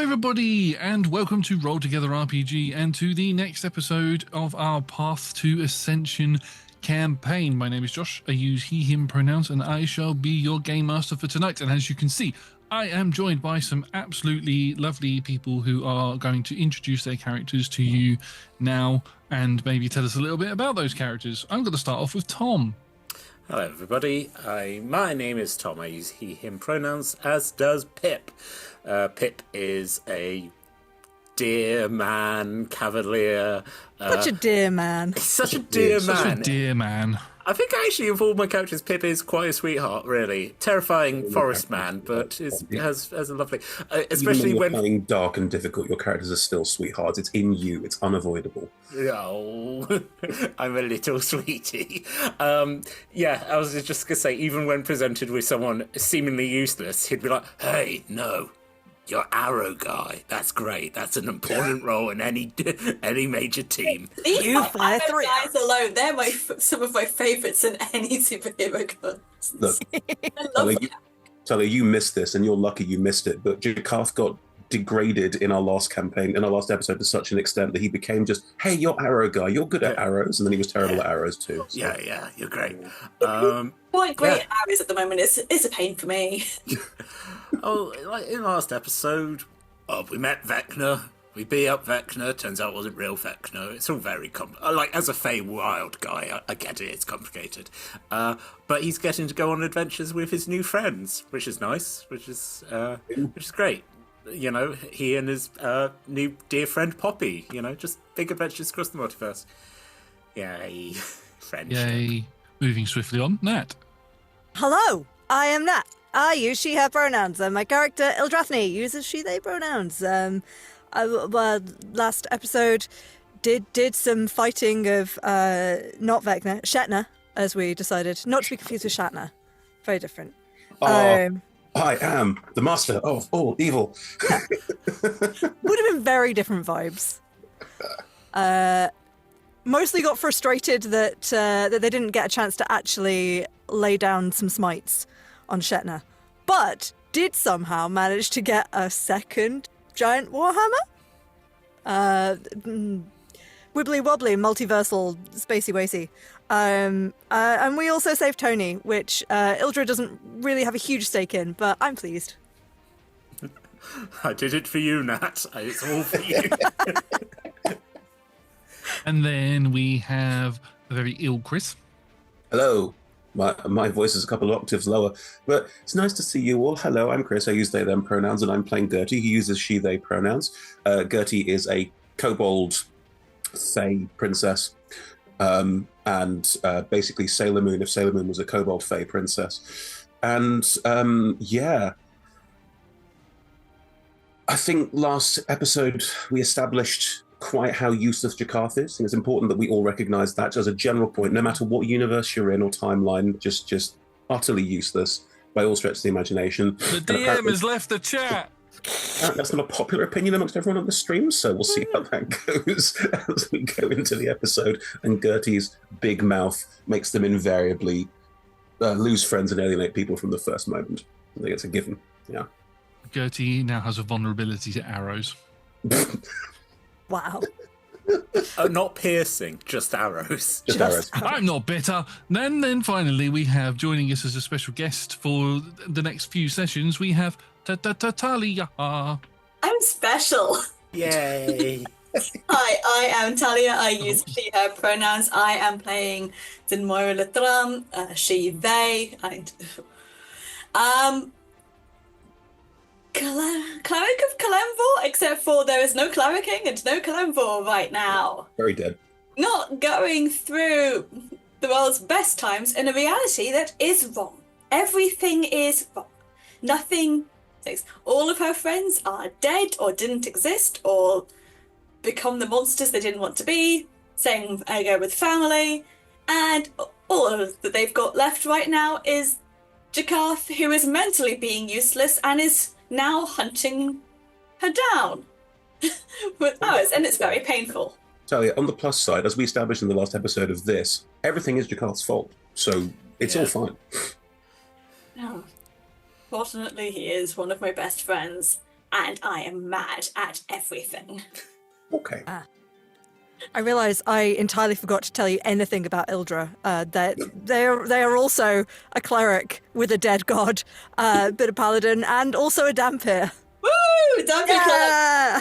everybody, and welcome to Roll Together RPG and to the next episode of our Path to Ascension campaign. My name is Josh. I use he, him pronouns, and I shall be your game master for tonight. And as you can see, I am joined by some absolutely lovely people who are going to introduce their characters to you now and maybe tell us a little bit about those characters. I'm going to start off with Tom. Hello everybody, my name is Tom. I use he, him pronouns, as does Pip. Pip is a dear man, cavalier. Such a dear man. He's such a dear man. Such a dear man. I think actually of all my characters, Pip is quite a sweetheart, really. Terrifying forest man, but has a lovely... especially even when you're playing dark and difficult, your characters are still sweethearts. It's in you. It's unavoidable. Oh, I'm a little sweetie. Yeah, I was just going to say, even when presented with someone seemingly useless, he'd be like, hey, no, you're arrow guy. That's great. That's an important role in any major team. You fire arrow three. guys alone, they're some of my favourites in any superhero guns. Look, I love them. Tully, you missed this, and you're lucky you missed it, but Jakarth got degraded in our last campaign, in our last episode, to such an extent that he became just, hey, you're arrow guy, you're good at arrows, and then he was terrible at arrows too. So. Yeah, you're great. Quite great at arrows at the moment. It's a pain for me. Oh, like in the last episode, we met Vecna. We beat up Vecna. Turns out it wasn't real Vecna. It's all very like as a Fey Wild guy, I get it. It's complicated, but he's getting to go on adventures with his new friends, which is nice. Which is great. You know, he and his new dear friend Poppy. You know, just big adventures across the multiverse. Yay, friendship. Yay. Moving swiftly on, Nat. Hello, I am Nat. I use she, her pronouns, and my character, Ildrathni, uses she, they pronouns. Last episode did some fighting of, not Vecna, Shatner, as we decided. Not to be confused with Shatner. Very different. I am the master of all evil. Would have been very different vibes. Mostly got frustrated that they didn't get a chance to actually lay down some smites on Shatner, but did somehow manage to get a second giant warhammer. Wibbly wobbly, multiversal, spacey wacy. And we also saved Tony, which Ildra doesn't really have a huge stake in, but I'm pleased. I did it for you, Nat. It's all for you. And then we have a very ill Chris. Hello. My voice is a couple of octaves lower, but it's nice to see you all. Hello, I'm Chris. I use they, them pronouns, and I'm playing Gertie. He uses she, they pronouns. Gertie is a kobold Fey princess, and basically Sailor Moon, if Sailor Moon was a kobold Fey princess. And yeah, I think last episode we established quite how useless Jakarth is. I think it's important that we all recognise that as a general point, no matter what universe you're in or timeline, just utterly useless by all stretches of the imagination. The DM has left the chat. That's not a popular opinion amongst everyone on the stream, so we'll see how that goes as we go into the episode. And Gertie's big mouth makes them invariably lose friends and alienate people from the first moment. I think it's a given, yeah. Gertie now has a vulnerability to arrows. Wow. Not piercing, just arrows. Just arrows. I'm not bitter. Then finally, we have joining us as a special guest for the next few sessions, we have Talia. I'm special. Yay. Hi, I am Talia. I use she, her pronouns. I am playing Dinmoira Latram, she, they. Cleric of Kalemvor, except for there is no clericing and no Kalemvor right now. Very dead. Not going through the world's best times in a reality that is wrong. Everything is wrong. Nothing. All of her friends are dead or didn't exist or become the monsters they didn't want to be. Same I go with family. And all that they've got left right now is Jakarth, who is mentally being useless and is now hunting her down with arrows, and it's very painful. Talia, on the plus side, as we established in the last episode of this, everything is Jakarth's fault, so it's all fine. No. Fortunately, he is one of my best friends, and I am mad at everything. Okay. I realise I entirely forgot to tell you anything about Ildra. That they are also a cleric with a dead god, bit of paladin, and also a Dhampir. Woo! Don't be clever. Yeah!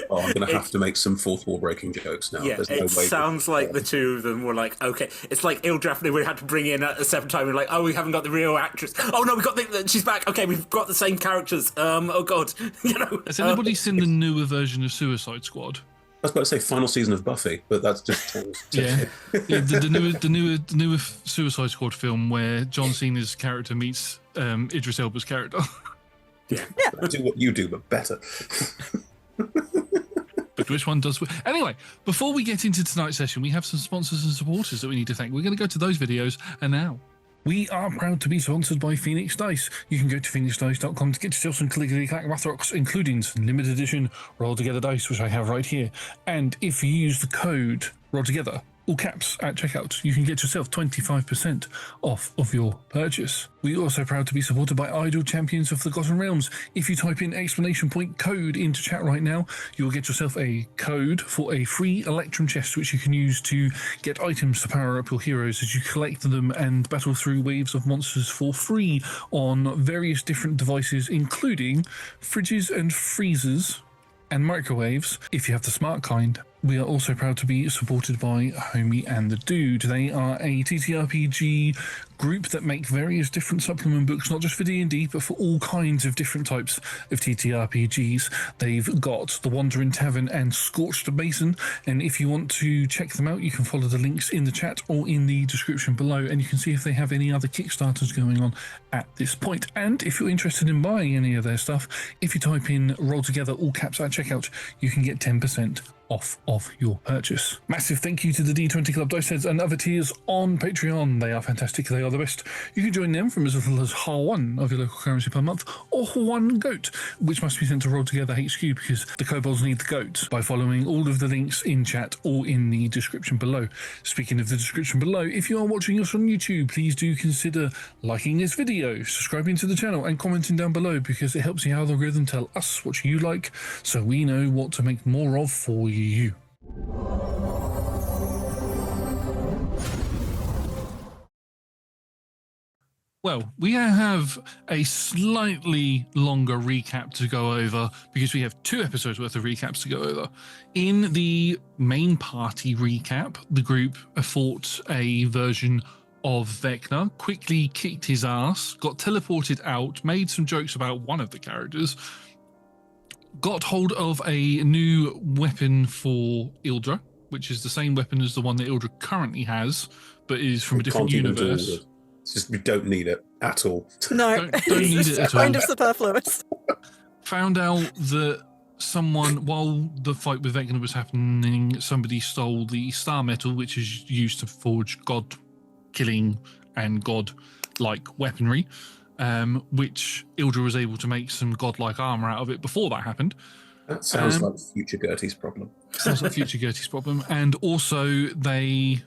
Oh, I'm going to have to make some fourth wall breaking jokes now. Yeah, There's no it way sounds like the two of them were like, okay, it's like Ildrafne we had to bring in at a separate time. We're like, oh, we haven't got the real actress. Oh no, we got she's back. Okay, we've got the same characters. Oh god, Has anybody seen the newer version of Suicide Squad? I was about to say final season of Buffy, but that's just Yeah, the newer Suicide Squad film where John Cena's character meets Idris Elba's character. Yeah. I do what you do, but better. But which one does? Anyway, before we get into tonight's session, we have some sponsors and supporters that we need to thank. We're going to go to those videos, and now we are proud to be sponsored by Phoenix Dice. You can go to phoenixdice.com to get yourself some clickety-clack Rathrocks, including some limited edition Roll Together dice, which I have right here. And if you use the code Roll Together, all caps, at checkout, you can get yourself 25% off of your purchase. We're also proud to be supported by Idle Champions of the Forgotten Realms. If you type in exclamation point code into chat right now, you'll get yourself a code for a free Electrum chest, which you can use to get items to power up your heroes as you collect them and battle through waves of monsters for free on various different devices, including fridges and freezers and microwaves, if you have the smart kind. We are also proud to be supported by Homie&theDude. They are a TTRPG group that make various different supplement books, not just for D&D, but for all kinds of different types of TTRPGs. They've got The Wandering Tavern and Scorched Basin, and if you want to check them out, you can follow the links in the chat or in the description below, and you can see if they have any other Kickstarters going on at this point. And if you're interested in buying any of their stuff, if you type in Roll Together, all caps at checkout, you can get 10% off of your purchase. Massive thank you to the D20 Club Dice Heads and other tiers on Patreon. They are fantastic. They are the best. You can join them from as little as one of your local currency per month, or one goat, which must be sent to Roll Together HQ because the kobolds need the goat, by following all of the links in chat or in the description below. Speaking of the description below, if you are watching us on YouTube, please do consider liking this video, subscribing to the channel, and commenting down below, because it helps the algorithm tell us what you like, so we know what to make more of for you. Well, we have a slightly longer recap to go over because we have 2 episodes worth of recaps to go over. In the main party recap, the group fought a version of Vecna, quickly kicked his ass, got teleported out, made some jokes about one of the characters, got hold of a new weapon for Ildra, which is the same weapon as the one that Ildra currently has, but is from a different universe. It's just we don't need it at all. No, Don't need it at all. kind of superfluous. Found out that someone, while the fight with Vecna was happening, somebody stole the star metal, which is used to forge god-killing and god-like weaponry, which Ildra was able to make some godlike armor out of it before that happened. That sounds like future Gertie's problem. Sounds like future Gertie's problem. And also they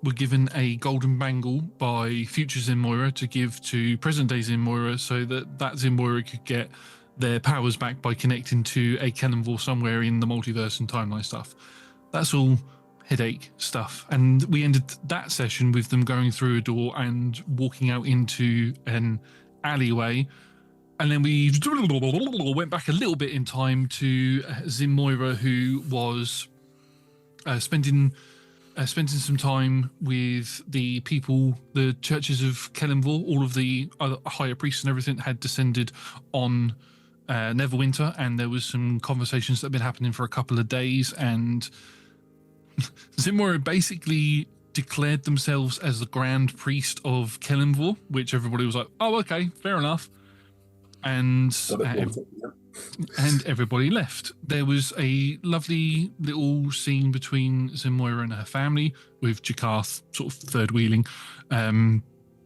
were given a golden bangle by future Zinmoira to give to present day Zinmoira, so that Zinmoira could get their powers back by connecting to a Kellenvor somewhere in the multiverse and timeline stuff. That's all headache stuff. And we ended that session with them going through a door and walking out into an alleyway. And then we went back a little bit in time to Zinmoira, who was spending some time with the people, the churches of Kellenvor. All of the other higher priests and everything had descended on Neverwinter, and there was some conversations that had been happening for a couple of days, and Zinmoira basically declared themselves as the Grand Priest of Kellenvor, which everybody was like, oh, okay, fair enough. And everybody left. There was a lovely little scene between Zinmoira and her family, with Jakarth sort of third wheeling.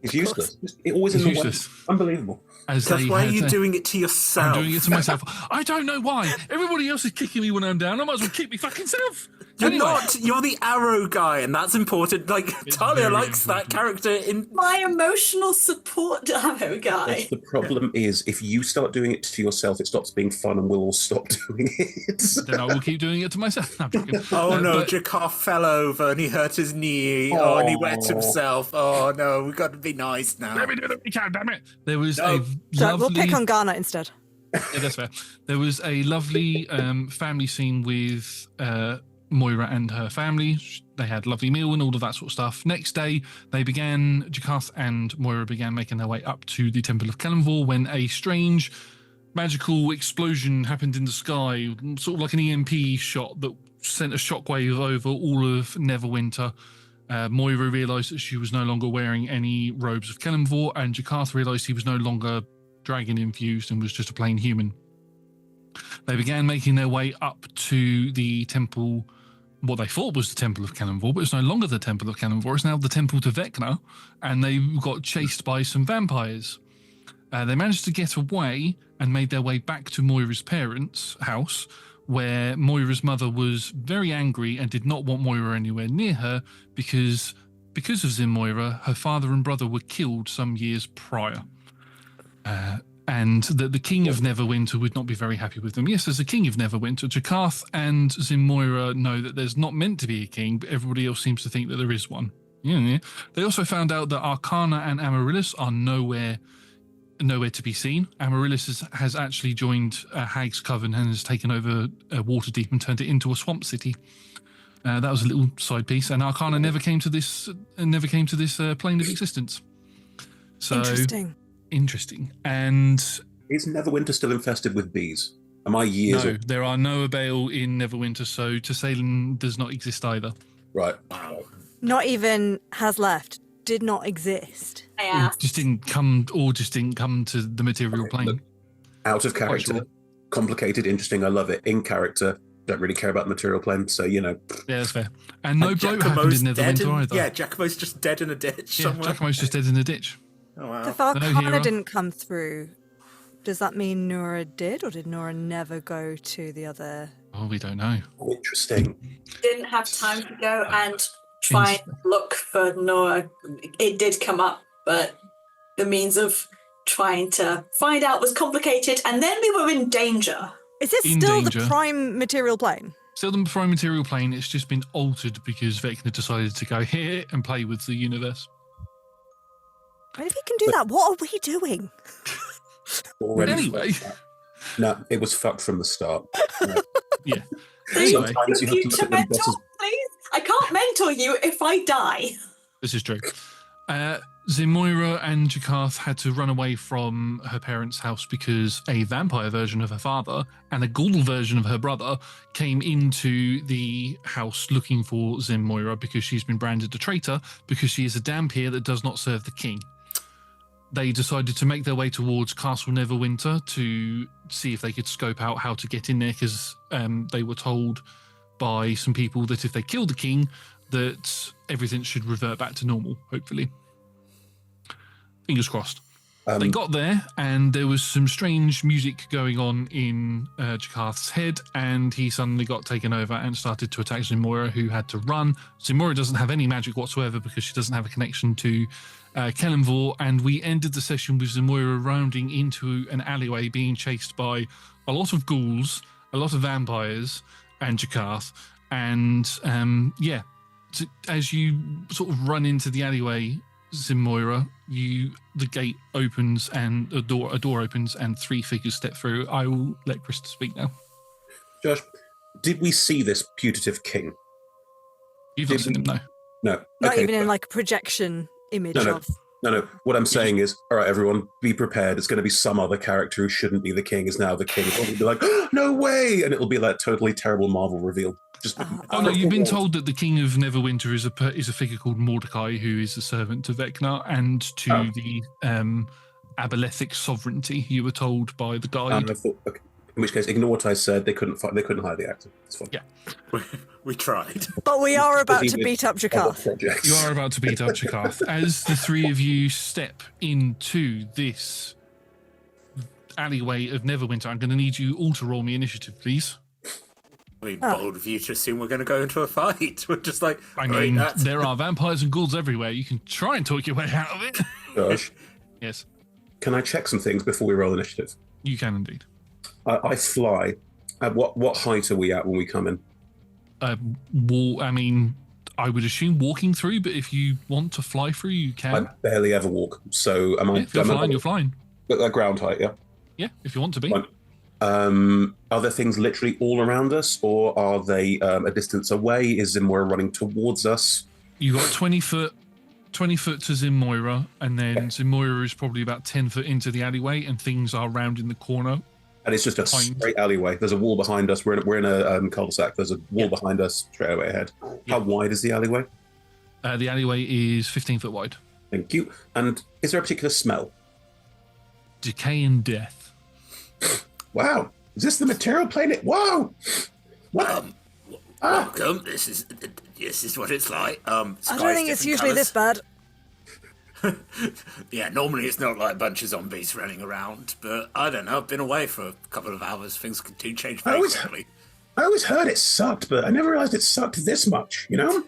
He's useless. He's always in the way. Unbelievable. Why are you doing it to yourself? I'm doing it to myself. I don't know why. Everybody else is kicking me when I'm down. I might as well kick me fucking self. You're Anyway. not. You're the arrow guy, and that's important. Like, It's Talia very likes that important. character in. My emotional support arrow guy. The problem is, if you start doing it to yourself, it stops being fun, and we'll all stop doing it. Then I will keep doing it to myself. No, I'm joking. Oh no, but- Jakar fell over and he hurt his knee. Oh, and he wet himself. Oh no, we've got to be nice now. Let me do it. We can, damn it. There was No. a So lovely. we'll pick on Ghana instead. Yeah, that's fair. There was a lovely family scene with Moira and her family. They had a lovely meal and all of that sort of stuff. Next day, Jakarth and Moira began making their way up to the Temple of Kelemvor when a strange magical explosion happened in the sky, sort of like an EMP shot that sent a shockwave over all of Neverwinter. Moira realised that she was no longer wearing any robes of Kelemvor, and Jakarth realised he was no longer dragon infused and was just a plain human. They began making their way up to the temple, what they thought was the Temple of Kelemvor, but it's no longer the Temple of Kelemvor, it's now the Temple to Vecna, and they got chased by some vampires. They managed to get away and made their way back to Moira's parents' house, where Moira's mother was very angry and did not want Moira anywhere near her because of Zin Moira, her father and brother were killed some years prior. And that the King of Neverwinter would not be very happy with them. Yes, there's a King of Neverwinter. Jakarth and Zin Moira know that there's not meant to be a king, but everybody else seems to think that there is one. Yeah. They also found out that Arcana and Amaryllis are nowhere to be seen. Amaryllis has actually joined Hag's Coven and has taken over Waterdeep and turned it into a swamp city. That was a little side piece, and Arcana never came to this plane of existence. So interesting. And Is Neverwinter still infested with bees? Am I years no, old? there are no Abale in Neverwinter, so Tessalin does not exist either. Right. Not even has left. Did not exist. I asked. Just didn't come to the material plane. Look, out of Quite character, sure. complicated, interesting. I love it. In character, don't really care about the material plane. So Yeah, that's fair. And no And bloat happened in dead Neverwinter either. Yeah, Giacomo's just dead in a ditch Yeah, somewhere. Giacomo's just dead in the ditch. Oh wow. If No Arcana hero. didn't come through, does that mean Nora did, or did Nora never go to the other? Oh, we don't know. interesting. Didn't have time to go and try and look for Nora. It did come up, but the means of trying to find out was complicated, and then we were in danger. Is this In still danger. the prime material plane? Still the prime material plane, it's just been altered because Vecna decided to go here and play with the universe. And if he can do that, what are we doing? Already Anyway. No, it was fucked from the start. No. Yeah. Please, Anyway, Sometimes you have to look future at them mentor, bosses. please. I can't mentor you if I die. this is true. Zimoira and Jakarth had to run away from her parents' house because a vampire version of her father and a ghoul version of her brother came into the house looking for Zimoira because she's been branded a traitor because she is a Dampier that does not serve the king. They decided to make their way towards Castle Neverwinter to see if they could scope out how to get in there because they were told by some people that if they killed the king, that everything should revert back to normal, hopefully. Fingers crossed. They got there, and there was some strange music going on in Jakarth's head, and he suddenly got taken over and started to attack Zimoira, who had to run. Zimoira doesn't have any magic whatsoever because she doesn't have a connection to Kelemvor, and we ended the session with Zimoira rounding into an alleyway being chased by a lot of ghouls, a lot of vampires, and Jakarth. And as you sort of run into the alleyway, Zimoira, the gate opens and a door opens and three figures step through. I will let Chris speak now. Josh, did we see this putative king? You've not seen him, no. No. Not Okay, even in like a projection image No. of. No. What I'm saying is, all right, everyone, be prepared. It's going to be some other character who shouldn't be the king is now the king. It'll be like, oh, no way, and it'll be that totally terrible Marvel reveal. Just Oh no, you've been told that the King of Neverwinter is a figure called Mordecai, who is a servant to Vecna and to the Abalethic sovereignty. You were told by the guide. I thought, okay. In which case, ignore what I said. They couldn't hire the actor. It's fine. Yeah. We tried. But we are about Busy to with beat up other Jakarth. projects. You are about to beat up Jakarth. As the three of you step into this alleyway of Neverwinter, I'm going to need you all to roll me initiative, please. I mean, bold of you to assume we're going to go into a fight. We're just like, I right, mean, that's... there are vampires and ghouls everywhere. You can try and talk your way out of it. Josh, Yes, can I check some things before we roll initiative? you can indeed. I fly. At what height are we at when we come in? I mean, I would assume walking through, but if you want to fly through, you I can. barely ever walk, so am I? Yeah, if you're flying, you're flying. At ground height, yeah. Yeah, if you want to be. Fine. Are there things literally all around us, or are they a distance away? Is Zimoira running towards us? You got 20 foot to Zimoira, and then Zimoira is probably about 10 foot into the alleyway, and things are round in the corner. And it's just a straight alleyway. There's a wall behind us. We're in a cul-de-sac. There's a wall behind us, straight away ahead. Yeah. How wide is the alleyway? The alleyway is 15 foot wide. Thank you. And is there a particular smell? Decay and death. Wow. Is this the material planet? Whoa! What? Welcome. This is what it's like. I don't think it's usually this bad. Yeah, normally it's not like a bunch of zombies running around, but I don't know. I've been away for a couple of hours. Things do change very quickly. I always heard it sucked, but I never realized it sucked this much, you know?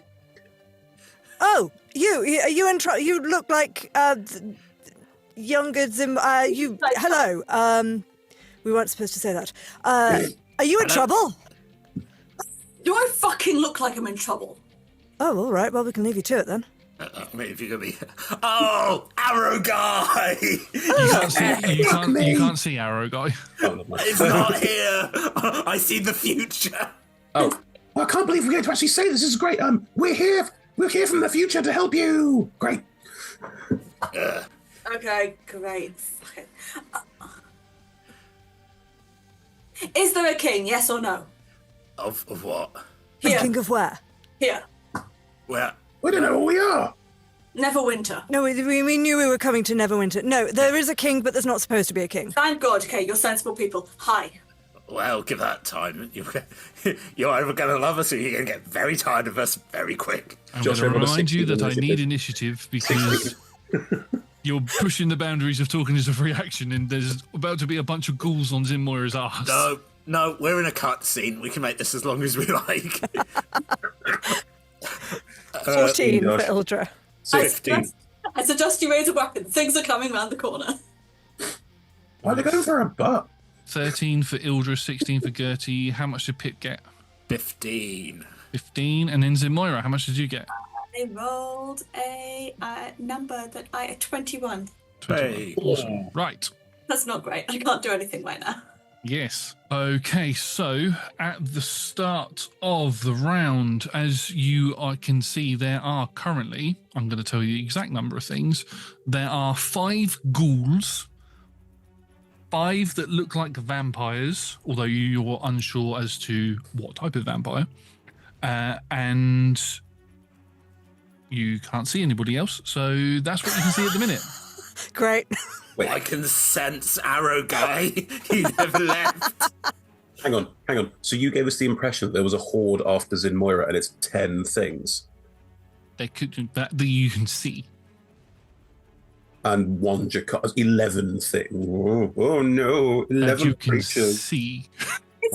Oh, are you in trouble? You look like younger Zim. Hello. We weren't supposed to say that. Are you in trouble? Do I fucking look like I'm in trouble? Oh, all right. Well, we can leave you to it then. I mean, if you're gonna be, Arrow guy. You can't see Arrow Guy. It's not here. I see the future. Oh, I can't believe we're going to actually say this. This is great. We're here from the future to help you. Great. Okay, great. Okay. Is there a king? Yes or no? Of what? Here. King of where? Here. Where? We don't know who we are. Neverwinter. No, we knew we were coming to Neverwinter. No, there is a king, but there's not supposed to be a king. Thank God. Okay, you're sensible people. Hi. Well, give that time. You're either going to love us or you're going to get very tired of us very quick. I'm going to remind you that I need initiative because you're pushing the boundaries of talking as a free action, and there's about to be a bunch of ghouls on Zimoira's ass. No, we're in a cutscene. We can make this as long as we like. 14 for Ildra. 15. I suggest you raise a weapon. Things are coming round the corner. Why are they going for a butt? 13 for Ildra, 16 for Gertie. How much did Pip get? 15. 15. And then Zimoira, how much did you get? I rolled a number that 21. 21. Hey. Awesome. Right. That's not great. I can't do anything right now. Yes. Okay, so at the start of the round, as you can see, there are currently, I'm going to tell you the exact number of things, there are 5 ghouls, 5 that look like vampires, although you're unsure as to what type of vampire, and you can't see anybody else, so that's what you can see at the minute. Great. Wait. I can sense Arrow guy. He never left. Hang on. So you gave us the impression that there was a horde after Zimoira and it's 10 things. They could that you can see. And 11 things. Oh no, 11 you can creatures. see.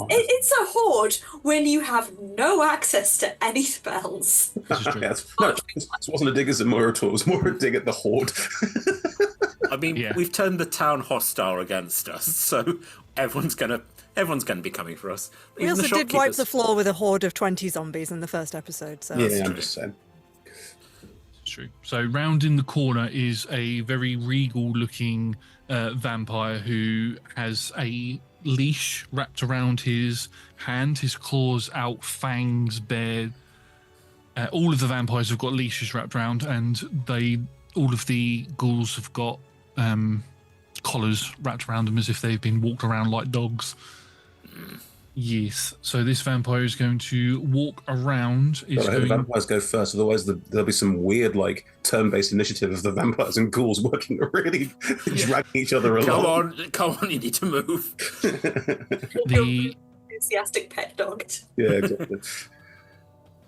It's a horde when you have no access to any spells. This is true. No, this wasn't a dig at Zimoira at all. It was more a dig at the horde. I mean, we've turned the town hostile against us, so everyone's gonna be coming for us. We Even also the did wipe shopkeepers. the floor with a horde of 20 zombies in the first episode. So Yeah, I'm just saying. It's true. So round in the corner is a very regal-looking vampire who has a leash wrapped around his hand, his claws out, fangs bared. All of the vampires have got leashes wrapped around, and all of the ghouls have got collars wrapped around them as if they've been walked around like dogs. Yes. So this vampire is going to walk around. The vampires go first, otherwise there'll be some weird, turn-based initiative of the vampires and ghouls working really dragging each other along. Come on, you need to move. The Enthusiastic pet dog. Yeah, exactly.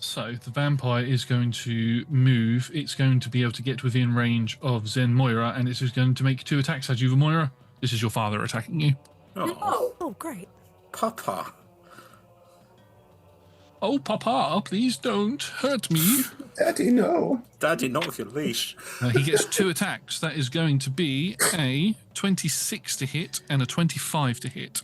So the vampire is going to move. It's going to be able to get within range of Zen Moira, and it's just going to make 2 attacks at you, Moira. This is your father attacking you. Oh, Oh, great. Papa. Oh, Papa, please don't hurt me. Daddy, no. Daddy, not with your leash. He gets 2 attacks. That is going to be a 26 to hit and a 25 to hit.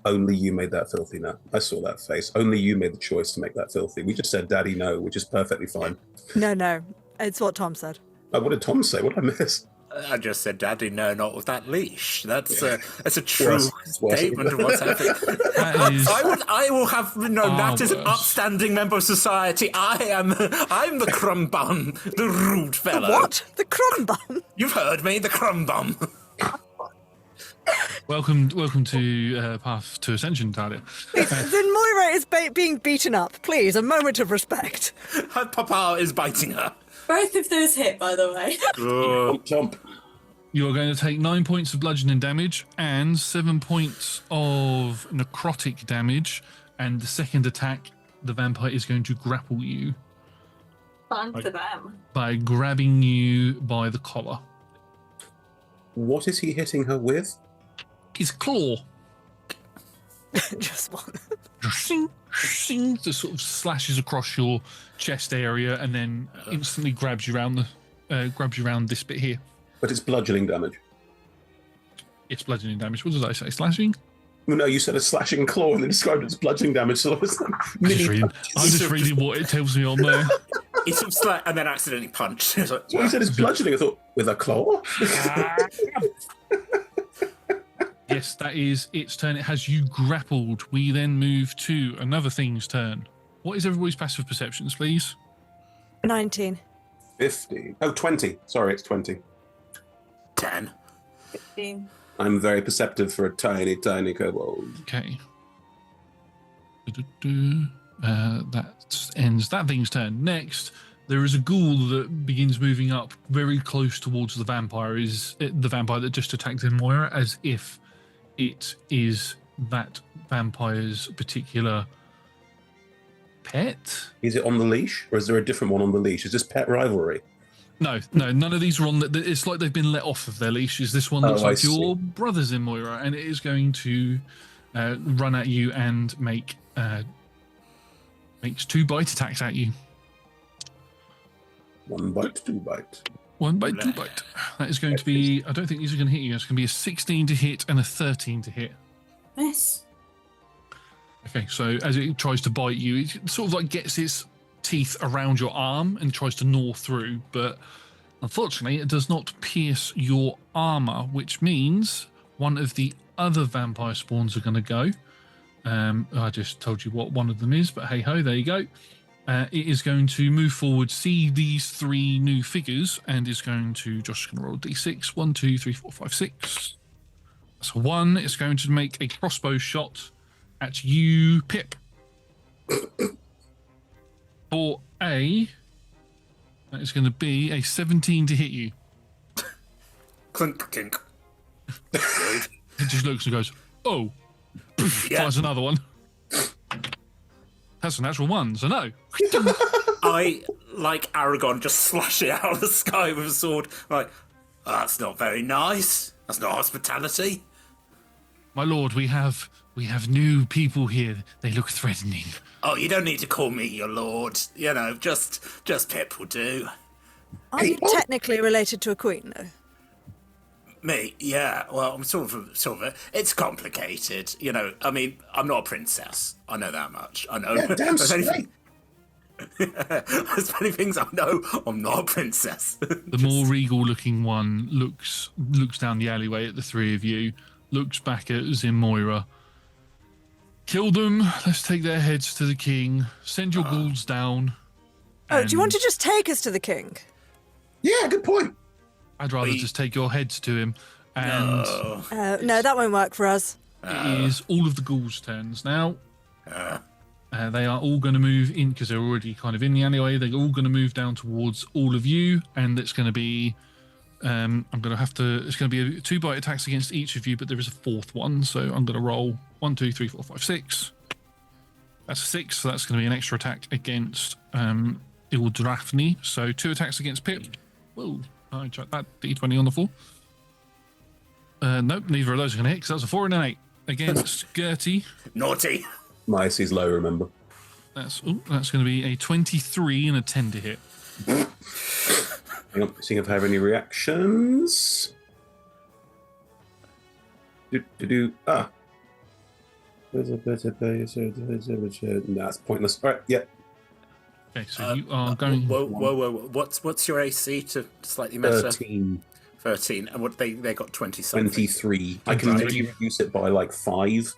Only you made that filthy now. I saw that face. Only you made the choice to make that filthy. We just said Daddy, no, which is perfectly fine. No. It's what Tom said. Oh, what did Tom say? What did I miss? I just said, Daddy, no, not with that leash. That's a true Worse. statement of what's happening. That is I will have that is an worse. upstanding member of society. I'm the crumb bum, the rude fellow. What? The crumb bum? You've heard me, the crumb bum. welcome to Path to Ascension, Talia. Then Moira is being beaten up. Please, a moment of respect. Her papa is biting her. Both of those hit, by the way. Chomp. You are going to take 9 points of bludgeoning damage and 7 points of necrotic damage. And the second attack, the vampire is going to grapple you Fun for them. by grabbing you by the collar. What is he hitting her with? His claw. Just one. Shing, shing, just sort of slashes across your chest area and then instantly grabs you around this bit here. But it's bludgeoning damage. It's bludgeoning damage. What did I say? Slashing? Well, no, you said a slashing claw and then described it as bludgeoning damage. So it was I'm just reading what it tells me on there. He sort of and then accidentally punched. It's like, Well, you said it's bludgeoning. I thought, with a claw? Yes, that is its turn. It has you grappled. We then move to another thing's turn. What is everybody's passive perceptions, please? 19. 50. Oh, 20. Sorry, it's 20. 10. 15. I'm very perceptive for a tiny, tiny kobold. Okay. That ends that thing's turn. Next, there is a ghoul that begins moving up very close towards the vampire. Is the vampire that just attacked Moira, as if it is that vampire's particular pet? Is it on the leash, or is there a different one on the leash? Is this pet rivalry? No, none of these are on. It's like they've been let off of their leashes. This one looks I like your see. brother's in Moira, and it is going to run at you and makes 2 bite attacks at you. 1 bite, 2 bite. 1 bite, 2 bite. That is going to be. I don't think these are going to hit you. It's going to be a 16 to hit and a 13 to hit. Nice. Okay, so as it tries to bite you, it sort of like gets its teeth around your arm and tries to gnaw through, but unfortunately it does not pierce your armor, which means one of the other vampire spawns are going to go. I just told you what one of them is, but hey ho, there you go. It is going to move forward, see these 3 new figures, and is going to, Josh is going to roll a d6. 1, 2, 3, 4, 5, 6. That's a 1. It's going to make a crossbow shot at you, Pip. For that is going to be a 17 to hit you. Clink, clink. It just looks and goes, oh. Yeah. Fires another one. That's a natural 1, so no. I, like Aragon, just slash it out of the sky with a sword. Like, oh, that's not very nice. That's not hospitality. My lord, we have new people here. They look threatening. Oh, you don't need to call me your lord. You know, just Pip will do. Are you technically related to a queen, though? Me, yeah. Well, I'm sort of. It's complicated, you know. I mean, I'm not a princess. I know that much. I know. Yeah, damn There's straight. There's many things I know. I'm not a princess. The more regal-looking one looks down the alleyway at the 3 of you, looks back at Zimoira. Kill them. Let's take their heads to the king. Send your ghouls down. Oh, do you want to just take us to the king? Yeah, good point. I'd rather just take your heads to him. And No, that won't work for us. it is all of the ghouls' turns now. They are all going to move in because they're already kind of in the alleyway. They're all going to move down towards all of you, and it's going to be. It's going to be 2 bite attacks against each of you, but there is a 4th one, so I'm going to roll 1, 2, 3, 4, 5, 6. That's a 6, so that's going to be an extra attack against Ildrafni. So 2 attacks against Pip. Whoa, I checked that d20 on the floor. Nope, neither of those are going to hit because that's a 4 and an 8 against Gertie. Naughty. My AC is low, remember. That's going to be a 23 and a 10 to hit. Hang on, seeing if I have any reactions. That's pointless. All right, yeah. Okay, so you are going. Whoa! What's your AC to slightly meta? 13. 13, and what they got 20 something. 23. I can maybe reduce it by like 5.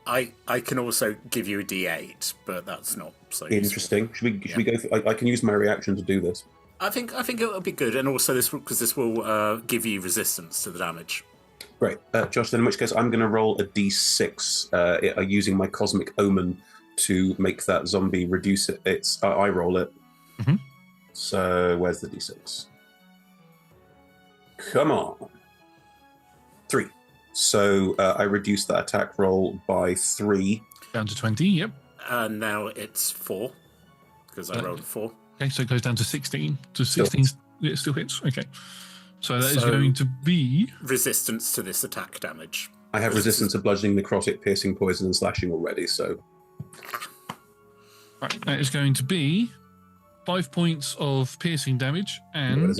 I can also give you a D8, but that's not so interesting. Useful. Should we go? I can use my reaction to do this. I think it will be good, and also this will give you resistance to the damage. Great, Josh. Then in which case I'm going to roll a D6 using my cosmic omen to make that zombie reduce it. I roll it. Mm-hmm. So where's the D6? Come on. 3. So I reduced that attack roll by 3. Down to 20, yep. And now it's 4, because I rolled a 4. Okay, so it goes down to 16. So 16, it still hits. Okay. So that is going to be... resistance to this attack damage. I have resistance to bludgeoning, necrotic, piercing, poison, and slashing already, so... Right, that is going to be 5 points of piercing damage and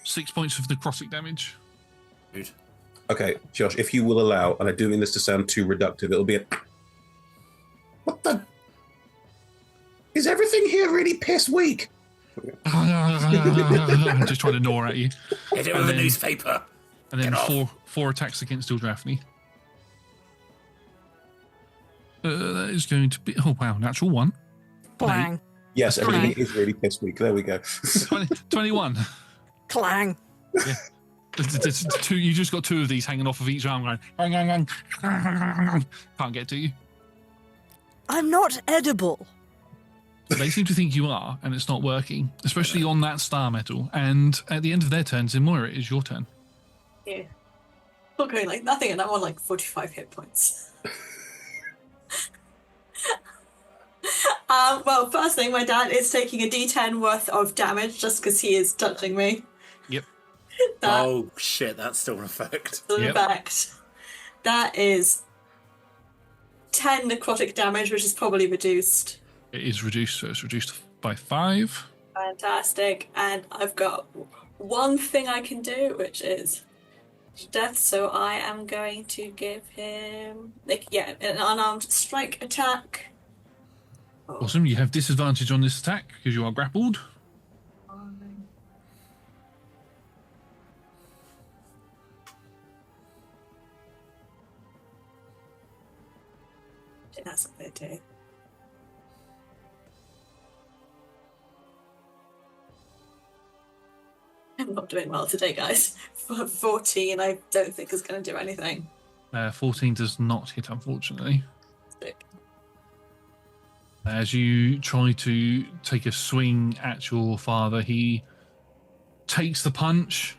6 points of necrotic damage. Good. Okay, Josh, if you will allow, and I do mean this to sound too reductive, it'll be a... What the... Is everything here really piss weak? I'm just trying to gnaw at you. Hit it with a newspaper. And then four attacks against Ildrafni. That is going to be... Oh, wow, natural 1. Clang. Yes, everything is really piss weak. There we go. 21. Clang. Yeah. There's two, you just got 2 of these hanging off of each arm going... Can't get to you. I'm not edible. They seem to think you are, and it's not working, especially on that star metal. And at the end of their turn, Zimoira, it is your turn. Yeah. Not going like nothing, and I'm on like 45 hit points. Well, first thing, my dad is taking a D10 worth of damage just because he is touching me. Yep. Oh shit, that's still an effect. Yep. Effect. That is 10 necrotic damage, which is probably reduced. It is reduced, so it's reduced by 5. Fantastic. And I've got one thing I can do, which is death. So I am going to give him, an unarmed strike attack. Awesome. You have disadvantage on this attack because you are grappled. That's what they do. I'm not doing well today, guys. 14, I don't think is going to do anything. 14 does not hit, unfortunately. Sick. As you try to take a swing at your father, he takes the punch,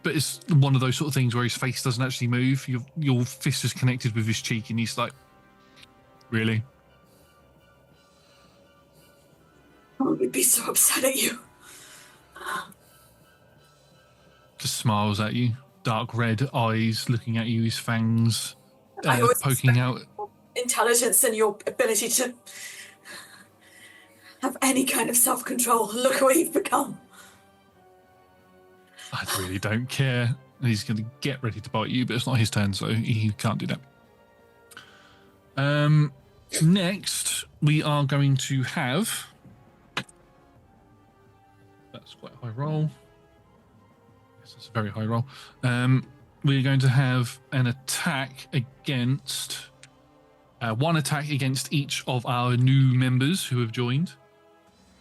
but it's one of those sort of things where his face doesn't actually move. Your fist is connected with his cheek, and he's like, really? I would be so upset at you. Just smiles at you, dark red eyes looking at you, his fangs I always poking out. Intelligence and your ability to have any kind of self-control. Look at what you've become. I really don't care. And he's going to get ready to bite you, but it's not his turn, so he can't do that. Next, we are going to have... That's quite a high roll. Yes, it's a very high roll. We're going to have an attack against... one attack against each of our new members who have joined.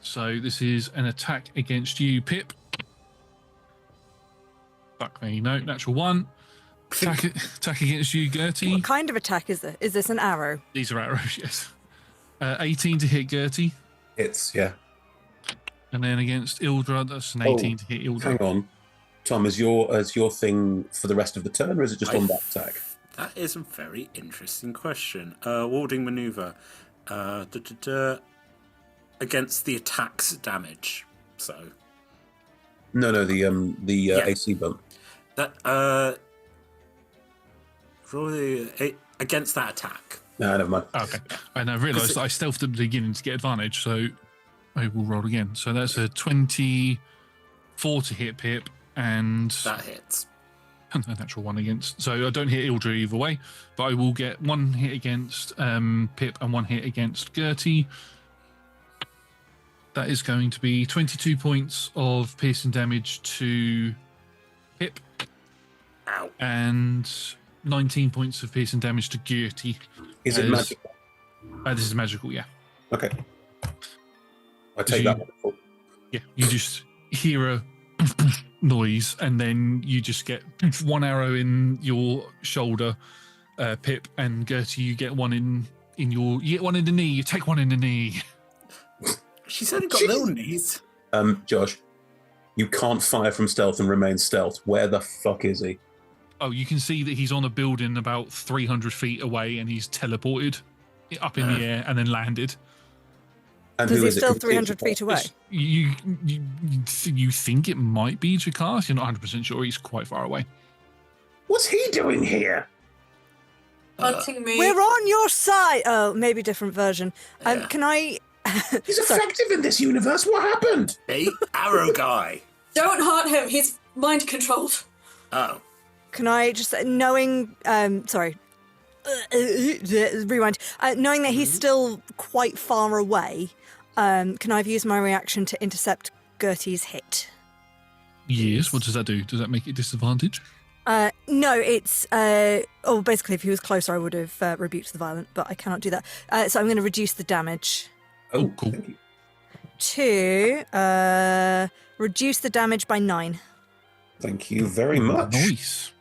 So this is an attack against you, Pip. Fuck me, no, natural 1. Attack against you, Gertie. What kind of attack is this? Is this an arrow? These are arrows, yes. 18 to hit Gertie. Yeah. And then against Ildra, that's an 18 to hit Ildra. Hang on. Tom, is your thing for the rest of the turn, or is it just on that attack? That is a very interesting question. Warding maneuver. Against the attack's damage. So. No, the AC bump. That against that attack. No, never mind. Okay. And I realised that I stealthed at the beginning to get advantage, so I will roll again. So that's a 24 to hit Pip, and That hits. a natural one against. So I don't hit Ildra either way, but I will get one hit against Pip and one hit against Gertie. That is going to be 22 points of piercing damage to Pip. Ow. And 19 points of piercing damage to Gertie. Is it magical? This is magical, yeah. Okay. I take that one. Yeah, you just hear a noise, and then you just get one arrow in your shoulder, Pip, and Gertie, you get one in your. You get one in the knee. You take one in the knee. She's only got little knees. Josh, you can't fire from stealth and remain stealth. Where the fuck is he? Oh, you can see that he's on a building about 300 feet away, and he's teleported up in the air and then landed. And Because who he's is it? still 300 feet away. You think it might be Jakar? You're not 100% sure. He's quite far away. What's he doing here? Hunting me. We're on your side. Oh, maybe different version. Yeah. Can I? He's effective in this universe. What happened? Hey, arrow guy. Don't hurt him. He's mind controlled. Oh. Can I just knowing? Sorry. Rewind. Knowing that he's still quite far away, can I use my reaction to intercept Gertie's hit? Yes. What does that do? Does that make it disadvantage? No, it's basically if he was closer I would have rebuked the violent, but I cannot do that. So I'm going to reduce the damage Oh, cool. Thank you. to reduce the damage by 9. Thank you very much. Nice.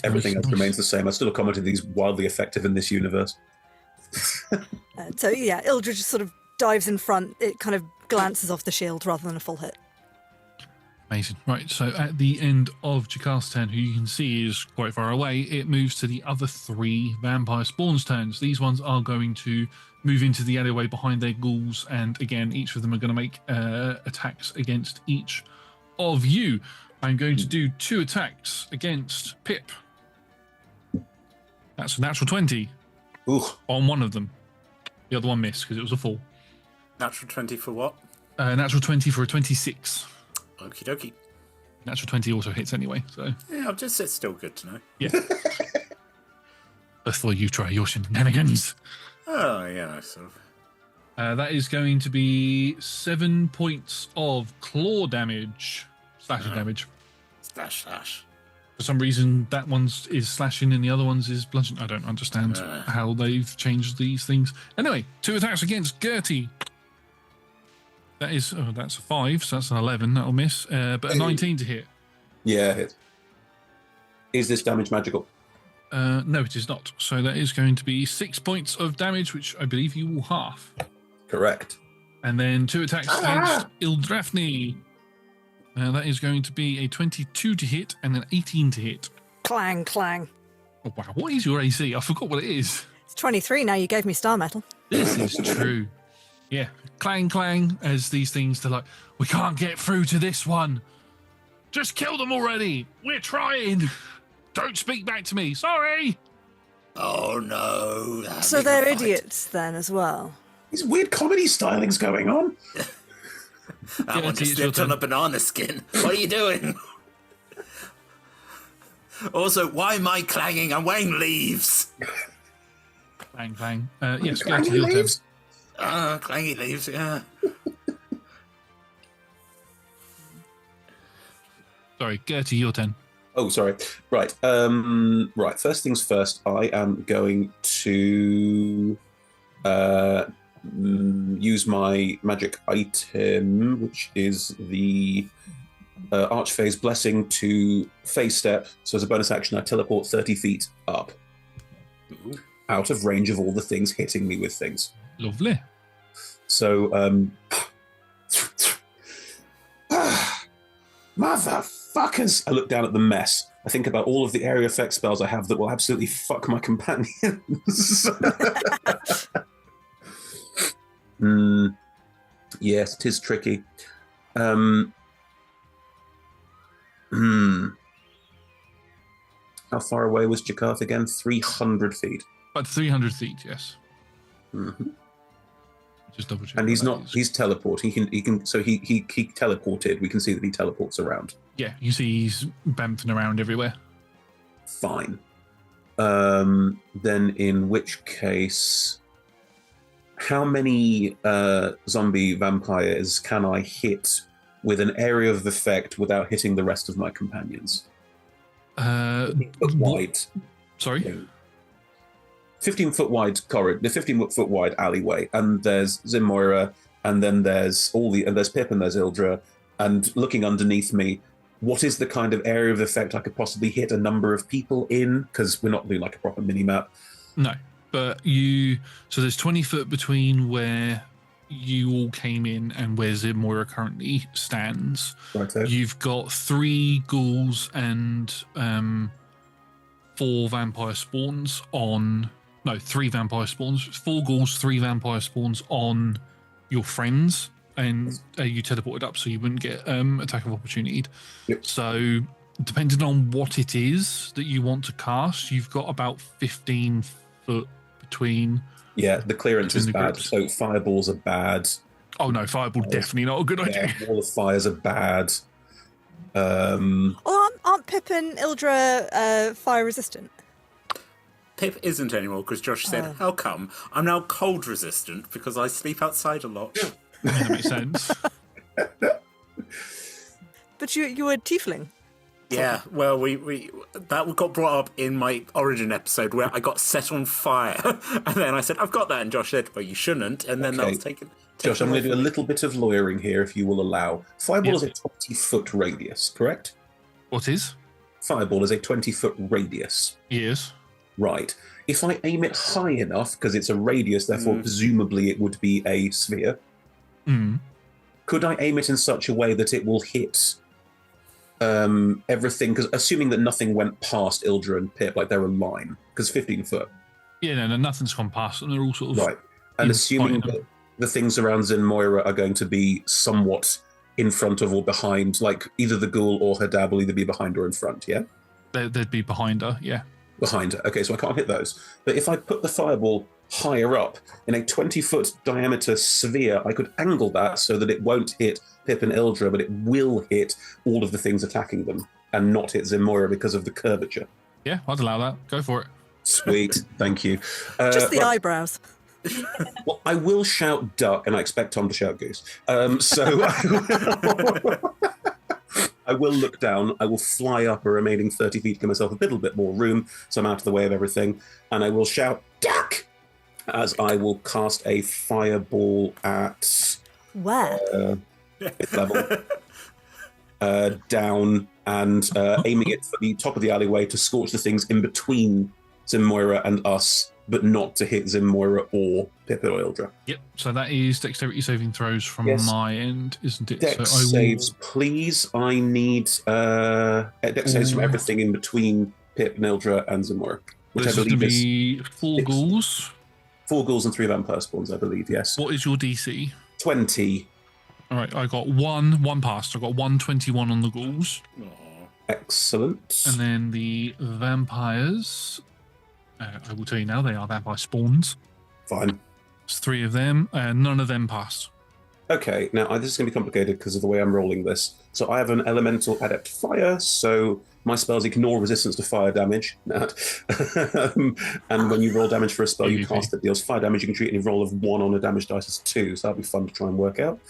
Everything else nice. remains the same. I still commented he's wildly effective in this universe. So yeah, Ildra just sort of dives in front. It kind of glances off the shield rather than a full hit. Amazing. Right, so at the end of Jakar's turn, who you can see is quite far away, it moves to the other 3 vampire spawns' turns. These ones are going to move into the alleyway behind their ghouls, and again, each of them are going to make attacks against each of you. I'm going to do 2 attacks against Pip. That's a natural 20 Ooh, on one of them. The other one missed because it was a 4. Natural 20 for what? Natural 20 for a 26. Okie dokie. Natural 20 also hits anyway, so Yeah, it's still good to know. yeah. Before you try your shenanigans. Oh, yeah, sort of. That is going to be 7 points of claw damage, slashing damage. Slash. For some reason, that one's is slashing and the other one's is bludgeoning. I don't understand how they've changed these things. Anyway, 2 attacks against Gertie. That's a 5, so that's an 11. That'll miss, but a 19 to hit. yeah, hit. Is this damage magical? No, it is not. So that is going to be 6 points of damage, which I believe you will half. Correct. And then 2 attacks against Ildrafni. That is going to be a 22 to hit and an 18 to hit. Clang, clang. Oh, wow, what is your AC? I forgot what it is. It's 23 now. You gave me star metal. This is true. Yeah, clang, clang, as these things, they're like, we can't get through to this one. Just kill them already. We're trying. Don't speak back to me. Sorry. Oh, no. So they're idiots then as well. These weird comedy stylings going on. I want to it's your slipped on turn. a banana skin. What are you doing? Also, why am I clanging? I'm wearing leaves. Clang, clang. Yes, go Clangy to your turn. leaves? Clangy leaves, yeah. Sorry, Gertie, your turn. Oh, sorry. Right. Right. First things first. I am going to use my magic item, which is the Archphase Blessing, to phase step. So as a bonus action, I teleport 30 feet up, out of range of all the things hitting me with things. Lovely. So, motherfuckers! I look down at the mess. I think about all of the area effect spells I have that will absolutely fuck my companions. Yes, it is tricky. How far away was Jakarta again? 300 feet. But 300 feet, yes. Mm-hmm. Just double check. And he's what not. that is. He's teleporting. He can. So he teleported. We can see that he teleports around. Yeah, you see he's bouncing around everywhere. Fine. Then in which case, how many zombie vampires can I hit with an area of effect without hitting the rest of my companions? 15 foot wide. Sorry? 15 foot wide corridor, the 15 foot wide alleyway, and there's Zimoira, and then there's there's Pip and there's Ildra, and looking underneath me, what is the kind of area of effect I could possibly hit a number of people in? Because we're not doing like a proper mini map. No, but so there's 20 foot between where you all came in and where Zimoira currently stands. Right. You've got 3 ghouls and 4 vampire spawns on. No, 3 vampire spawns. 4 ghouls, 3 vampire spawns on your friends, and you teleported up so you wouldn't get attack of opportunity. Yep. So, depending on what it is that you want to cast, you've got about 15 foot between. Yeah, the clearance is bad. Groups. So fireballs are bad. Oh no, fireball definitely not a good idea. Wall of fires are bad. Aren't Pip and Ildra fire resistant? Pip isn't anymore because Josh said, "How come? I'm now cold resistant because I sleep outside a lot." Yeah, that makes sense. But you were tiefling. Yeah, well, we that got brought up in my origin episode where I got set on fire, and then I said, "I've got that," and Josh said, "Well, you shouldn't," and then that was taken. Josh, I'm going to do a little bit of lawyering here, if you will allow. Fireball Yes. is a 20-foot radius, correct? What is? Fireball is a 20-foot radius. Yes. Right. If I aim it high enough, because it's a radius, therefore presumably it would be a sphere, could I aim it in such a way that it will hit everything? Because assuming that nothing went past Ildra and Pip, like they're a line, because 15 foot. Yeah, no, nothing's gone past, and they're all sort of Right. And assuming that the things around Zimoira are going to be somewhat in front of or behind, like either the ghoul or her dad will either be behind or in front, yeah? they'd be behind her. Yeah. Behind her. Okay, so I can't hit those. But if I put the fireball higher up in a 20-foot diameter sphere, I could angle that so that it won't hit Pip and Ildra, but it will hit all of the things attacking them and not hit Zimoira because of the curvature. Yeah, I'd allow that. Go for it. Sweet, thank you. Just the eyebrows. Well, I will shout duck, and I expect Tom to shout goose. So I will look down. I will fly up a remaining 30 feet to give myself a little bit more room, so I'm out of the way of everything. And I will shout duck as I will cast a fireball at Where? level down and aiming it for the top of the alleyway to scorch the things in between Zimoira and us, but not to hit Zimoira or Pip or Ildra. Yep. So that is dexterity saving throws from my end, isn't it? Dex So saves, please. I need dex saves from everything in between Pip, Ildra, and Zimoira, which This I is going believe to is be 4 ghouls. 4 ghouls and 3 vampire spawns, I believe, yes. What is your DC? 20. All right, I got one passed. I got 121 on the ghouls. Excellent. And then the vampires, I will tell you now, they are vampire spawns. Fine. There's 3 of them, and none of them passed. Okay, now this is going to be complicated because of the way I'm rolling this. So I have an elemental adept fire, so my spells ignore resistance to fire damage. And when you roll damage for a spell you cast that deals fire damage, you can treat any roll of 1 on a damage dice as 2. So that'll be fun to try and work out.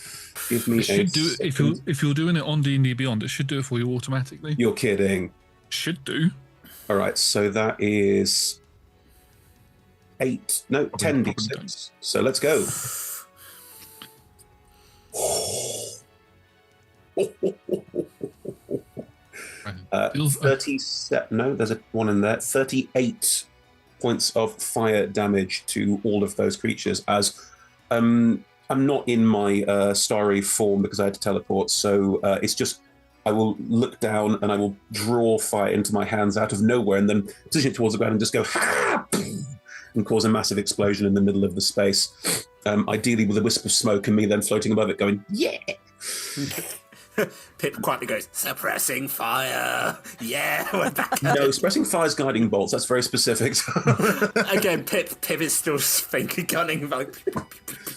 Give me It should do it if you're doing it on D&D Beyond. It should do it for you automatically. You're kidding. Should do. All right, so that is 10 d6. So let's go. Feels- 37. No, there's a 1 in there. 38 points of fire damage to all of those creatures. As I'm not in my starry form because I had to teleport, so it's just I will look down and I will draw fire into my hands out of nowhere, and then position it towards the ground and just go ha, and cause a massive explosion in the middle of the space. Ideally with a wisp of smoke and me then floating above it, going yeah. Pip quietly goes, suppressing fire. Yeah, we're back. No, suppressing fire's guiding bolts. That's very specific. Again, Pip is still finger gunning. Like,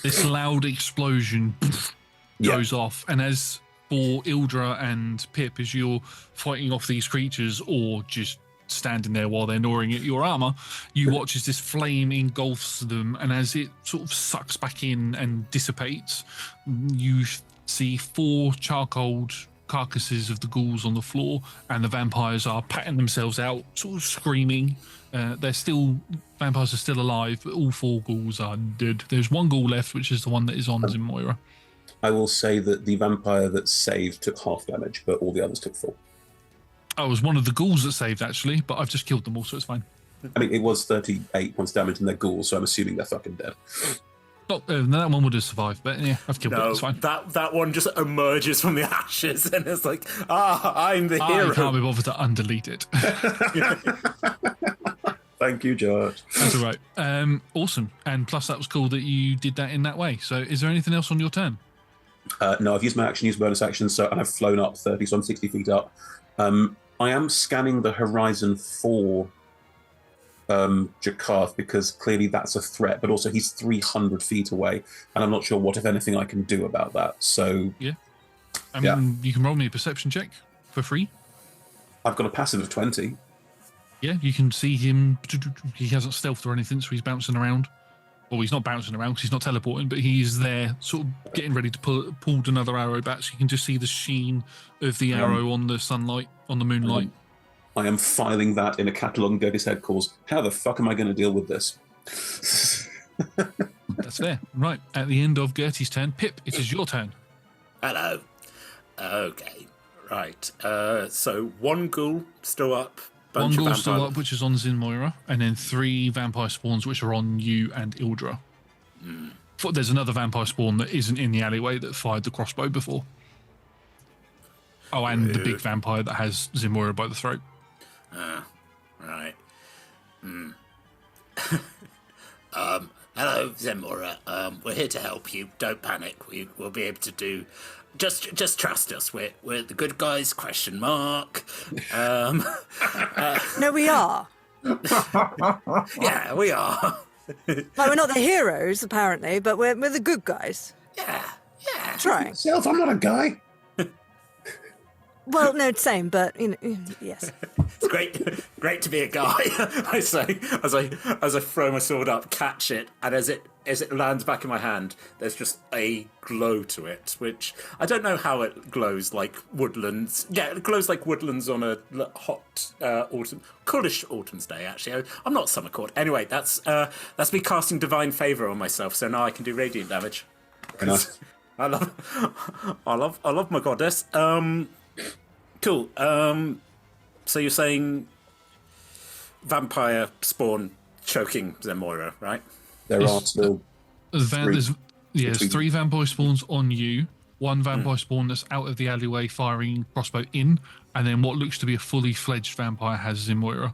This loud explosion goes off, and as for Ildra and Pip, as you're fighting off these creatures or just standing there while they're gnawing at your armor, you watch as this flame engulfs them, and as it sort of sucks back in and dissipates, you see 4 charcoaled carcasses of the ghouls on the floor, and the vampires are patting themselves out, sort of screaming. Vampires are still alive, but all 4 ghouls are dead. There's 1 ghoul left, which is the one that is on Zimoira. I will say that the vampire that saved took half damage, but all the others took full. I was one of the ghouls that saved, actually, but I've just killed them all, so it's fine. I mean, it was 38 points damage and they're ghouls, so I'm assuming they're fucking dead. That one would have survived, but yeah, I've killed it. It's fine. That one just emerges from the ashes and it's like, I'm the hero. I can't be bothered to undelete it. Thank you, George. That's all right. Awesome. And plus, that was cool that you did that in that way. So, is there anything else on your turn? No, I've used my action, used bonus action, and I've flown up 30, so I'm 60 feet up. I am scanning the horizon for Jakarth, because clearly that's a threat, but also he's 300 feet away, and I'm not sure what, if anything, I can do about that. So yeah, I mean, you can roll me a perception check for free. I've got a passive of 20. Yeah, you can see him. He hasn't stealthed or anything, so he's bouncing around. Well, he's not bouncing around because he's not teleporting, but he's there, sort of getting ready to pull another arrow back. So you can just see the sheen of the arrow on the sunlight, on the moonlight. I am filing that in a catalogue, and Gertie's head calls, how the fuck am I going to deal with this? That's fair. Right, at the end of Gertie's turn, Pip, it is your turn. Hello. Okay, right. So 1 ghoul still up. 1 ghoul still up, which is on Zinmoira, and then 3 vampire spawns, which are on you and Ildra. There's another vampire spawn that isn't in the alleyway that fired the crossbow before. Oh, and the big vampire that has Zinmoira by the throat. Right. Hello, Zemora. We're here to help you. Don't panic. We'll be able to do. Just trust us. We're the good guys. ? No, we are. Yeah, we are. Like, we're not the heroes, apparently, but we're the good guys. Yeah. Trying. Self, I'm not a guy. Well, no, same, but yes. It's great to be a guy. I say as I throw my sword up, catch it, and as it lands back in my hand, there's just a glow to it, which I don't know how it glows like woodlands. Yeah, it glows like woodlands on a hot coolish autumn's day. Actually, I'm not summer court. Anyway, that's me casting divine favor on myself, so now I can do radiant damage. Very nice. I love my goddess. Cool. So you're saying vampire spawn choking Zemora, right? There are still There's 3 vampire spawns on you, 1 vampire spawn that's out of the alleyway firing crossbow in, and then what looks to be a fully fledged vampire has Zinmoira.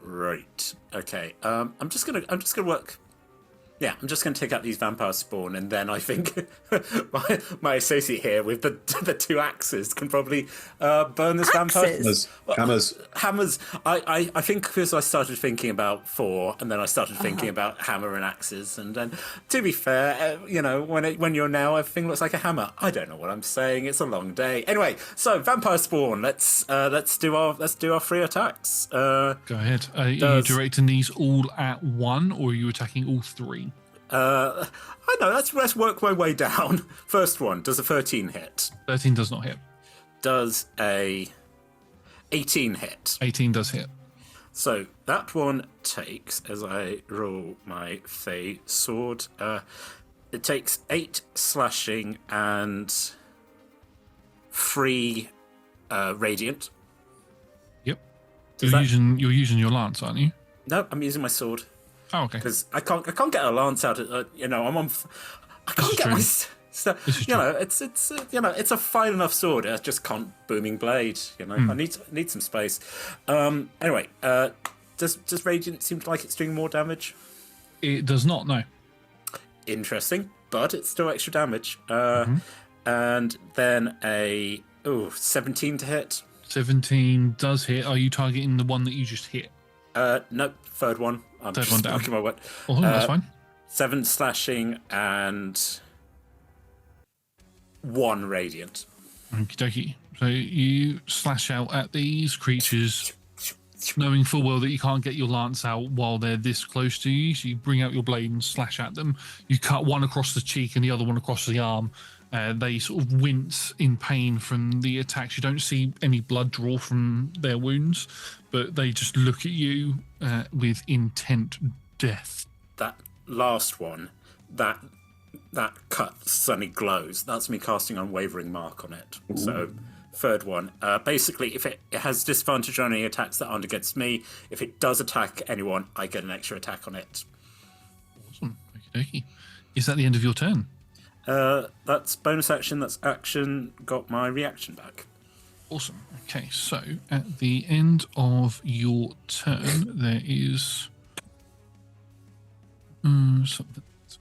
Right. Okay. I'm just gonna work. Yeah, I'm just going to take out these vampire spawn, and then I think my associate here with the 2 axes can probably burn this vampire. Hammers. I think because I started thinking about 4, and then I started thinking about hammer and axes, and then to be fair, when you're now, everything looks like a hammer. I don't know what I'm saying. It's a long day. Anyway, so vampire spawn. Let's do our 3 attacks. Go ahead. Are you directing these all at 1, or are you attacking all 3? I know. Let's work my way down. First one, does a 13 hit? 13 does not hit. Does a 18 hit? 18 does hit. So that one takes, as I roll my Fey sword, it takes 8 slashing and 3 radiant. Yep. You're using your lance, aren't you? No, I'm using my sword. Oh, okay. Because I can't get a lance out of I'm on. I can't get my stuff. It's a fine enough sword. I just can't booming blade. I need some space. Anyway, does radiant seem like it's doing more damage? It does not. No. Interesting, but it's still extra damage. And then a 17 to hit. 17 does hit. Are you targeting the one that you just hit? Nope, third one. I'm Third just one down. marking my word. Oh, that's fine. 7 slashing and 1 radiant. Okie dokie. So you slash out at these creatures, knowing full well that you can't get your lance out while they're this close to you. So you bring out your blade and slash at them. You cut one across the cheek and the other one across the arm. They sort of wince in pain from the attacks. You don't see any blood draw from their wounds, but they just look at you with intent death. That last one, that cut suddenly glows. That's me casting Unwavering Mark on it. Ooh. So, third one. Basically, if it has disadvantage on any attacks that aren't against me, if it does attack anyone, I get an extra attack on it. Awesome. Okey-dokey. Is that the end of your turn? That's bonus action, that's action, got my reaction back. Awesome. Okay, so at the end of your turn, there is something. It's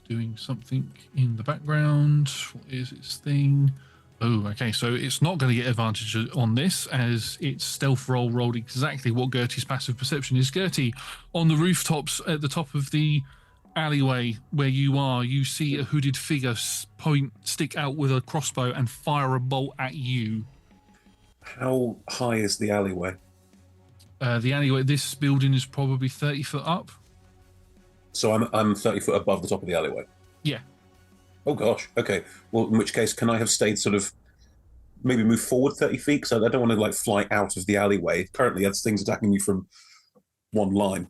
doing something in the background. What is its thing? Oh, okay, so it's not going to get advantage on this, as its stealth roll rolled exactly what Gertie's passive perception is. Gertie, on the rooftops at the top of the alleyway where you are, you see a hooded figure stick out with a crossbow and fire a bolt at you. How high is the alleyway? The alleyway, this building is probably 30 foot up. So I'm 30 foot above the top of the alleyway? Yeah. Oh gosh, okay. Well, in which case, can I have stayed sort of, maybe move forward 30 feet? Because I don't want to fly out of the alleyway. Currently, there's things attacking you from one line.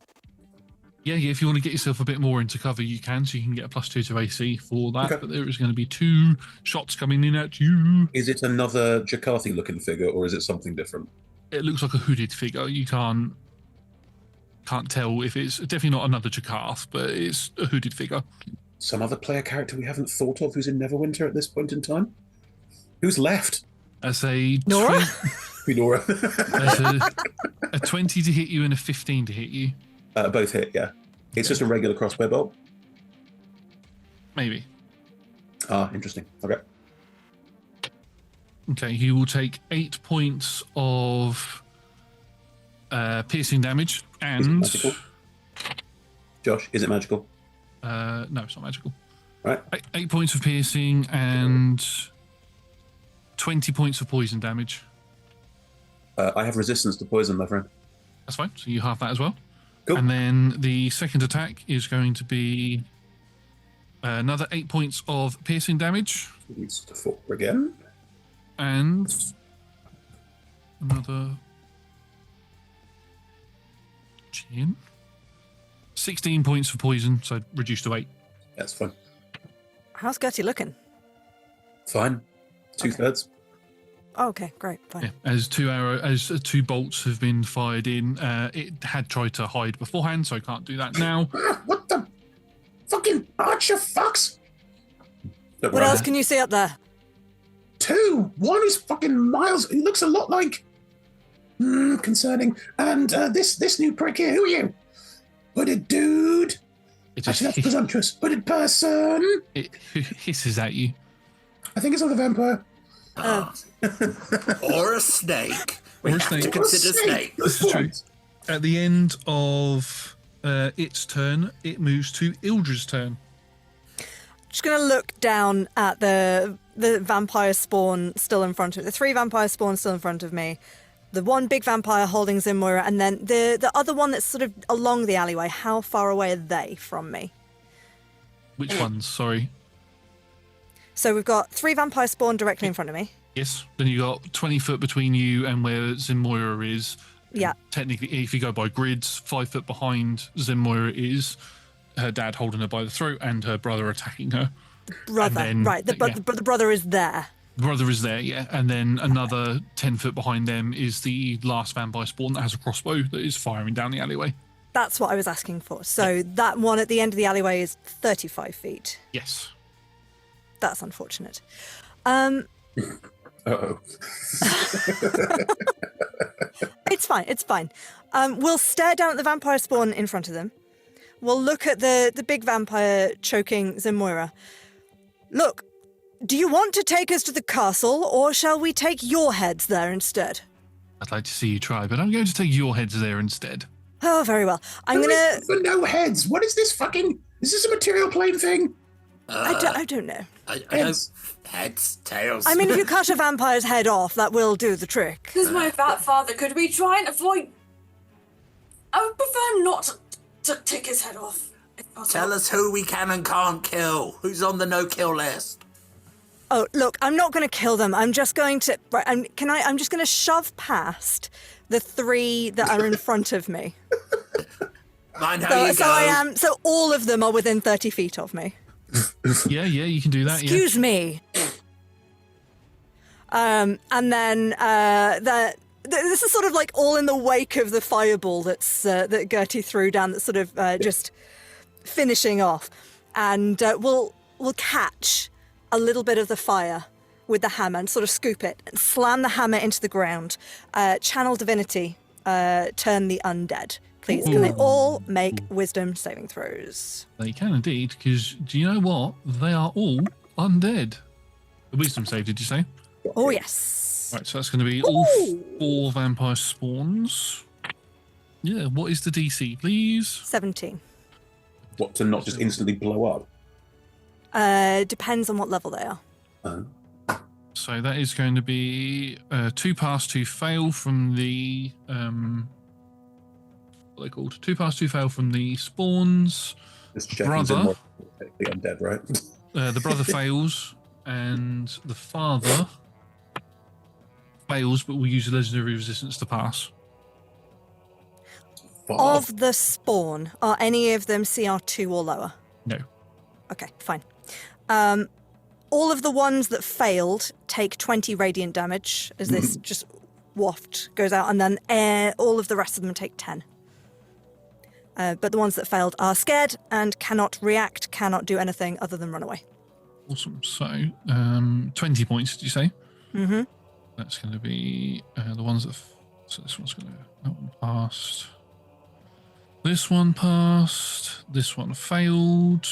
Yeah, if you want to get yourself a bit more into cover, you can. So you can get a +2 to AC for that. Okay. But there is going to be 2 shots coming in at you. Is it another Jakarthi-looking figure, or is it something different? It looks like a hooded figure. You can't tell if it's definitely not another Jakarth, but it's a hooded figure. Some other player character we haven't thought of who's in Neverwinter at this point in time? Who's left? As a Nora? Nora. There's a 20 to hit you and a 15 to hit you. Both hit, yeah. It's just a regular crossbow bolt? Maybe. Ah, interesting. Okay. Okay, he will take 8 points of piercing damage and... Is it magical? Josh, is it magical? No, it's not magical. Right. 8 points of piercing and 20 points of poison damage. I have resistance to poison, my friend. That's fine. So you halve that as well. Cool. And then the second attack is going to be another 8 points of piercing damage. Needs to 4 again. And another 16 points for poison, so reduced to 8. That's fine. How's Gertie looking? Fine. 2/3. Oh, okay, great, fine. Yeah, as 2 bolts have been fired in, it had tried to hide beforehand, so I can't do that now. What the fucking archer fucks? What else can you see up there? 2. One is fucking miles. He looks a lot like concerning. And this new prick here. Who are you? Hooded dude. Actually, that's presumptuous. Hooded person. It hisses at you. I think it's not a vampire. Or a snake. We Or a have snake. to consider snakes. This is true. At the end of its turn, it moves to Ildra's turn. Just going to look down at the vampire spawn still in front of me. The 3 vampire spawns still in front of me. The one big vampire holding Zimmoira, and then the other one that's sort of along the alleyway. How far away are they from me? Which ones? Sorry. So we've got 3 vampire spawn directly in front of me. Yes. Then you got 20 foot between you and where Zimmoira is. Yeah. Technically, if you go by grids, 5 foot behind Zimmoira is her dad holding her by the throat and her brother attacking her. Brother, then, right. The brother is there. The brother is there, yeah. And then another 10 foot behind them is the last vampire spawn that has a crossbow that is firing down the alleyway. That's what I was asking for. So that one at the end of the alleyway is 35 feet. Yes. That's unfortunate. Uh-oh. It's fine. It's fine. We'll stare down at the vampire spawn in front of them. We'll look at the big vampire choking Zimmoira. Look, Do you want to take us to the castle, or shall we take your heads there instead? I'd like to see you try, but I'm going to take your heads there instead. Oh, very well. I'm gonna... For no heads. What is this fucking... Is this a material plane thing? I don't know. I don't... Heads, tails. I mean, if you cut a vampire's head off, that will do the trick. Because my fat father, could we try and avoid... I would prefer not to take his head off. if possible. Tell us who we can and can't kill. Who's on the no-kill list? Oh, look, I'm not going to kill them. I'm just going to... Right, I'm just going to shove past the 3 that are in front of me. Mind how you go. So all of them are within 30 feet of me. Yeah, you can do that. Excuse me. And then this is sort of like all in the wake of the fireball that Gertie threw down. That's sort of just finishing off, and we'll catch a little bit of the fire with the hammer and sort of scoop it and slam the hammer into the ground. Channel divinity, turn the undead. Please, can they all make wisdom saving throws? They can indeed, because do you know what? They are all undead. The wisdom save, did you say? Oh, yes. Right, so that's going to be all 4 vampire spawns. Yeah, what is the DC, please? 17. What, to not just instantly blow up? Depends on what level they are. So that is going to be 2 pass, 2 fail from the... what are they called? 2 pass, 2 fail from the spawns. This Jeffy's in Brother. the undead, right? The brother fails, and the father fails, but will use a legendary resistance to pass. Of the spawn, are any of them CR2 or lower? No. Okay, fine. All of the ones that failed take 20 radiant damage as this just waft goes out, and then all of the rest of them take 10. But the ones that failed are scared and cannot react, cannot do anything other than run away. Awesome. So 20 points, did you say? Mm-hmm. That's going to be the ones that... So this one's going to... That one passed. This one passed. This one failed.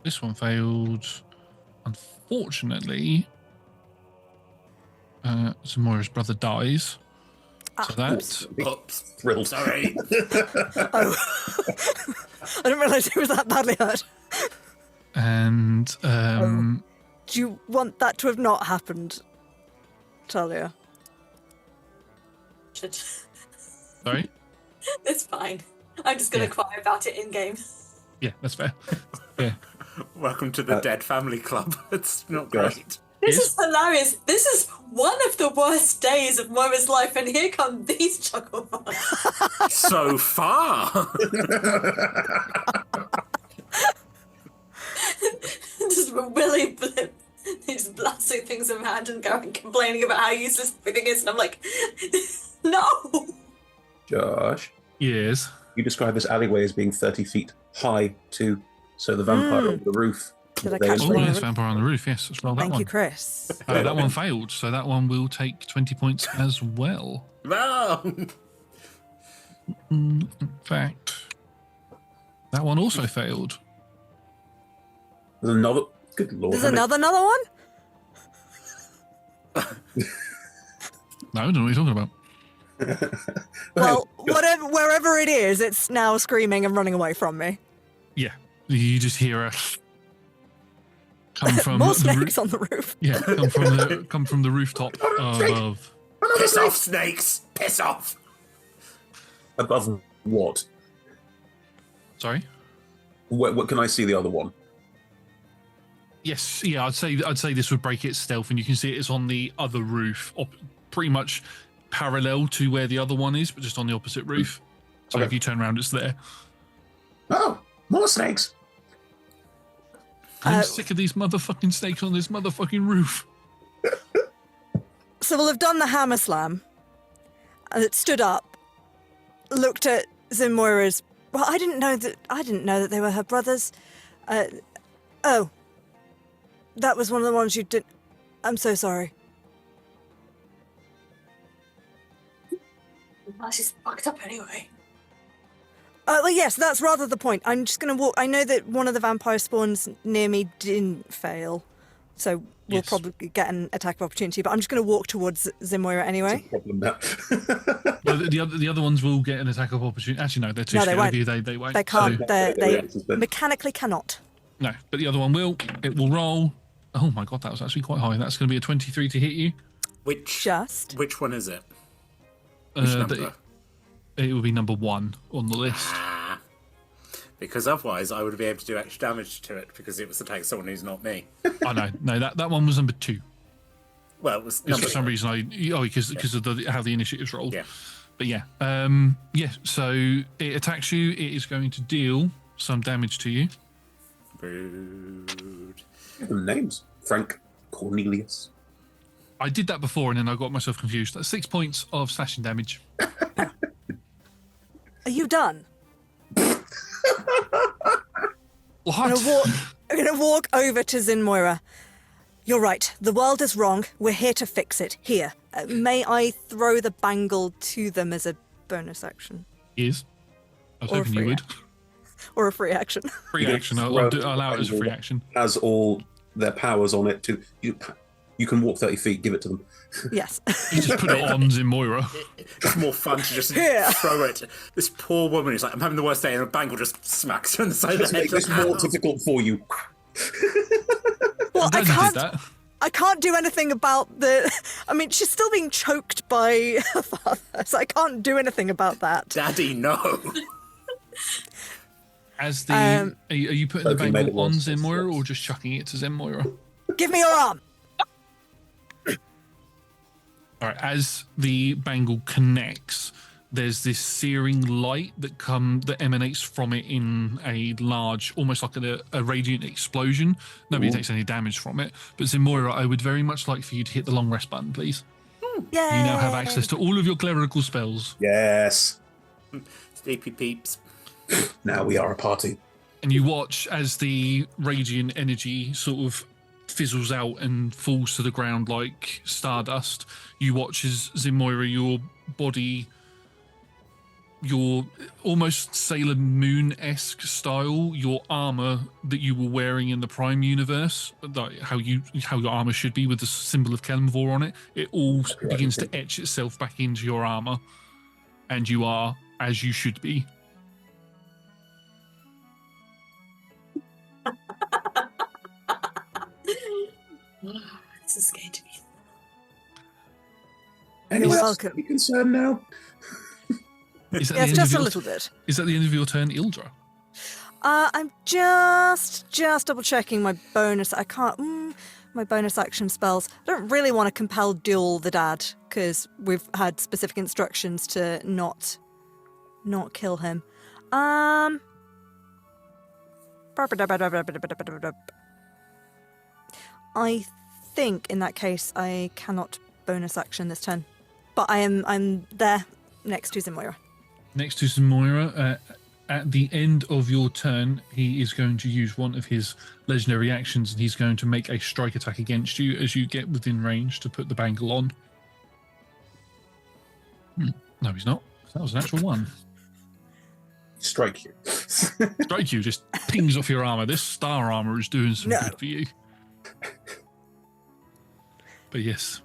This one failed. Unfortunately, Zamora's brother dies. So that... Oops. Thrilled. Sorry. Oh. I didn't realise he was that badly hurt. And... Do you want that to have not happened, Talia? Sorry? It's fine. I'm just going to cry about it in game. Yeah, that's fair. Yeah. Welcome to the Dead Family Club. It's not great. This is hilarious. This is one of the worst days of Moira's life, and here come these chucklebugs. So far. Just Willy Blip. He's blasting things around and going complaining about how useless everything is, and I'm like, no. Josh, Yes. you describe this alleyway as being 30 feet high too, so the vampire on the roof. Did I they catch Oh, the invade- yes, vampire on the roof. Yes, let's roll that Thank one. you, Chris. That one failed, so that one will take 20 points as well. No. In fact, that one also failed. There's another. Good lord. There's how many- another one? No, I don't know what you're talking about. Well, wherever it is, it's now screaming and running away from me. Yeah, you just hear a come from More the snakes on the roof. Yeah, come from the rooftop above. Piss off, snakes. Piss off. Above what? Sorry. What can I see the other one? Yes, yeah, I'd say this would break its stealth, and you can see it's on the other roof, pretty much parallel to where the other one is, but just on the opposite roof. So Okay. if you turn around, it's there. Oh, more snakes. I'm sick of these motherfucking snakes on this motherfucking roof. So we'll have done the hammer slam. And it stood up, looked at Zimoira's. Well, I didn't know that they were her brothers. Oh, that was one of the ones you did. I'm so sorry. Well, she's fucked up anyway. Well, yes, that's rather the point. I'm just going to walk. I know that one of the vampire spawns near me didn't fail, so we'll Yes. probably get an attack of opportunity, but I'm just going to walk towards Zimoira anyway. Problem now. Well, the other ones will get an attack of opportunity. Actually, no, they're too No, they scared won't. of you. They won't. They can't. So, They mechanically cannot. no, but the other one will. It will roll. Oh my god, that was actually quite high. That's going to be a 23 to hit you. Which one is it? Which number? It will be number 1 on the list. Because otherwise I would be able to do extra damage to it because it was attacking someone who's not me. I know. No, that one was number 2. Well, it was Because for some reason because of how the initiatives rolled. Yeah. But yeah, so it attacks you. It is going to deal some damage to you. Rude. Give them names. Frank, Cornelius. I did that before and then I got myself confused. That's 6 points of slashing damage. Are you done? What? I'm going to walk over to Zinmoira. You're right. The world is wrong. We're here to fix it. Here. May I throw the bangle to them as a bonus action? Is. I was Or hoping you free would. Or a free action? Free action. I'll allow it as a free action. Has all their powers on it to you can walk 30 feet, give it to them. Yes. You just put it on Zinmoira. It's more fun to just Yeah. throw it. This poor woman is like, I'm having the worst day, and a bangle just smacks her on the side of Let's the head. make this more difficult for you. Well, I'm glad you did that. I can't do anything about the... I mean, she's still being choked by her father, so I can't do anything about that. Daddy, no. As the are you putting the Okay, made it bangle on worse, Zinmoira yes. or just chucking it to Zinmoira? Give me your arm! All right, as the bangle connects, there's this searing light that emanates from it in a large, almost like a radiant explosion. Nobody takes any damage from it. But Zinmoira, I would very much like for you to hit the long rest button, please. Yay! You now have access to all of your clerical spells. Yes. Sleepy peeps. Now we are a party. And you watch as the radiant energy sort of fizzles out and falls to the ground like stardust. You watch as Zinmoira, your body, your almost Sailor Moon-esque style, your armor that you were wearing in the Prime universe, like how your armor should be with the symbol of Kelemvor on it, it all begins to etch itself back into your armor, and you are as you should be. This is going to be. Anyone else welcome. be concerned now? Is that Yes, the end just of a your, little bit. Is that the end of your turn, Ildra? I'm just double checking my bonus. I can't. My bonus action spells. I don't really want to compel duel the dad because we've had specific instructions to not kill him. I think in that case I cannot bonus action this turn, but I'm there next to Zinmoira. Next to Zinmoira, at the end of your turn, he is going to use one of his legendary actions and he's going to make a strike attack against you as you get within range to put the bangle on. No, he's not. That was an actual one. Strike you. Strike you, just pings off your armor. This star armor is doing some No. good for you. But yes,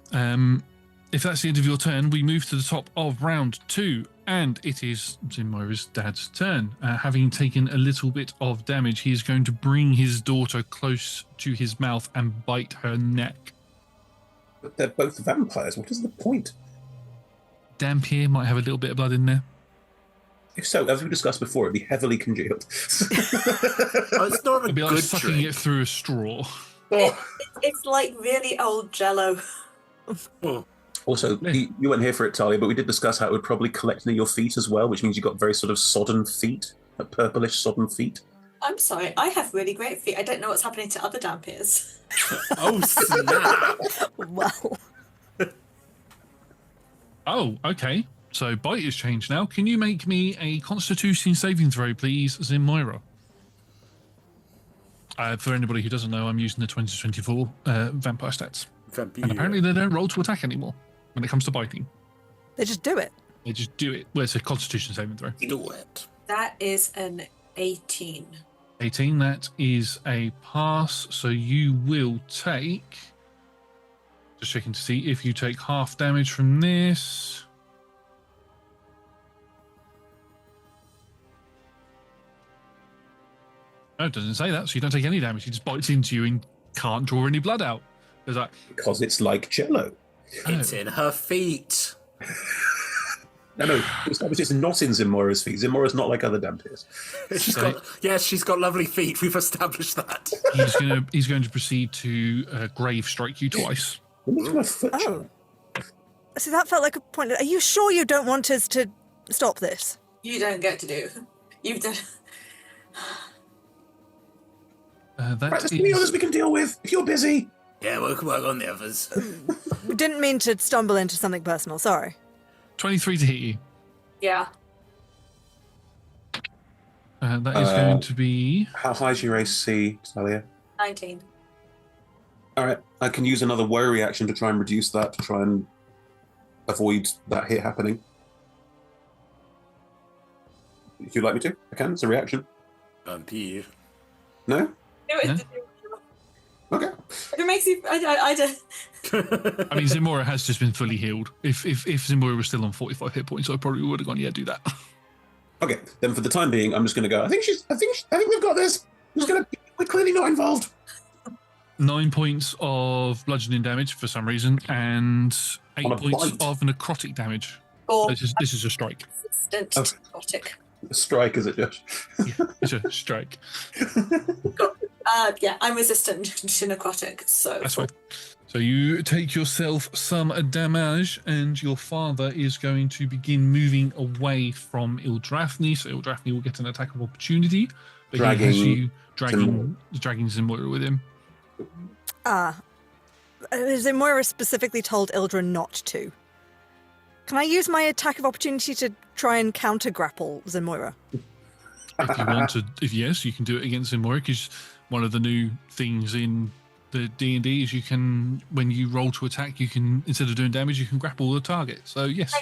if that's the end of your turn, we move to the top of round 2, and it is Zinmoira's dad's turn. Having taken a little bit of damage, he is going to bring his daughter close to his mouth and bite her neck. But they're both vampires. What is the point? Dampier might have a little bit of blood in there. If so, as we discussed before, it'd be heavily congealed. Oh, it's not a It'd be like good sucking drink. it through a straw. Oh. It's like really old Jello. Oh, Also, you weren't here for it, Talia, but we did discuss how it would probably collect near your feet as well, which means you've got very sort of sodden feet, like purplish sodden feet. I'm sorry, I have really great feet. I don't know what's happening to other Dampiers. oh snap! Well, Oh, okay. So bite is changed now. Can you make me a Constitution saving throw, please, Zinmoira? For anybody who doesn't know, I'm using the 2024 vampire stats. Vampire. And apparently they don't roll to attack anymore when it comes to biting. they just do it. They just do it. Well, it's a Constitution saving throw. Do it. That is an 18. 18, that is a pass. So you will take... Just checking to see if you take half damage from this. No, it doesn't say that, so you don't take any damage. He just bites into you and can't draw any blood out. There's like, Because it's like Jello. It's in her feet. No, it's not in Zimora's feet. Zimora's not like other vampires. She's got lovely feet. We've established that. he's going to proceed to grave strike you twice. My foot. Oh. See, that felt like a point. Are you sure you don't want us to stop this? You don't get to do. You've done. There's many others we can deal with if you're busy. Yeah, we can work on the others. We didn't mean to stumble into something personal. Sorry. 23 to hit you. Yeah. That is going to be... How high is your AC, Talia? 19. All right, I can use another worry action to try and reduce that, to try and avoid that hit happening. If you'd like me to, I can. It's a reaction. Vampire. No? Do it. Yeah. Okay. If it makes you, I don't. I mean, Zimora has just been fully healed. If Zimora was still on 45 hit points, I probably would have gone, yeah, do that. Okay, then for the time being, I'm just going to go. I think we've got this. We're clearly not involved. 9 points of bludgeoning damage for some reason, and 8 On a points bite. of necrotic damage. Or This is a strike. resistant Oh. necrotic. Strike, is it, Josh? Yeah, it's a strike. Yeah, I'm resistant to necrotic, so. That's fine. So you take yourself some damage, and your father is going to begin moving away from Ildrathni. So Ildrathni will get an attack of opportunity. But he has you dragging Zimura with him. Zimura specifically told Ildra not to. Can I use my attack of opportunity to try and counter grapple Zimura? If you want to, yes, you can do it against Zimura, because one of the new things in the D&D is you can, when you roll to attack, you can, instead of doing damage, you can grapple the target. So yes.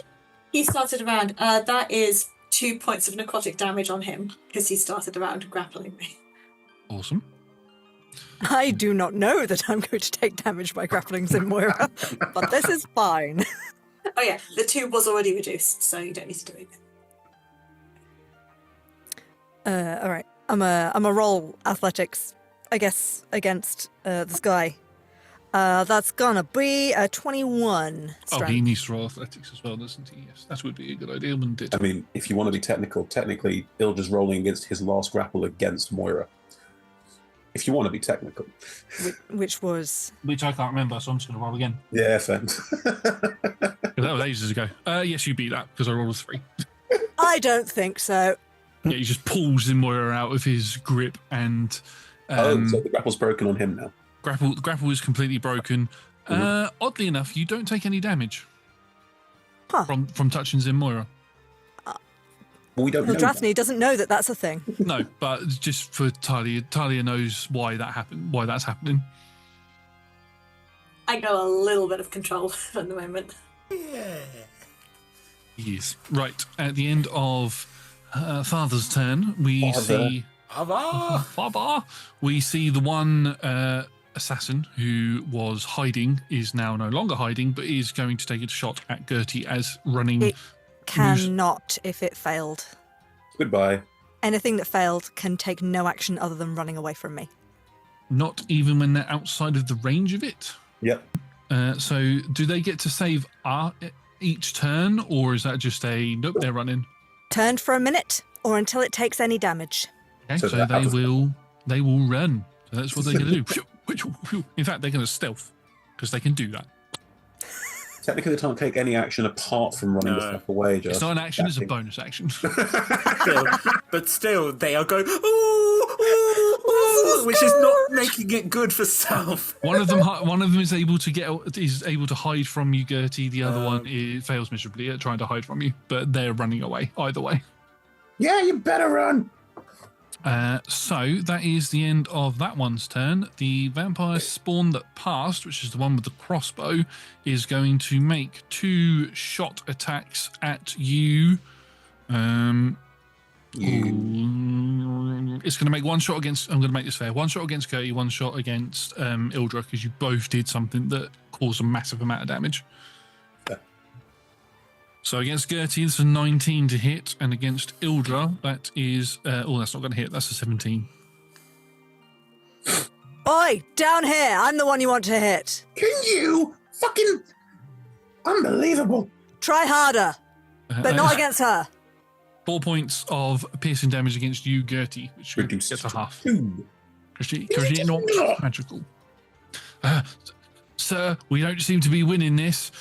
He started around. That is 2 points of necrotic damage on him because he started around grappling me. Awesome. I do not know that I'm going to take damage by grappling Zimura, but this is fine. Oh yeah, the 2 was already reduced, so you don't need to do it. All right. I'm a roll athletics, I guess, against this guy. That's gonna be a 21 strength. Oh, he needs to roll athletics as well, doesn't he? Yes, that would be a good idea, wouldn't it? I mean, if you want to be technical, technically, Ildra's rolling against his last grapple against Moira. If you want to be technical. Which was... Which I can't remember, so I'm just going to roll again. Yeah, fair. That was ages ago. Yes, you beat that, because I rolled a 3. I don't think so. Yeah, he just pulls Zimura out of his grip, and so the grapple's broken on him now. the grapple is completely broken. Oddly enough, you don't take any damage from touching Zimura. Well, we don't know. Eldrathni doesn't know that that's a thing. No, but just for Talia knows why that happened. Why that's happening. I got a little bit of control at the moment. Yes. Right at the end of Father's turn, we see Father. We see the one assassin who was hiding is now no longer hiding, but is going to take a shot at Gertie as running. It cannot if it failed. Goodbye. Anything that failed can take no action other than running away from me. Not even when they're outside of the range of it. Yep. So do they get to save each turn, or is that just a nope? They're running. Turn for a minute, or until it takes any damage. Okay, So so that happens. they will run. So that's what they're going to do. In fact, they're going to stealth because they can do that. Technically, they can't take any action apart from running the stuff away, Josh. It's not an action; it's a Exactly. bonus action. Still, they are going, ooh, ooh, ooh, which is not making it good for self. One of them is able to hide from you, Gertie. The other one fails miserably at trying to hide from you, but they're running away either way. Yeah, you better run. So that is the end of that one's turn. The vampire spawn that passed, which is the one with the crossbow, is going to make 2 shot attacks at you. You It's going to make one shot against. I'm going to make this fair. One shot against Gertie, one shot against Ildra, because you both did something that caused a massive amount of damage. Yeah. So against Gertie, it's a 19 to hit, and against Ildra, that is. That's not going to hit. That's a 17. Oi, down here. I'm the one you want to hit. Can you fucking unbelievable? Try harder, but not against her. 4 points of piercing damage against you, Gertie, which Reduced gets a half. to 2. Because you're not magical. Sir, we don't seem to be winning this.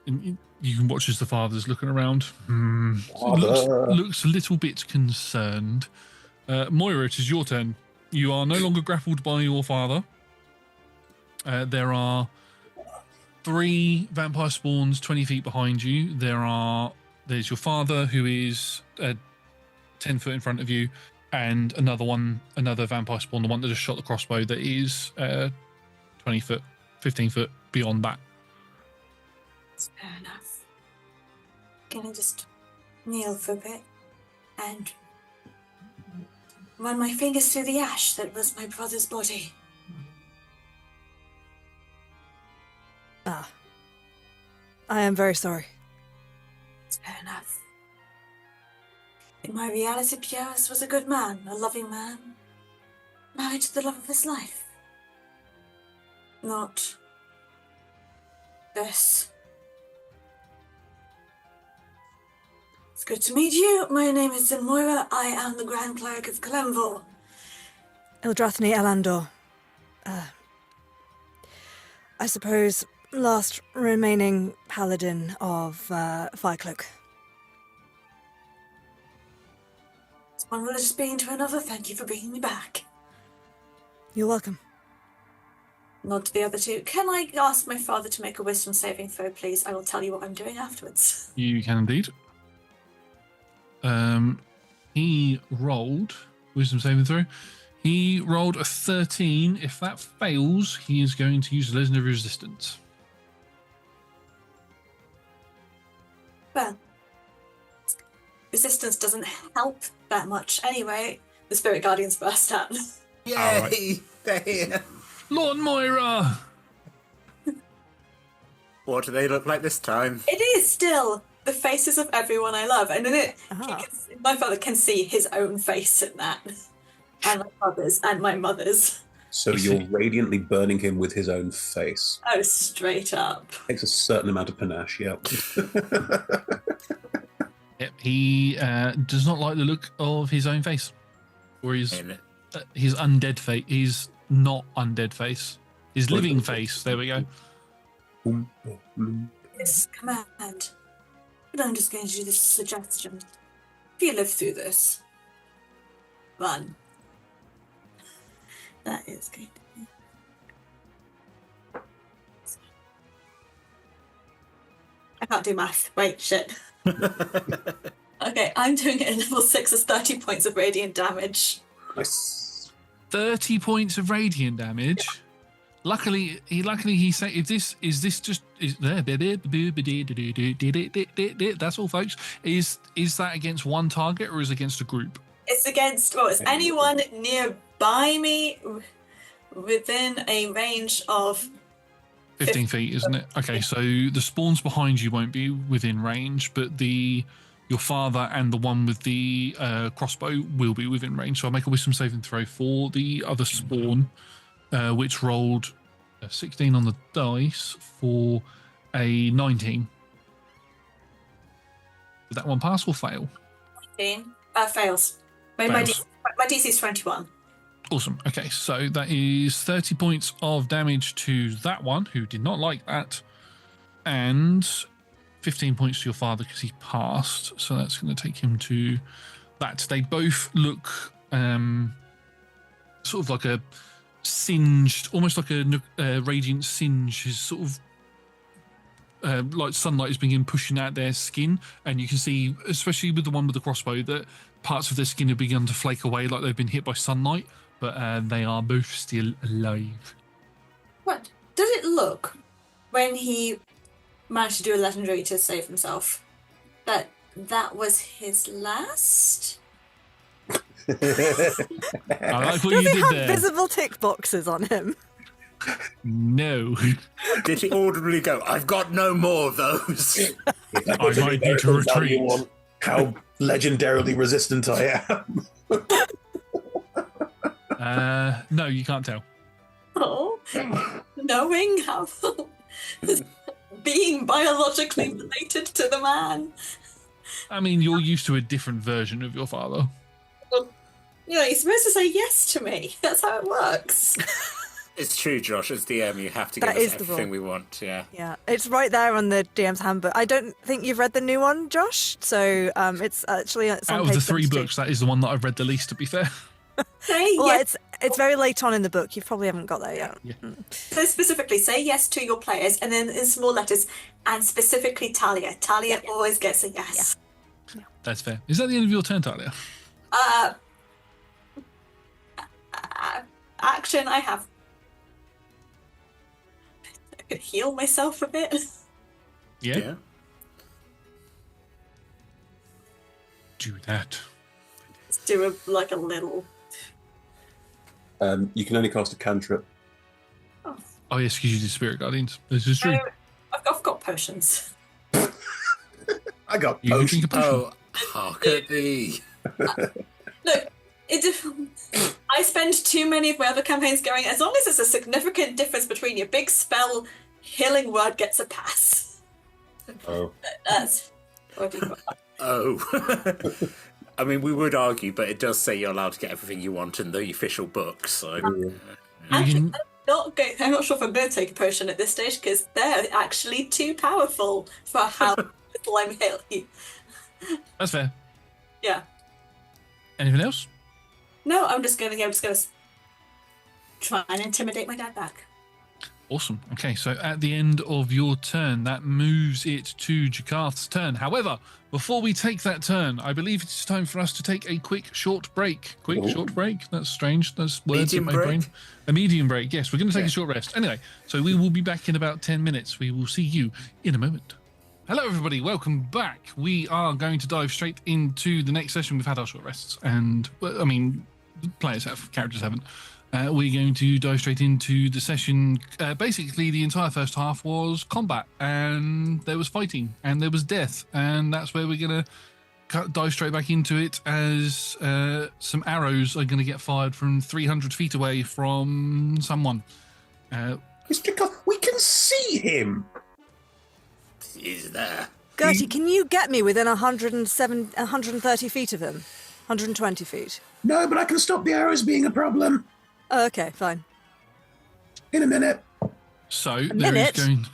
And you can watch as the father's looking around. Looks a little bit concerned. Moira, it is your turn. You are no longer grappled by your father. There are 3 vampire spawns 20 feet behind you. There's your father, who is 10 foot in front of you, and another vampire spawn, the one that just shot the crossbow, that is 20 foot, 15 foot beyond that. That's fair enough. Can I just kneel for a bit and run my fingers through the ash that was my brother's body? I am very sorry. It's fair enough. In my reality, Pierre was a good man, a loving man, married to the love of his life. Not this. It's good to meet you. My name is Moira. I am the Grand Cleric of Glenville. Ildrathni Elandor. I suppose last remaining paladin of Firecloak. It's one religious being to another. Thank you for bringing me back. You're welcome. Nod to the other two. Can I ask my father to make a wisdom saving throw, please? I will tell you what I'm doing afterwards. You can indeed. He rolled wisdom saving throw. He rolled a 13. If that fails, he is going to use legendary resistance. Well, resistance doesn't help that much anyway. The Spirit Guardians burst out. Yay! Alright. They're here. Lord Moira! What do they look like this time? It is still the faces of everyone I love, and in it, my father can see his own face in that, and my father's and my mother's. So you're radiantly burning him with his own face. Oh, straight up. Takes a certain amount of panache, yeah. Yep, he does not like the look of his own face, or his undead face. His not undead face. His living face. There we go. This command. But I'm just going to do this suggestion. If you live through this, run. That is going to be. I can't do math. Wait, shit. Okay, I'm doing it at level 6 as 30 points of radiant damage. Nice. 30 points of radiant damage. Yeah. Luckily he said, is that's all, folks. Is that against one target or is it against a group? It's against, it's anyone nearby me within a range of 15 feet, isn't it? Okay, so the spawns behind you won't be within range, but your father and the one with the crossbow will be within range. So I'll make a wisdom saving throw for the other spawn, which rolled 16 on the dice for a 19. Did that one pass or fail? 19. Fails. My DC is 21. Awesome. Okay, so that is 30 points of damage to that one, who did not like that, and 15 points to your father because he passed. So that's going to take him to that. They both look sort of like a singed, almost like a radiant singe is sort of like sunlight is beginning pushing out their skin, and you can see, especially with the one with the crossbow, that parts of their skin have begun to flake away like they've been hit by sunlight, but they are both still alive. What does it look when he managed to do a legendary to save himself that was his last? I like what Does you he did have there. visible tick boxes on him? No. Did he audibly go, I've got no more of those? I might need to retreat. On how legendarily resistant I am. No, you can't tell. Oh, knowing how being biologically related to the man. I mean, you're used to a different version of your father. Well, you're supposed to say yes to me. That's how it works. It's true, Josh. As DM, you have to give That us is the everything rule. we want. Yeah. Yeah, it's right there on the DM's handbook. I don't think you've read the new one, Josh. So it's actually on Out of the page 3 72. books, that is the one that I've read the least, to be fair. Say Well, yes. it's very late on in the book. You probably haven't got there yet. So specifically, say yes to your players, and then in small letters, and specifically Talia. Talia always gets a yes. That's fair. Is that the end of your turn, Talia? Action. I have. I could heal myself a bit. Yeah. Do that. Let's do a little. You can only cast a cantrip. Oh, yes, because you did Spirit Guardians. This is true. I've got potions. I got You can potions. drink a potion. Oh, hark at thee. Look, I spend too many of my other campaigns going, as long as there's a significant difference between your big spell, healing word gets a pass. Oh. That's what you got. Oh. I mean, we would argue, but it does say you're allowed to get everything you want in the official book, so... You Actually, can- I'm not sure if I'm going to take a potion at this stage, because they're actually too powerful for how little I'm healing. That's fair. Yeah. Anything else? No, I'm just going to try and intimidate my dad back. Awesome. Okay, so at the end of your turn, that moves it to Jakarth's turn. However, before we take that turn, I believe it's time for us to take a quick short break. Short break? That's strange. That's words in Medium my break? brain. A medium break, yes. We're going to take a short rest. Anyway, so we will be back in about 10 minutes. We will see you in a moment. Hello, everybody. Welcome back. We are going to dive straight into the next session. We've had our short rests, and, well, I mean, players have, characters haven't. We're going to dive straight into the session. Basically, the entire first half was combat, and there was fighting, and there was death, and that's where we're going to dive straight back into it as some arrows are going to get fired from 300 feet away from someone. Mr. God, we can see him. He's there. Gertie, can you get me within 130 feet of him? 120 feet. No, but I can stop the arrows being a problem. Oh, okay, fine. In a minute. So there is minute? going...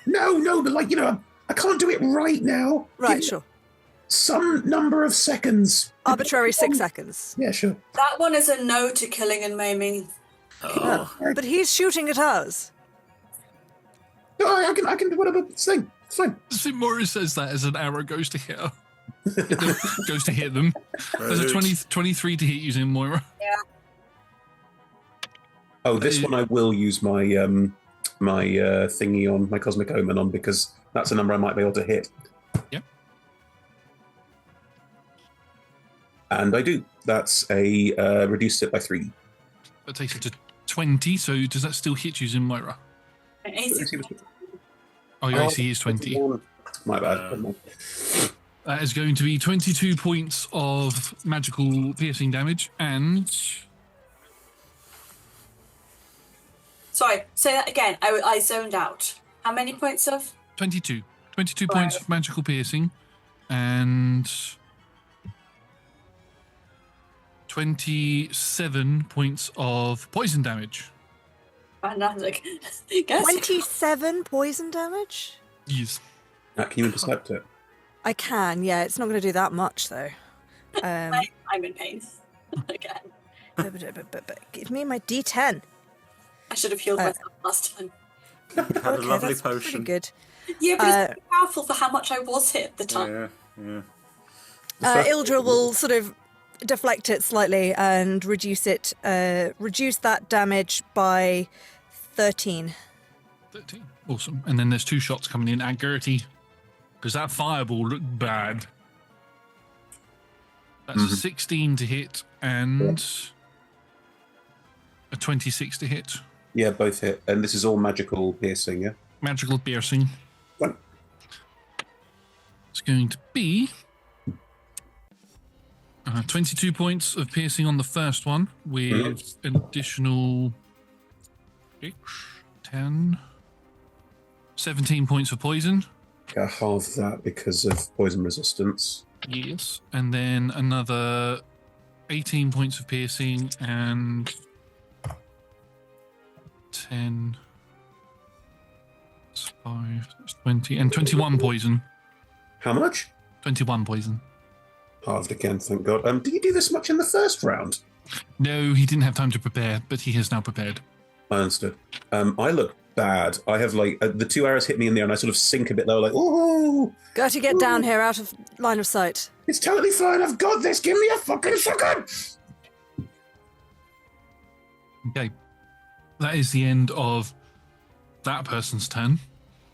No, but I can't do it right now. Right, Give me sure. Some number of seconds. Arbitrary 6 seconds. Yeah, sure. That one is a no to killing and maiming. Oh. But he's shooting at us. No, I can do whatever thing. It's fine. St. Morris says that as an arrow goes to hit her. Goes to hit them. There's a 23 to hit using Moira. Yeah. Oh, this one I will use my my thingy on, my Cosmic Omen on, because that's a number I might be able to hit. Yep. And I do. That's a reduced it by 3. That takes it to 20, so does that still hit using Moira? Oh, your AC is 20. My bad. That is going to be 22 points of magical piercing damage, and... Sorry, say that again. I zoned out. How many points of? 22. 22 Right. points of magical piercing, and 27 points of poison damage. Fantastic. Guess. 27 poison damage? Yes. Can you intercept it? I can, yeah. It's not going to do that much, though. I'm in pain. Again. But give me my D10. I should have healed myself last time. Had a Okay, lovely that's potion. pretty good. Yeah, but it's pretty powerful for how much I was hit at the time. Yeah. Ildra will sort of deflect it slightly and reduce that damage by 13. 13. Awesome. And then there's 2 shots coming in at Gertie, because that fireball looked bad. That's a 16 to hit and a 26 to hit. Yeah, both hit. And this is all magical piercing, yeah? Magical piercing. One. It's going to be 22 points of piercing on the first one with an additional 6, 10, 17 points of poison. I halve that because of poison resistance. Yes. And then another 18 points of piercing and 10, 5, 20, and 21 poison. How much? 21 poison. Halved again, thank God. Did you do this much in the first round? No, he didn't have time to prepare, but he has now prepared. I understood. I look bad. I have the 2 arrows hit me in the air and I sort of sink a bit low, like, oh! Gertie, get down here, out of line of sight. It's totally fine. I've got this. Give me a fucking second. Okay. That is the end of that person's turn.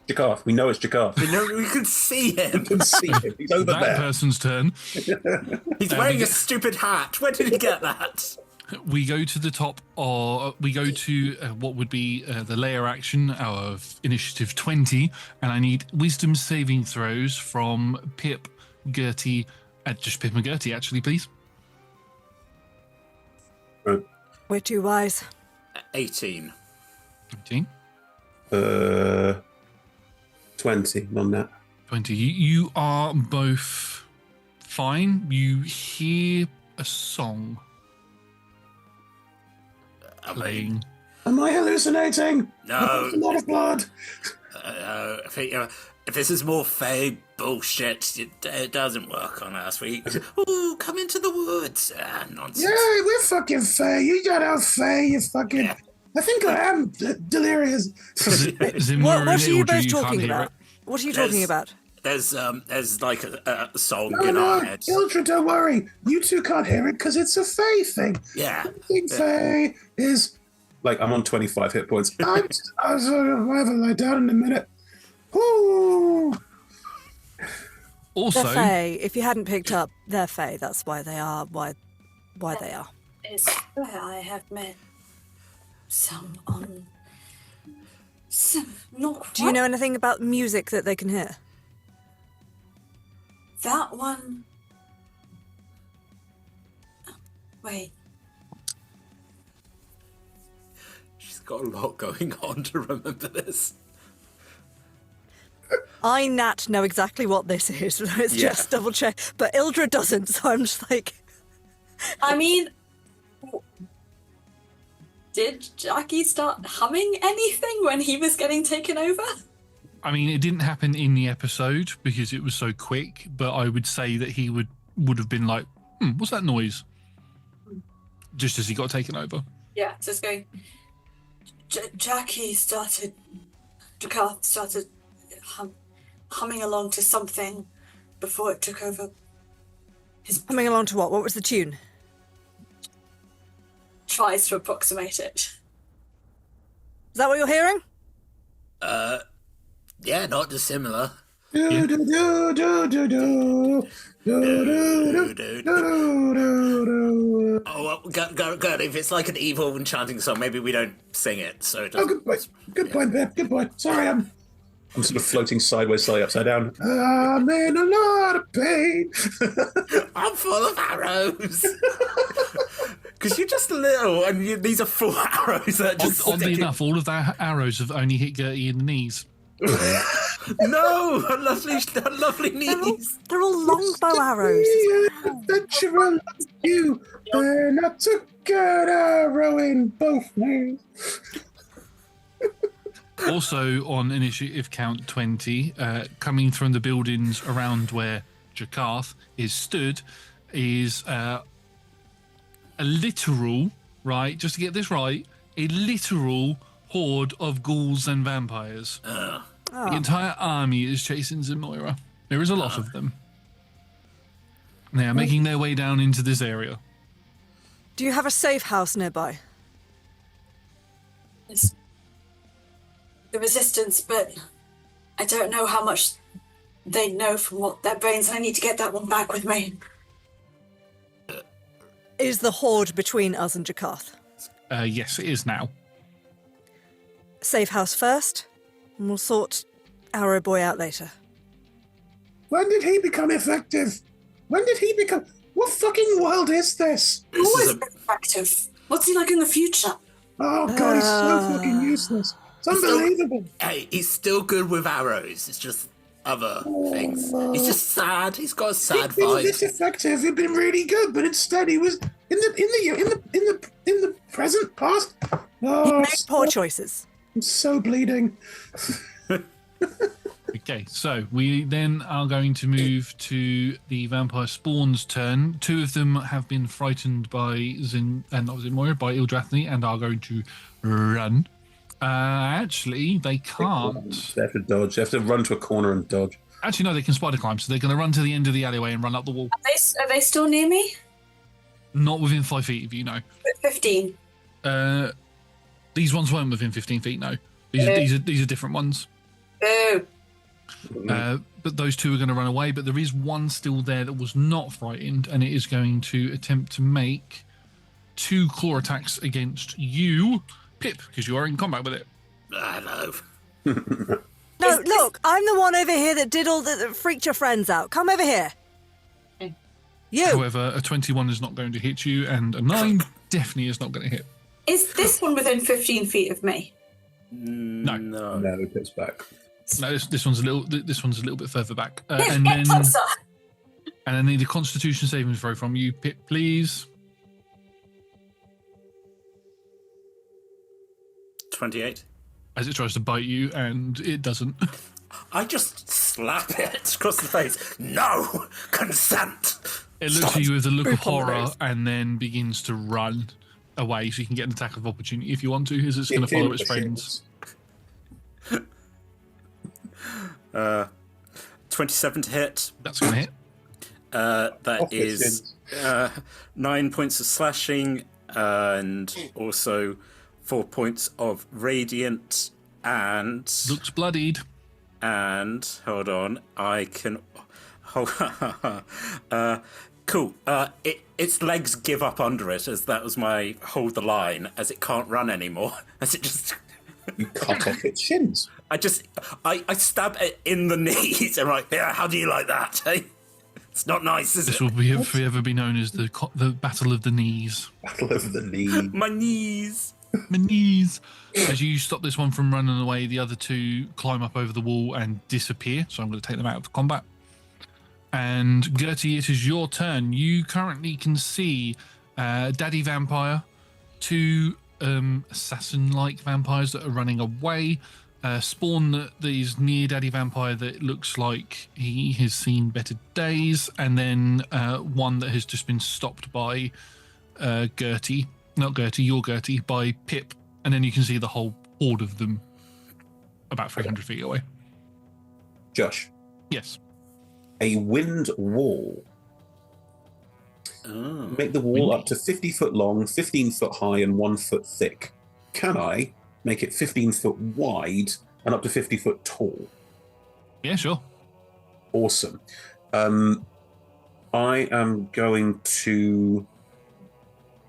Jakarth. We know it's Jakarth. We can see him. We can see him. He's over That there. person's turn. He's wearing a stupid hat. Where did he get that? We go to the top, or we go to what would be the layer action of initiative 20, and I need wisdom saving throws from Pip, Gertie, just Pip and Gertie, actually, please. Right. We're too wise. 18. 18. 20 on that. 20. You are both fine. You hear a song playing. Am I hallucinating? No. A lot of blood. I think, if this is more Fae bullshit, it doesn't work on us. Ooh, come into the woods. Nonsense. Yeah, we're fucking Fae. You got out Fae, you fucking... Yeah. I think I am delirious. Zimmer What are you and Ildra, both can't talking hear about? it. What are you talking about? There's like a song No, in no, our heads. Ildra, don't worry. You two can't hear it because it's a Fae thing. Yeah. Big Fae is... Like, I'm on 25 hit points. I'll have a lie down in a minute. Ooh. Also, They're Fae. If you hadn't picked up, they're Fae. That's why they are why they are. Is where I have met some not Do you know anything about music that they can hear? that one. Wait. She's got a lot going on to remember this. I, Nat, know exactly what this is. Let's Yeah. just double check. But Ildra doesn't, so I'm just like... I mean, did Jackie start humming anything when he was getting taken over? I mean, it didn't happen in the episode because it was so quick, but I would say that he would have been like, what's that noise? Just as he got taken over. Yeah, just going. Jakarth started humming along to something before it took over. Humming along to what? What was the tune? Tries to approximate it. Is that what you're hearing? Yeah, not dissimilar. Do, do, do, do, do, do. Do, do, do, do. Oh, well, good. If it's like an evil enchanting song, maybe we don't sing it. So it Oh, doesn't. good point. Good point, Pip. Good point. Sorry, I'm sort of floating sideways, slightly upside down. I'm in a lot of pain. I'm full of arrows. Because you're just little, and these are full arrows that just. Oddly enough, all of their arrows have only hit Gertie in the knees. No, her lovely knees. They're all longbow arrows. Be an adventurer like you, and I took an arrow in both knees. Also on initiative count 20, coming from the buildings around where Jakarth is stood, is a literal, right, just to get this right, a literal horde of ghouls and vampires. The entire army is chasing Zemoira. There is a lot of them. They are making their way down into this area. Do you have a safe house nearby? It's the resistance, but I don't know how much they know from what their brains. I need to get that one back with me. Is the horde between us and Jakarth? Yes, it is now. Safe house first, and we'll sort Arrow Boy out later. When did he become effective? When did he become... What fucking world is this? Always effective. What's he like in the future? Oh god, he's so fucking useless. It's unbelievable. Hey, he's still good with arrows. It's just other things. He's just sad. He's got a sad He'd been vibe. this effective. He'd been really good, but instead he was in the present past. Oh, Make poor choices. I'm so bleeding. Okay, so we then are going to move to the vampire spawn's turn. Two of them have been frightened by by Ildrathni and are going to run. Actually, they can't. They have to dodge. They have to run to a corner and dodge. Actually, no, they can spider climb, so they're going to run to the end of the alleyway and run up the wall. Are they still near me? Not within 5 feet of you, no. 15. These ones weren't within 15 feet, no. These are different ones. Boo. But those two are going to run away. But there is one still there that was not frightened, and it is going to attempt to make 2 claw attacks against you, Pip, because you are in combat with it. Hello. No, look, I'm the one over here that freaked your friends out. Come over here. You. However, a 21 is not going to hit you, and a 9 definitely is not going to hit. Is this one within 15 feet of me? No. No, it gets back. No, this one's a little bit further back. Get closer. And I need a Constitution saving throw from you, Pip, please. 28. As it tries to bite you, and it doesn't. I just slap it across the face. No! Consent! It looks at you with a look of Rip on the horror nose. and then begins to run away, so you can get an attack of opportunity if you want to. Is it's going to follow its friends? 27 to hit. That's going to hit. That is 9 points of slashing and also 4 points of radiant and Looks bloodied. hold on, I can cool. Its legs give up under it, as that was my hold the line, as it can't run anymore. As it just You cut off its shins. I stab it in the knees. I'm like, yeah, how do you like that? Hey? It's not nice, is This it? will be forever be known as the Battle of the Knees. Battle of the knee. My knees. My knees. As you stop this one from running away, the other two climb up over the wall and disappear. So I'm going to take them out of combat. And Gertie, it is your turn. You currently can see Daddy Vampire, 2 assassin-like vampires that are running away. Spawn that is near Daddy Vampire that looks like he has seen better days. And then one that has just been stopped by Gertie. Not Gertie, your Gertie, by Pip. And then you can see the whole horde of them about 300 feet away. Josh, Yes. a wind wall. Oh. Make the wall up to 50 foot long, 15 foot high, and 1 foot thick. Can I make it 15 foot wide and up to 50 foot tall? Yeah, sure. Awesome. I am going to...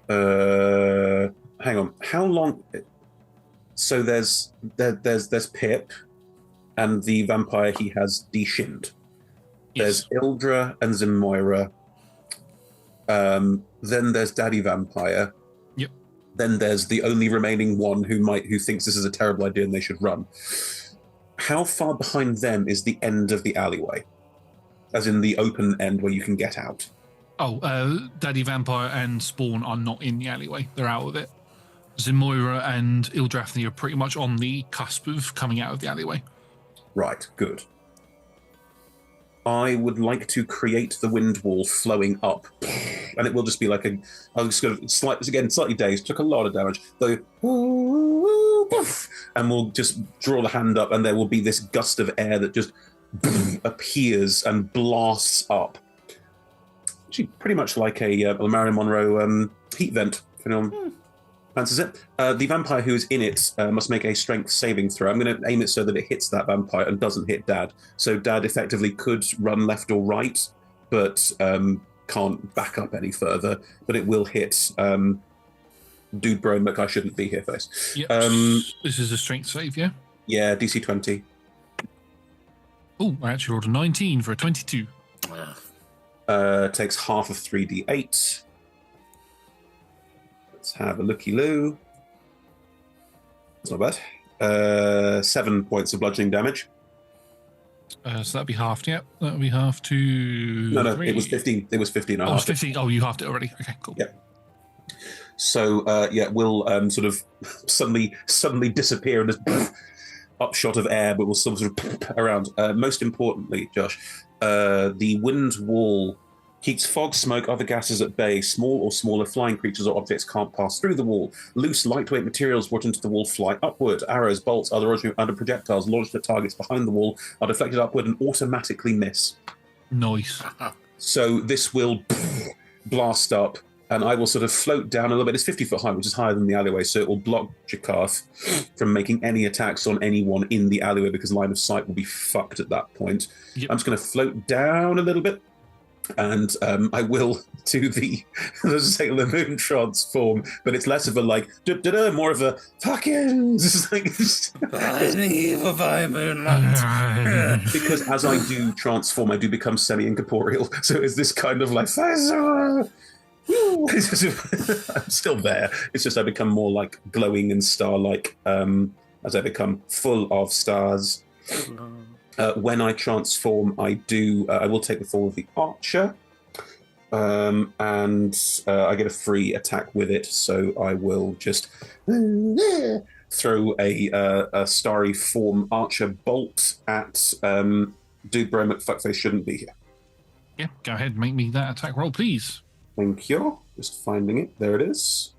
hang on. How long... So there's Pip and the vampire he has de-shinned. Yes. There's Ildra and Zimoira. Then there's Daddy Vampire. Yep. Then there's the only remaining one who thinks this is a terrible idea and they should run. How far behind them is the end of the alleyway? As in the open end where you can get out. Oh, Daddy Vampire and Spawn are not in the alleyway. They're out of it. Zimoira and Ildrathni are pretty much on the cusp of coming out of the alleyway. Right, good. I would like to create the wind wall flowing up, and it will just be like I'll just go slightly dazed, took a lot of damage, though, and we'll just draw the hand up, and there will be this gust of air that just appears and blasts up. Actually, pretty much like a Marilyn Monroe heat vent, if anyone fancies it. The vampire who is in it must make a strength saving throw. I'm going to aim it so that it hits that vampire and doesn't hit Dad. So Dad effectively could run left or right, but can't back up any further, but it will hit Dude Bromick. I shouldn't be here first. Yep. This is a strength save, yeah? Yeah, DC 20. Oh, I actually rolled a 19 for a 22. Takes half of 3d8. Let's have a looky-loo. That's not bad. 7 points of bludgeoning damage. So that'd be halved, yeah. That'd be half to... No, 3. it was 15. It was 15. Oh, it was 15. Oh, you halved it already. Okay, cool. Yeah. So, we'll sort of suddenly disappear in this upshot of air, but we'll still sort of around. Most importantly, Josh, the wind wall keeps fog, smoke, other gases at bay. Small or smaller flying creatures or objects can't pass through the wall. Loose, lightweight materials brought into the wall fly upward. Arrows, bolts, other projectiles launched at targets behind the wall are deflected upward and automatically miss. Nice. So this will blast up, and I will sort of float down a little bit. It's 50 foot high, which is higher than the alleyway, so it will block Jakarth from making any attacks on anyone in the alleyway because line of sight will be fucked at that point. Yep. I'm just going to float down a little bit, and I will do the moon transform, but it's less of a like more of a fucking because as I do transform, I do become semi-incorporeal. So it's this kind of like I'm still there. It's just I become more like glowing and star-like as I become full of stars. When I transform, I will take the form of the archer, and I get a free attack with it. So I will just throw a starry form archer bolt at Dude Bromick. Fuckface shouldn't be here. Yeah, go ahead, make me that attack roll, please. Thank you. Just finding it. There it is.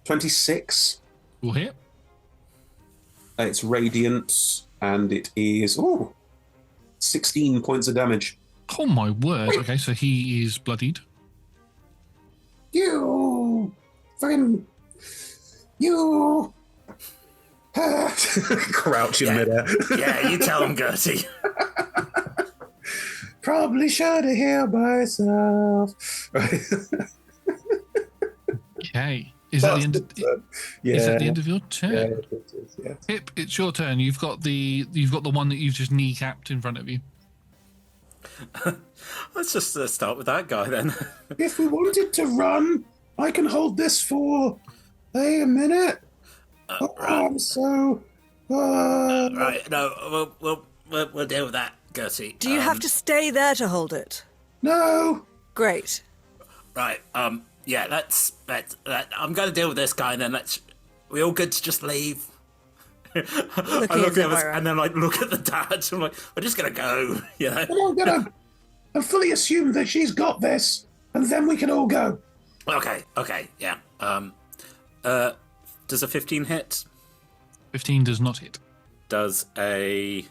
26. We'll hit. It's radiant. And it is 16 points of damage. Oh my word. Okay, so he is bloodied. You crouch in midair. Yeah, you tell him, Gertie. Probably should have healed myself. Okay. Is that the end? Is that the end of your turn? Yeah, it is, yeah. Pip, it's your turn. You've got the one that you've just kneecapped in front of you. Let's just start with that guy then. If we wanted to run, I can hold this for a minute. Right. I'm so. Right. No, we'll deal with that, Gertie. Do you have to stay there to hold it? No. Great. Right. Yeah. Let's. I'm going to deal with this guy, and then we all good to just leave. Looking I look at at us, Myra. and then look at the dad. I'm like, we're just going to go. You know. I'm gonna. I fully assume that she's got this, and then we can all go. Okay. Yeah. Does a 15 hit? 15 does not hit. Does a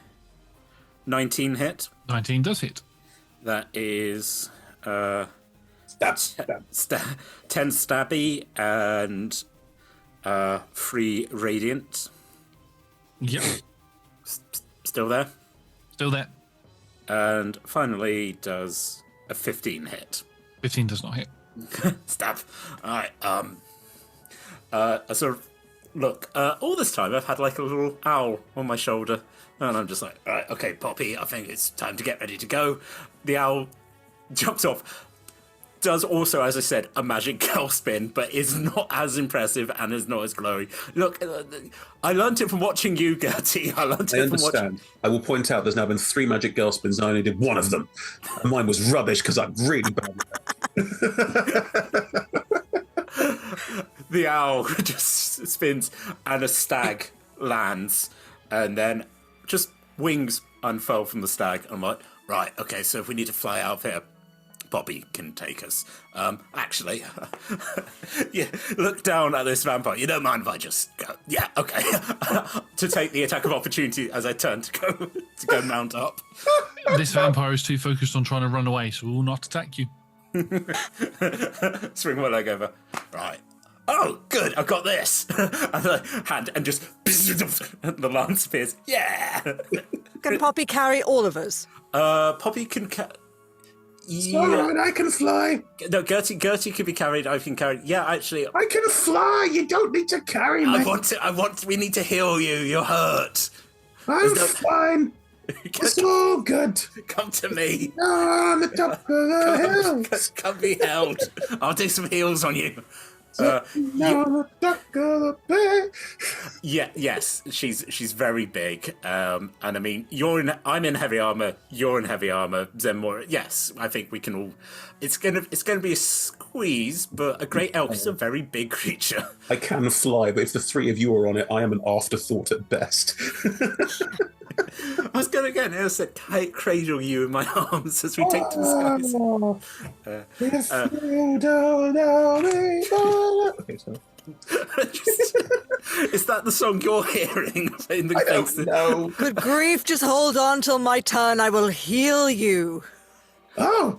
19 hit? 19 does hit. That is Stab. 10 stabby and 3 radiant. Yep. Still there? Still there. And finally does a 15 hit. 15 does not hit. Stab. Alright, I sort of look, all this time I've had like a little owl on my shoulder, and I'm just like, alright, okay, Poppy, I think it's time to get ready to go. The owl jumps off, does also, as I said, a magic girl spin, but is not as impressive and is not as glowy. Look, I learnt it from watching you, Gertie. I understand. I will point out there's now been 3 magic girl spins, and I only did 1 of them. And mine was rubbish because I'm really bad at that. The owl just spins and a stag lands, and then just wings unfurl from the stag. I'm like, right, okay, so if we need to fly out of here, Poppy can take us. Actually, yeah, look down at this vampire. You don't mind if I just go? Yeah, okay. To take the attack of opportunity as I turn to go mount up. This vampire is too focused on trying to run away, so will not attack you. Swing my leg over. Right. Oh, good, I've got this. And the hand, and just the lance appears. Yeah. Can Poppy carry all of us? Poppy can. It's all right, I can fly. No, Gertie can be carried. I can carry. Yeah, actually, I can fly. You don't need to carry me. We need to heal you. You're hurt. I'm fine. It's all good. Come to me. On the top of the hill. Come be held. I'll do some heals on you. Yes, she's very big, and I mean, I'm in heavy armor, you're in heavy armor, Zenmora. Yes, I think we can all. It's gonna be a squeeze, but a great elk is a very big creature. I can fly, but if the three of you are on it, I am an afterthought at best. I was gonna get it. I said, cradle you in my arms as we take to the skies. Okay, sorry. Is that the song you're hearing? I don't know. Good grief, just hold on till my turn. I will heal you. Oh,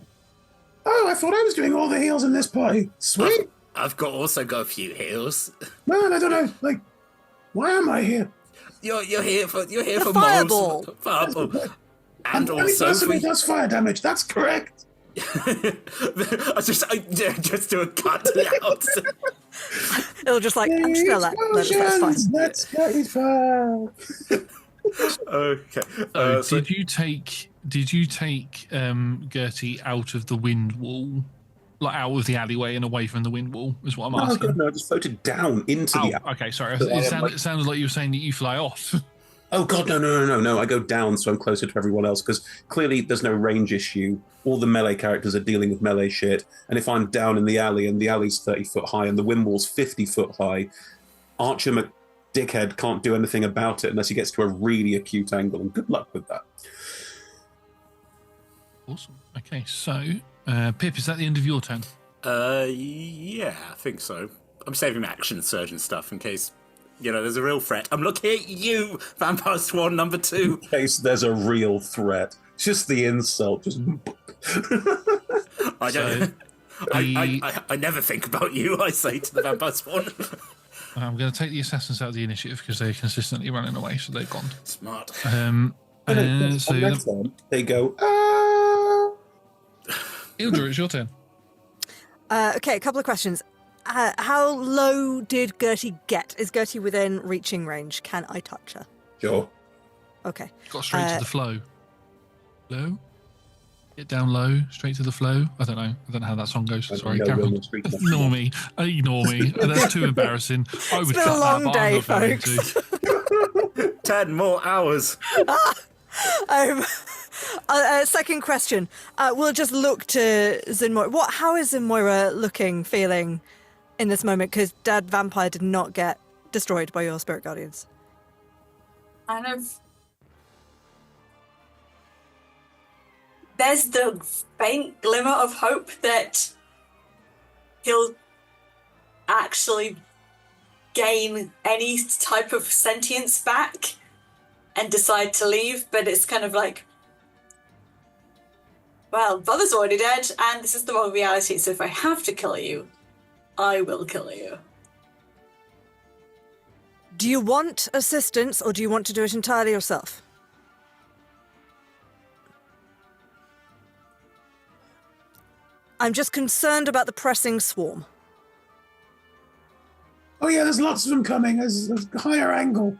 I thought I was doing all the heals in this party. Sweet. I've also got a few heals. Man, I don't know. Like, why am I here? You're here for fireball. Fireball. And I'm also the person who does fire damage. That's correct. I just do a cut out. It'll just like, I'm just gonna let it, that's fine. Let's get fire. Okay. Did you take Gertie out of the wind wall? Like out of the alleyway and away from the wind wall is what I'm asking. God, no, I just floated down into the alley. Okay, sorry. It sounded like you were saying that you fly off. Oh God, no! I go down so I'm closer to everyone else because clearly there's no range issue. All the melee characters are dealing with melee shit, and if I'm down in the alley and the alley's 30 foot high and the wind wall's 50 foot high, Archer McDickhead can't do anything about it unless he gets to a really acute angle. And good luck with that. Awesome. Okay, so Pip, is that the end of your turn? Yeah, I think so. I'm saving my action surge and stuff in case. There's a real threat. I'm looking at you, Vampire Swan number 2. In case there's a real threat. Just the insult. Just. I don't. I never think about you. I say to the Vampire Swan. I'm going to take the assassins out of the initiative because they're consistently running away, so they're gone. Smart. So they go. Ildra, it's your turn. Okay, a couple of questions. How low did Gertie get? Is Gertie within reaching range? Can I touch her? Sure. Okay. Got straight to the flow. Low? Get down low, straight to the flow. I don't know how that song goes. Sorry, carry on. Ignore me. That's too embarrassing. I would been cut a long that, day, but I'm not going to. 10 more hours. Second question. We'll just look to Zenmoira. How is Zenmoira looking, feeling in this moment? Because Dad Vampire did not get destroyed by your spirit guardians. Kind of. There's the faint glimmer of hope that he'll actually gain any type of sentience back and decide to leave, but it's kind of like, well, brother's already dead, and this is the wrong reality, so if I have to kill you, I will kill you. Do you want assistance, or do you want to do it entirely yourself? I'm just concerned about the pressing swarm. Oh yeah, there's lots of them coming. There's a higher angle.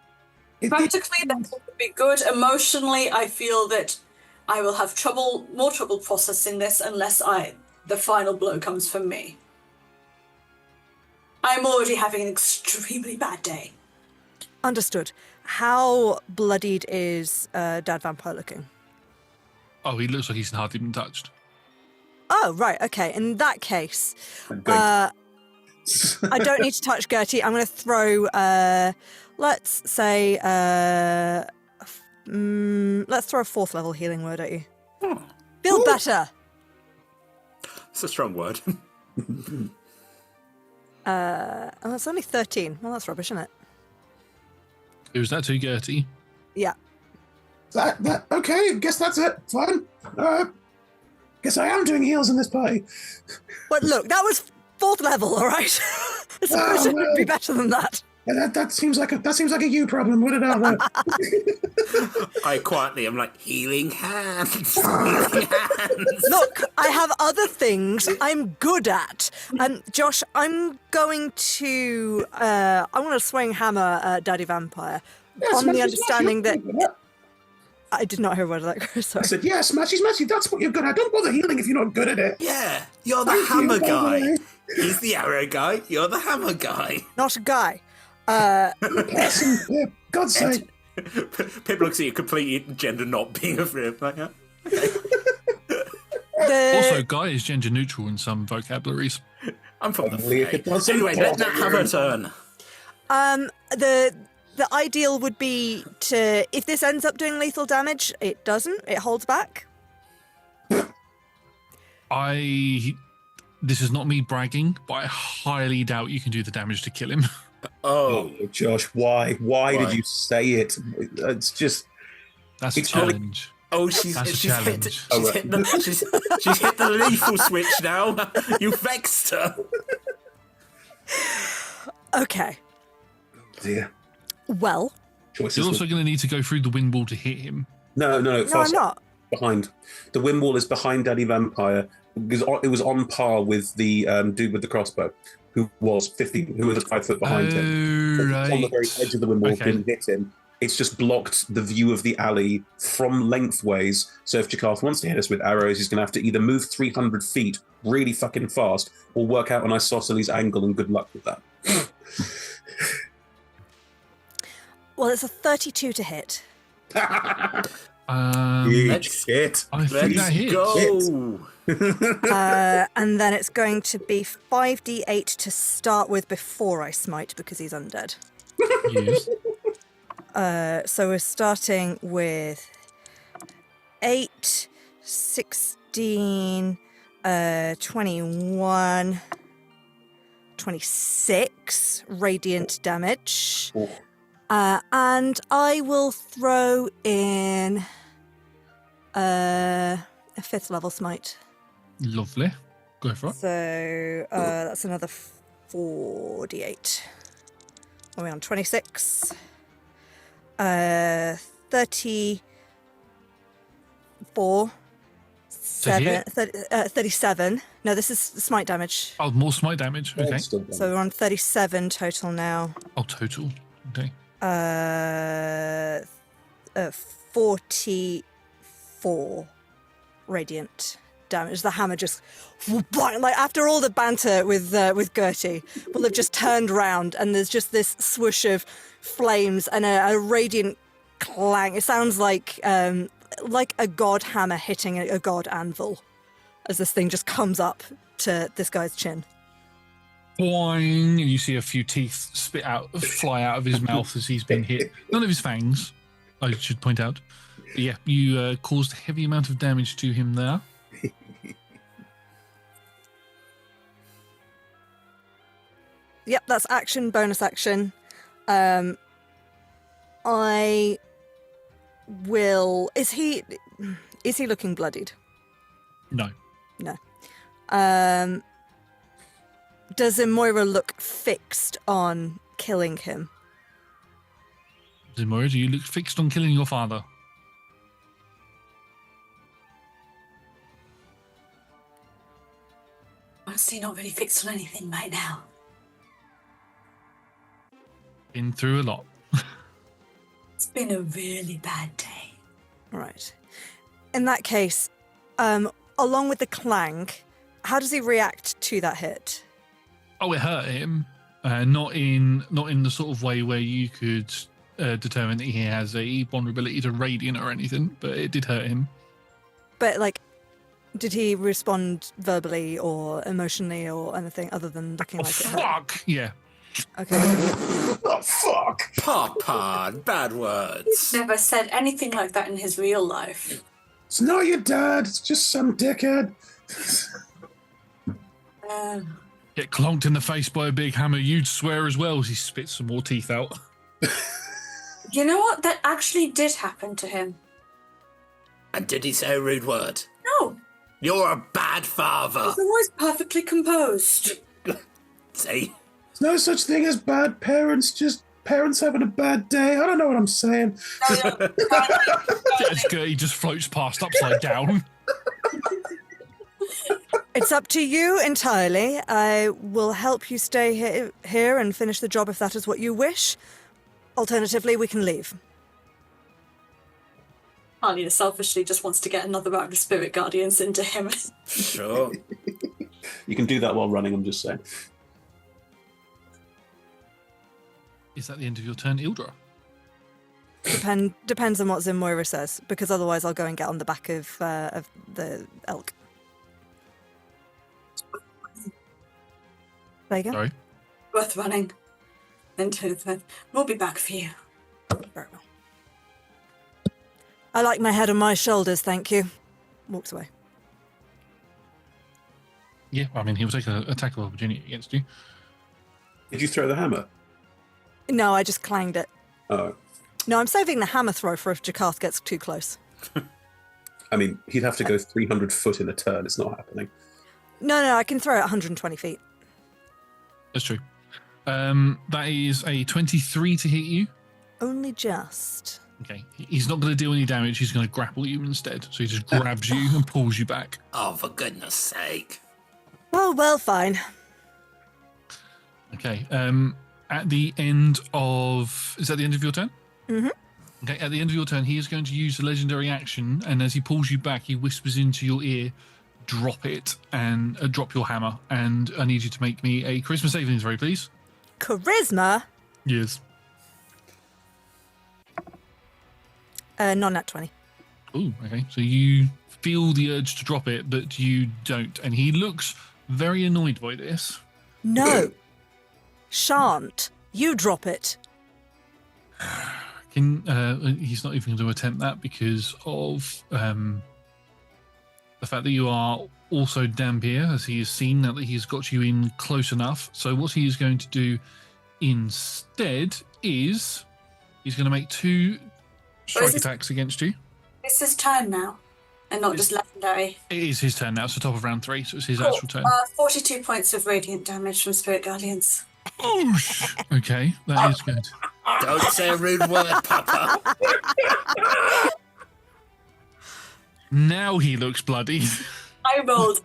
Practically, that would be good. Emotionally, I feel that I will have more trouble processing this unless the final blow comes from me. I'm already having an extremely bad day. Understood. How bloodied is Dad Vampire looking? Oh, he looks like he's hardly been touched. Oh, right, okay. In that case, I don't need to touch Gertie. I'm going to throw, let's say, let's throw a 4th level healing word at you. Feel better. It's a strong word. It's only 13. Well, that's rubbish, isn't it? Who's that to, Gertie? Yeah. Okay, guess that's it. Fine. Guess I am doing heals in this party. But look, that was 4th level, all right? It's supposed to be better than that. That seems like a you problem. What did I? I quietly am like, healing hands, healing hands. Look, I have other things I'm good at. Josh, I'm going to swing hammer at Daddy Vampire on the understanding that I did not hear a word of that, Chris. Sorry. I said, yeah, smashy. That's what you're good at. Don't bother healing if you're not good at it. Yeah, you're the hammer guy. He's the arrow guy. You're the hammer guy. Not a guy. Person, for God's sake. Pip looks at you completely gender not being a friend. Like, okay. Also, guy is gender neutral in some vocabularies. I'm from the Only if it Fae. doesn't Anyway, let Nat have her turn. The ideal would be to, if this ends up doing lethal damage, it doesn't. It holds back. This is not me bragging, but I highly doubt you can do the damage to kill him. Oh, Josh, why? Why did you say it? It's just... That's a challenge. Oh, she's That's a hit challenge. she's hit the lethal switch now. You vexed her. Okay. Dear. Well. Choices You're also going to need to go through the wind wall to hit him. No, No, I'm not. Behind. The wind wall is behind Daddy Vampire. It was on par with the dude with the crossbow, who was 5 foot behind him. So Right. on the very edge of the wind wall, Okay. didn't hit him. It's just blocked the view of the alley from lengthways. So if Jakarth wants to hit us with arrows, he's going to have to either move 300 feet really fucking fast or work out an isosceles angle, and good luck with that. Well, it's a 32 to hit. Let's hit. I think that hits. go. And then it's going to be 5d8 to start with before I smite because he's undead. Yes. So we're starting with 8, 16, 21, 26 radiant damage. Oh. And I will throw in a 5th level smite. Lovely. Go for it. So that's another 4d8. Are we on 26? 34. 37. No, this is smite damage. Oh, more smite damage. Okay. So we're on 37 total now. Oh, total. Okay. 44 radiant damage. The hammer just, like after all the banter with Gertie, will have just turned around and there's just this swoosh of flames and a radiant clang. It sounds like a god hammer hitting a god anvil as this thing just comes up to this guy's chin. Boing, and you see a few teeth fly out of his mouth as he's been hit. None of his fangs, I should point out. But yeah, you caused a heavy amount of damage to him there. Yep, that's action, bonus action. I will... Is he looking bloodied? No. No. Does Moira look fixed on killing him? Zimura, do you look fixed on killing your father? Honestly, not really fixed on anything right now. Been through a lot. It's been a really bad day. Right. In that case, along with the clang, how does he react to that hit? Oh, it hurt him. Not in the sort of way where you could determine that he has a vulnerability to radiant or anything, but it did hurt him. But, like, did he respond verbally or emotionally or anything other than looking like it hurt? Fuck! Yeah. Okay. Oh, fuck! Papa, bad words. Never said anything like that in his real life. It's not your dad. It's just some dickhead. Get clonked in the face by a big hammer, you'd swear as well as he spits some more teeth out. You know what? That actually did happen to him. And did he say a rude word? No, You're a bad father. he's always perfectly composed. See? No such thing as bad parents, just parents having a bad day. I don't know what I'm saying. He just floats past upside down. It's up to you entirely. I will help you stay here and finish the job if that is what you wish. Alternatively, we can leave. Arlena selfishly just wants to get another round of Spirit Guardians into him. Sure. You can do that while running, I'm just saying. Is that the end of your turn, Ildra? Depends on what Zimoira says, because otherwise I'll go and get on the back of the elk. There you go. Sorry. Worth running. And we'll be back for you. Very well. I like my head on my shoulders, thank you. Walks away. Yeah, I mean, he will take an attack of opportunity against you. Did you throw the hammer? No, I just clanged it. Oh. No, I'm saving the hammer throw for if Jakarth gets too close. I mean, he'd have to go 300 foot in a turn. It's not happening. No, I can throw it 120 feet. That's true. That is a 23 to hit you. Only just. Okay. He's not going to deal any damage. He's going to grapple you instead. So he just grabs you and pulls you back. Oh, for goodness sake. Oh, well, fine. Okay. At the end of... Is that the end of your turn? Mm-hmm. Okay, at the end of your turn, he is going to use the legendary action, and as he pulls you back, he whispers into your ear, drop it, and drop your hammer, and I need you to make me a charisma saving throw, please. Charisma? Yes. Non-nat 20. Ooh, okay. So you feel the urge to drop it, but you don't, and he looks very annoyed by this. No. Shan't. You drop it. He's not even going to attempt that because of the fact that you are also Dampier, as he has seen now that he's got you in close enough. So what he is going to do instead is he's going to make 2 strike attacks against you. It's his turn now, and not just legendary. It is his turn now. It's the top of round 3, so it's his actual turn. 42 points of radiant damage from Spirit Guardians. Oh, okay, that is good. Don't say a rude word, Papa. Now he looks bloody. I rolled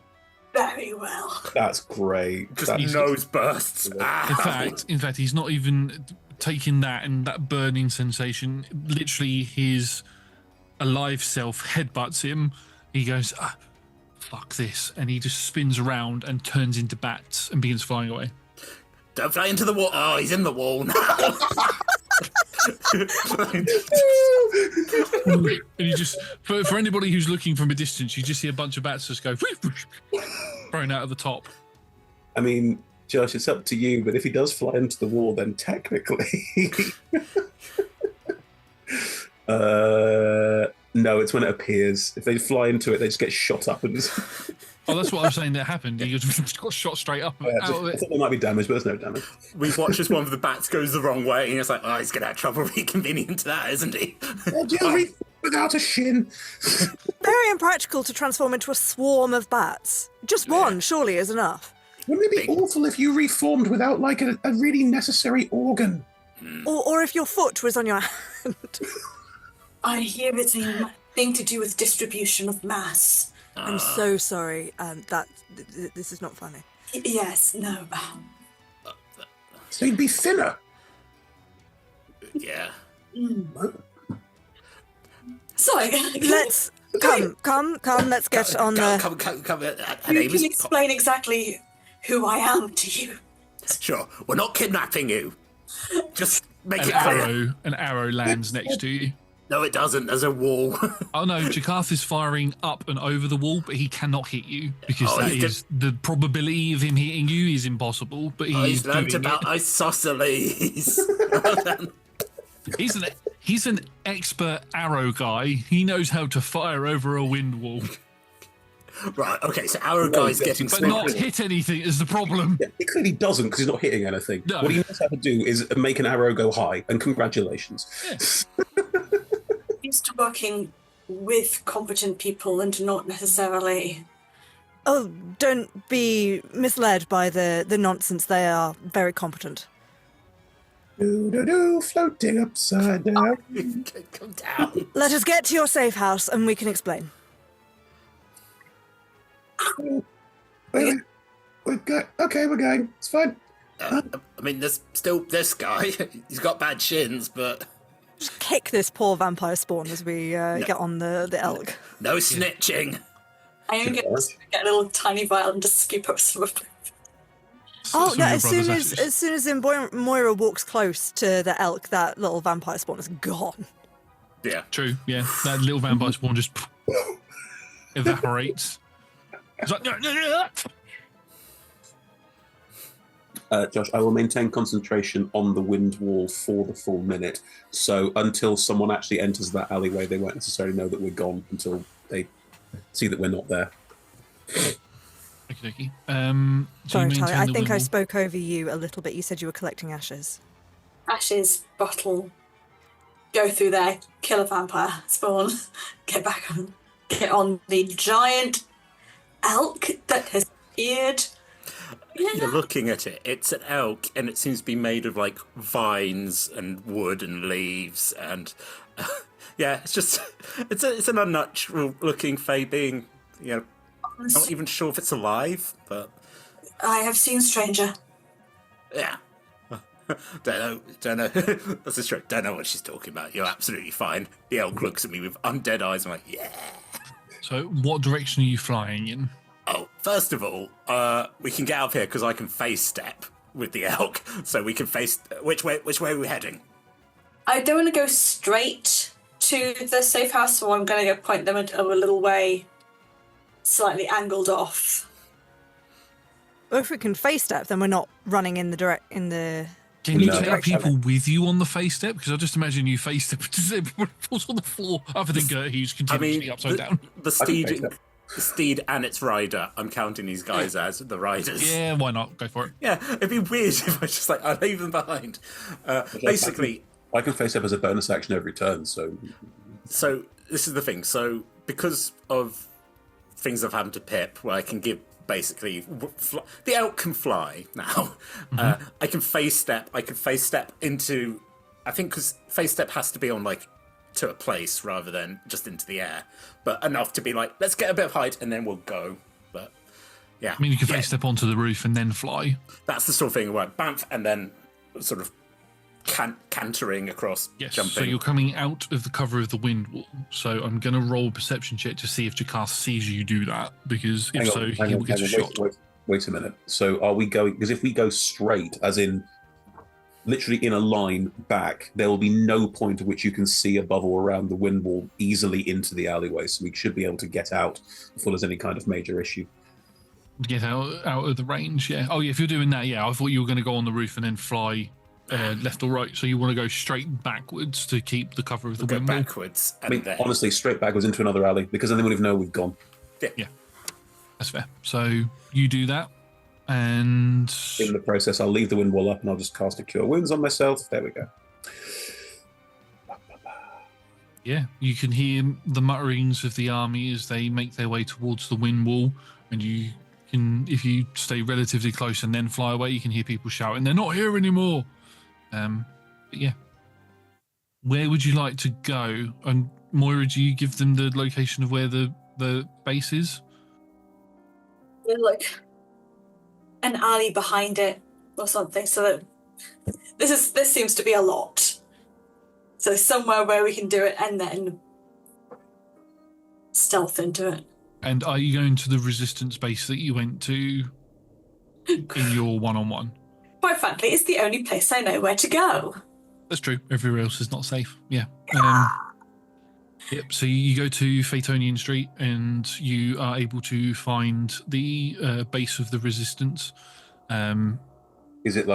very well. That's great. Just nose bursts. In fact, he's not even taking that and that burning sensation. Literally, his alive self headbutts him. He goes, fuck this. And he just spins around and turns into bats and begins flying away. Don't fly into the wall. Oh, he's in the wall now. And you just, for anybody who's looking from a distance, you just see a bunch of bats just go thrown out of the top. I mean, Josh, it's up to you, but if he does fly into the wall, then technically... no, it's when it appears. If they fly into it, they just get shot up. And Oh, that's what I was saying that happened. He just got shot straight up out of I it. thought there might be damage, but there's no damage. We've watched as one of the bats goes the wrong way, and it's like, oh, he's going to have trouble reconvening to that, isn't he? Without a shin. Very impractical to transform into a swarm of bats. Just one, surely, is enough. Wouldn't it be awful if you reformed without, like, a really necessary organ? Or if your foot was on your hand. I hear it's a thing to do with distribution of mass. I'm so sorry. This is not funny. Yes, no. So you'd be thinner. Yeah. Sorry. Let's come. Let's get on the. Come. You can explain exactly who I am to you. Sure. We're not kidnapping you. Just make it clear. An arrow lands next to you. No, it doesn't. There's a wall. Oh no, Jakarth is firing up and over the wall, but he cannot hit you because the probability of him hitting you is impossible. But he's learned about isosceles. He's an expert arrow guy. He knows how to fire over a wind wall. Right. Okay. So arrow guy's getting, but not hit anything is the problem. Yeah, he clearly doesn't because he's not hitting anything. No. What he knows how to do is make an arrow go high. And congratulations. Yeah. Used to working with competent people and not necessarily Oh, don't be misled by the nonsense. They are very competent. Do, floating upside down. Come down. Let us get to your safe house and we can explain. We're going. It's fine. I mean, there's still this guy. He's got bad shins, but Just kick this poor vampire spawn as we get on the elk. no snitching. I am going to get a little tiny vial and just scoop up some of it. Oh Some no! of your As soon as Moira walks close to the elk, that little vampire spawn is gone. Yeah. True, yeah. That little vampire spawn just evaporates. It's like, no. Josh, I will maintain concentration on the wind wall for the full minute. So until someone actually enters that alleyway, they won't necessarily know that we're gone until they see that we're not there. Okey-dokey. Sorry, Charlie. I think I wind spoke over you a little bit. You said you were collecting ashes. Ashes, bottle, go through there, kill a vampire, spawn, get on the giant elk that has appeared. You're looking at it. It's an elk, and it seems to be made of like vines and wood and leaves, and yeah, it's just it's an unnatural looking fey being. You know, I'm not even sure if it's alive, but I have seen stranger. yeah. Don't know. That's a straight. Don't know what she's talking about. You're absolutely fine. The elk looks at me with undead eyes. I'm like, yeah. So, what direction are you flying in? Oh, first of all, we can get out of here because I can face step with the elk, so we can face. Which way are we heading? I don't want to go straight to the safe house, so I'm going to go point them a little way, slightly angled off. Well, if we can face step, then we're not running in the Can you No. take people with you on the face step? Because I just imagine you face step and everyone falls on the floor, other than Gertie, who's continuously upside down. The steed and its rider. I'm counting these guys as the riders. Yeah, why not? Go for it. Yeah, it'd be weird if I just I leave them behind. Basically, I can face up as a bonus action every turn. So this is the thing. So because of things I've happened to Pip, where I can give basically the elk can fly now. I can face step. I can face step into. I think because face step has to be on to a place rather than just into the air, but enough to be let's get a bit of height and then we'll go. But yeah, I mean, you can face step onto the roof and then fly. That's the sort of thing where bamf and then sort of cantering across, Yes, jumping. so you're coming out of the cover of the wind wall. So I'm going to roll a perception check to see if Jakar sees you do that, because if so, he will get a shot. Wait a minute. So are we going? Because if we go straight, as in literally in a line back, there will be no point at which you can see above or around the wind wall easily into the alleyway. So we should be able to get out before there's any kind of major issue. Get out of the range, yeah. Oh, yeah, if you're doing that, yeah, I thought you were going to go on the roof and then fly left or right. So you want to go straight backwards to keep the cover of the Go wind wall. backwards. I mean, honestly, straight backwards into another alley, because then they would have known we've gone. Yeah, that's fair. So you do that, and In the process, I'll leave the wind wall up and I'll just cast a Cure Wounds on myself. There we go. yeah, you can hear the mutterings of the army as they make their way towards the wind wall, and you can, if you stay relatively close and then fly away, you can hear people shouting, "They're not here anymore." But yeah, where would you like to go? And Moira, do you give them the location of where the base is? Like an alley behind it or something, so that this seems to be a lot. So somewhere where we can do it and then stealth into it. And are you going to the resistance base that you went to in your one-on-one? Quite frankly, it's the only place I know where to go. That's true. Everywhere else is not safe. Yeah. Yep. So you go to Phaetonian Street and you are able to find the base of the resistance. Is it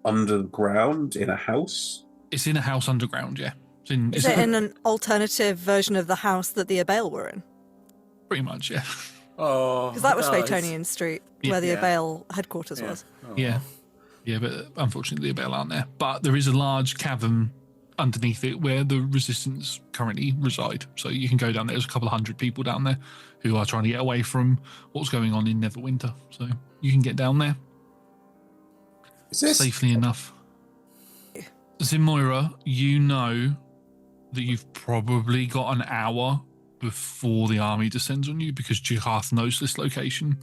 underground in a house? It's in a house underground. Yeah. Is it in an alternative version of the house that the Abale were in? Pretty much. Yeah. Oh, Because that was nice. Phaetonian Street, where the Abale headquarters was. Yeah. Yeah, but unfortunately the Abale aren't there. But there is a large cavern underneath it where the resistance currently reside. So you can go down there. There's a couple of hundred people down there who are trying to get away from what's going on in Neverwinter. So you can get down there safely enough. Zimoira, you know that you've probably got an hour before the army descends on you because Jihath knows this location.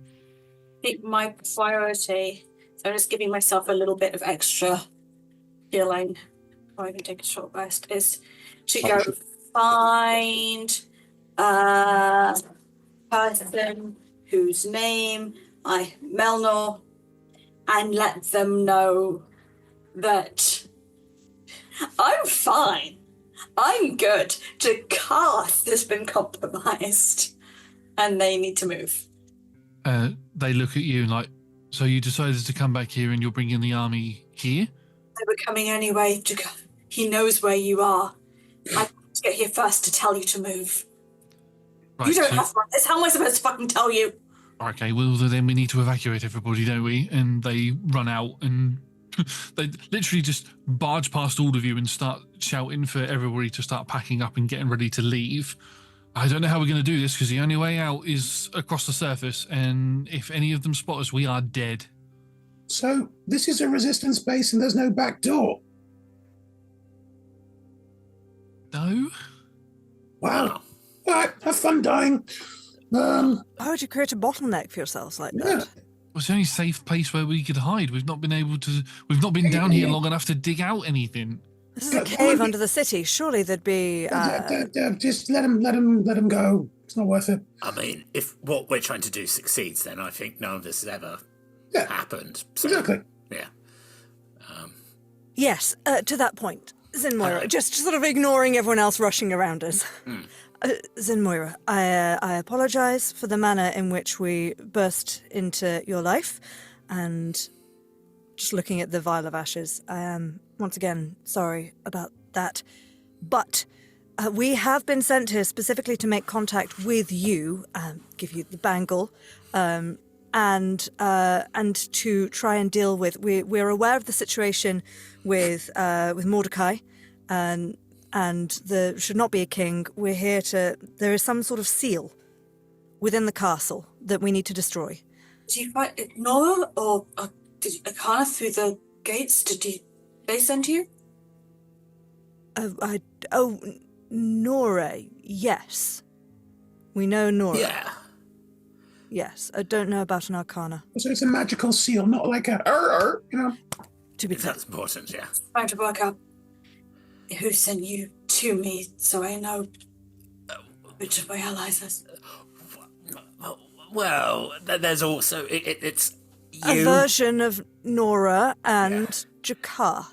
My priority, so I'm just giving myself a little bit of extra healing before I can take a short rest, is to go find a person whose name I Melnor and let them know that I'm fine. I'm good. Jakath has been compromised and they need to move. They look at you and like, so you decided to come back here and you're bringing the army here? They were coming anyway. Jakath, he knows where you are. I have to get here first to tell you to move. Right, You don't have to. This. How am I supposed to fucking tell you? Okay, well, then we need to evacuate everybody, don't we? And they run out and they literally just barge past all of you and start shouting for everybody to start packing up and getting ready to leave. I don't know how we're going to do this because the only way out is across the surface, and if any of them spot us, we are dead. So this is a resistance base and there's no back door? No? Wow. All right, have fun dying. Why would you create a bottleneck for yourselves like that? Yeah. It's the only safe place where we could hide. We've not been down here long enough to dig out anything. This is a cave under the city. Surely there'd be. Just let him go. It's not worth it. I mean, if what we're trying to do succeeds, then I think none of this has ever happened. So, Exactly. Yeah. Yes, to that point, Zinmoira, just sort of ignoring everyone else rushing around us. Zinmoira, I apologise for the manner in which we burst into your life, and just looking at the vial of ashes, I am once again sorry about that. But we have been sent here specifically to make contact with you, give you the bangle, and to try and deal with. We're aware of the situation with Mordecai, and there should not be a king. We're here to. There is some sort of seal within the castle that we need to destroy. Did you find Nora or did Arcana through the gates? They send you? Nora. Yes, we know Nora. Yeah. Yes, I don't know about an Arcana. So it's a magical seal, not like a you know. To be clear. That's important, yeah. Trying to work out who sent you to me so I know which of my allies are. Well, there's also it's you. A version of Nora and Jakath.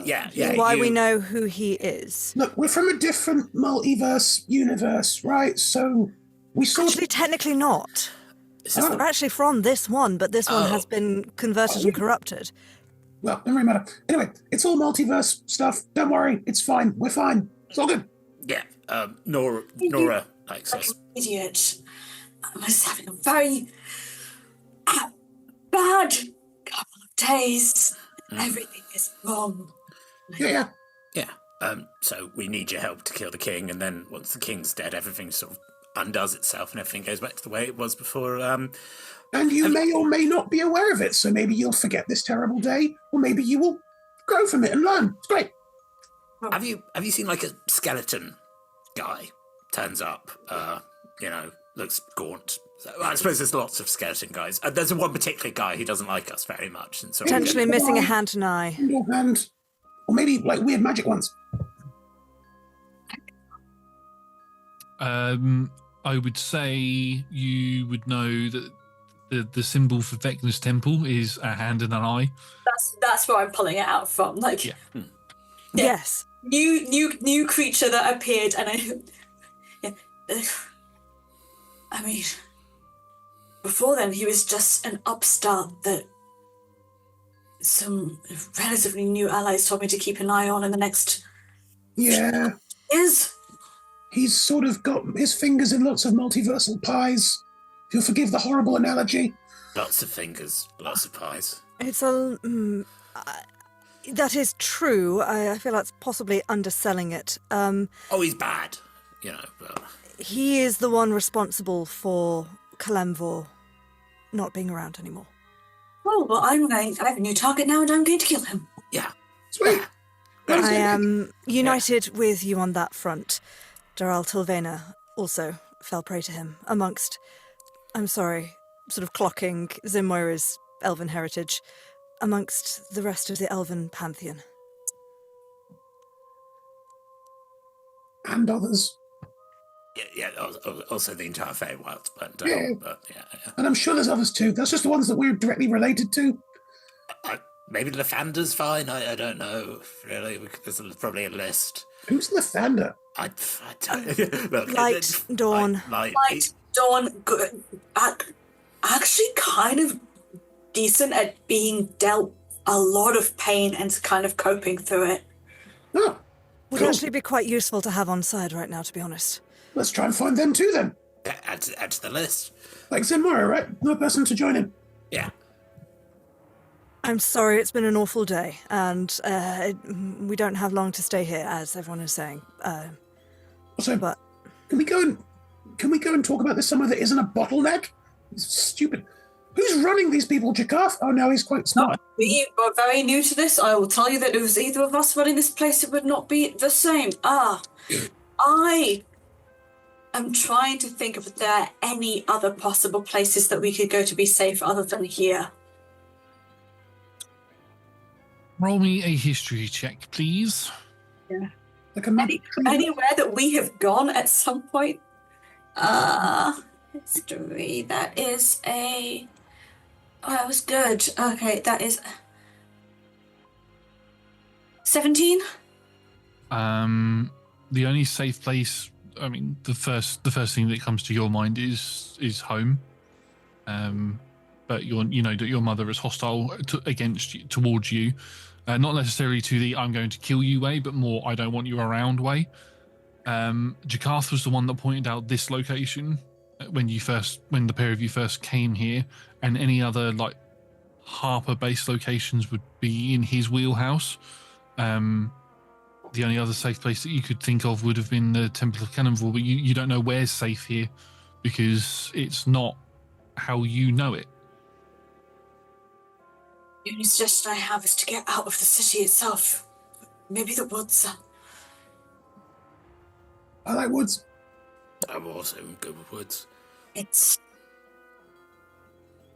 Yeah. Why you. we know who he is. Look, we're from a different multiverse universe, right? So we sort Actually, technically not. Oh. We're actually from this one, but this one has been converted and corrupted. Well, doesn't really matter. Anyway, it's all multiverse stuff. Don't worry, it's fine. We're fine. It's all good. Yeah. Nora likes us. Idiot. I was having a very bad couple of days. Everything is wrong. Yeah. So we need your help to kill the king, and then once the king's dead, everything sort of undoes itself and everything goes back to the way it was before. And you may or may not be aware of it, so maybe you'll forget this terrible day, or maybe you will grow from it and learn. It's great. Have you seen like a skeleton guy turns up? Looks gaunt. So, I suppose there's lots of skeleton guys. There's one particular guy who doesn't like us very much, and so Potentially missing a hand and eye. And, or maybe like weird magic ones. I would say you would know that the symbol for Vecna's temple is a hand and an eye. That's where I'm pulling it out from. Like, Yeah. Yes. New creature that appeared, and I mean, before then he was just an upstart that some relatively new allies told me to keep an eye on in the next. Yeah. He's sort of got his fingers in lots of multiversal pies. If you'll forgive the horrible analogy. lots of fingers, lots of pies. It's a. That is true. I feel that's possibly underselling it. Oh, he's bad, but... He is the one responsible for Kalemvor not being around anymore. Oh, well, I have a new target now and I'm going to kill him. Yeah. Sweet. I am united with you on that front. Daral Tilvena also fell prey to him, amongst, I'm sorry, sort of clocking Zimoira's elven heritage, amongst the rest of the elven pantheon. And others. Yeah, also the entire Feywild, but Yeah. yeah. And I'm sure there's others too. That's just the ones that we're directly related to. Maybe Lathander's fine. I don't know really. There's probably a list. Who's Lathander? I don't. Look, Light Dawn. Light Dawn, good. Actually, kind of decent at being dealt a lot of pain and kind of coping through it. Oh, Would cool. actually be quite useful to have on side right now, to be honest. Let's try and find them too then. add to the list. Like Zenmora, right? No person to join in. Yeah. I'm sorry, it's been an awful day, and we don't have long to stay here, as everyone is saying. Also, But can we go and talk about this somewhere that isn't a bottleneck? It's stupid. Who's running these people, Jakarth? Oh no, he's quite smart. We are very new to this. I will tell you that if it was either of us running this place, it would not be the same. I am trying to think if there are any other possible places that we could go to be safe other than here. Oh. Roll me a history check, please. Yeah. Like a map. Anywhere that we have gone at some point. History. That is a... Oh, that was good. Okay, that is... 17? The only safe place, I mean, the first thing that comes to your mind is home. But you know that your mother is hostile towards you, not necessarily to the "I'm going to kill you" way, but more "I don't want you around" way. Jakarth was the one that pointed out this location when the pair of you first came here, and any other like Harper-based locations would be in his wheelhouse. The only other safe place that you could think of would have been the Temple of Cannonball, but you don't know where's safe here because it's not how you know it. The only suggestion I have is to get out of the city itself. Maybe the woods. I like woods. I'm also good with woods. It's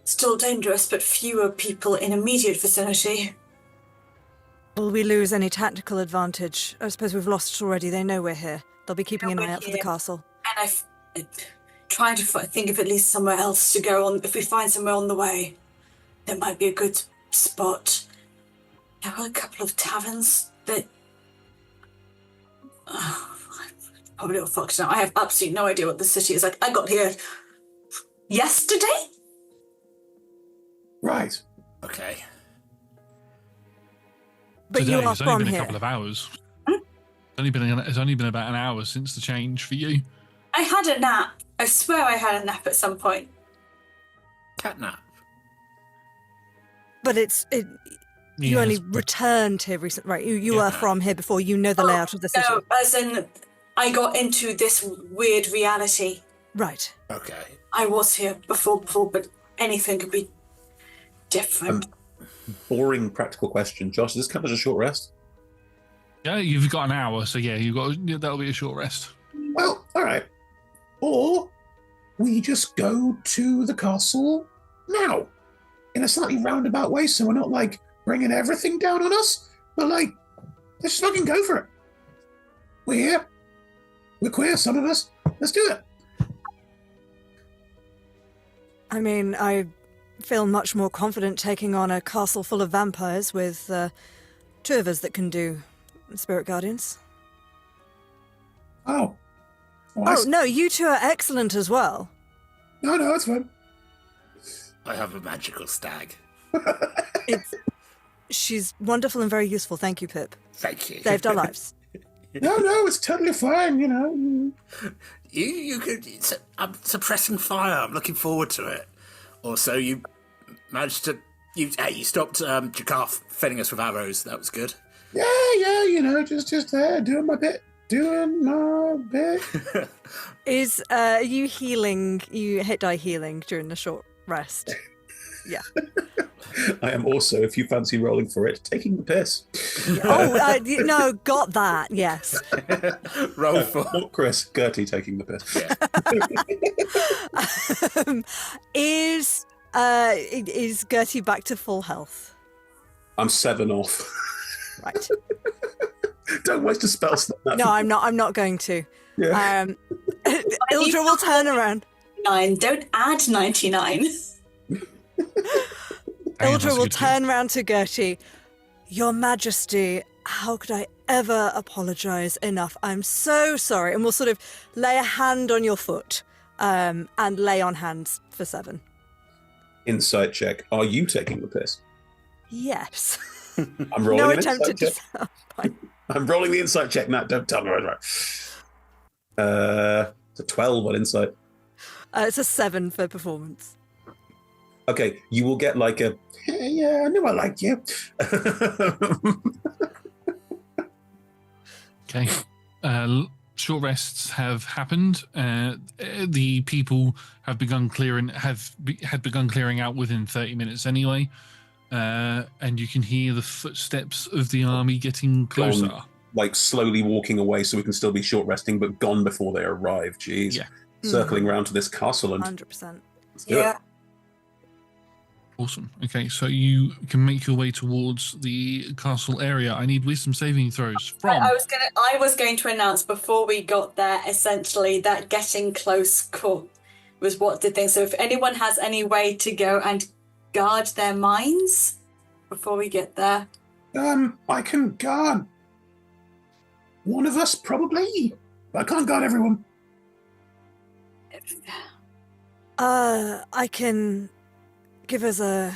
still dangerous, but fewer people in immediate vicinity. will we lose any tactical advantage? I suppose we've lost it already. They know we're here. They'll be keeping an eye out for the castle. And I'm trying to think of at least somewhere else to go on. If we find somewhere on the way, that might be a good spot. There are a couple of taverns that... probably all fucked now. I have absolutely no idea what the city is like. I got here yesterday? Right. Okay. But Today, you are it's only from been a here. couple of hours. It's only been about an hour since the change for you. I had a nap. I swear I had a nap at some point. Catnap. But you only returned here recently, right? You were from here before. You know the layout of the city. No, as in, I got into this weird reality. Right. Okay. I was here before, but anything could be different. Boring practical question. Josh, does this count as a short rest? Yeah, you've got an hour, so that'll be a short rest. Well, all right. Or we just go to the castle now in a slightly roundabout way, so we're not like bringing everything down on us. But like, let's just fucking go for it. We're here. We're queer, some of us. Let's do it. I mean, I feel much more confident taking on a castle full of vampires with two of us that can do spirit guardians. Oh. Oh, no, you two are excellent as well. No, it's fine. I have a magical stag. She's wonderful and very useful. Thank you, Pip. Thank you. Saved our lives. No, it's totally fine, you know. You could... I'm suppressing fire. I'm looking forward to it. Also, you managed to You stopped Jakarth filling us with arrows. That was good. Yeah, you know, just there, doing my bit. Is you healing? You hit die healing during the short rest? Yeah. I am also, if you fancy rolling for it, taking the piss. No, got that. Yes. Roll for Not Chris, Gertie taking the piss. Is Gertie back to full health? I'm 7 off. Right. Don't waste a spell slot. No, I'm not. I'm not going to. Yeah. Ildra will turn around. 9. Don't add 99. Ildra will turn round to Gertie. Your Majesty, how could I ever apologise enough? I'm so sorry. And we'll sort of lay a hand on your foot and lay on hands for 7. Insight check. Are you taking the piss? Yes. I'm rolling No an attempt insight to check. fine. I'm rolling the insight check, Nat. Don't tell me right. It's a 12 on insight. It's a 7 for performance. Okay, you will get like a, yeah, I knew I liked you. Okay. Short rests have happened. The people have begun clearing out within 30 minutes anyway. And you can hear the footsteps of the army getting closer. Gone, like slowly walking away so we can still be short resting, but gone before they arrive. Jeez. Yeah. Circling round to this castle and 100%. let's do it. Awesome. Okay, so you can make your way towards the castle area. I need wisdom saving throws from. I was going to announce before we got there, essentially, that getting close was what did things. So if anyone has any way to go and guard their minds before we get there. I can guard one of us, probably. But I can't guard everyone. I can give us a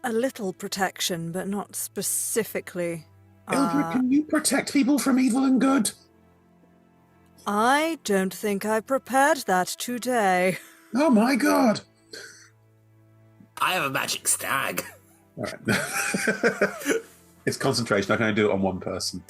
little protection, but not specifically. Eldred, can you protect people from evil and good? I don't think I prepared that today. Oh my god. I have a magic stag. All right. It's concentration. I can only do it on one person.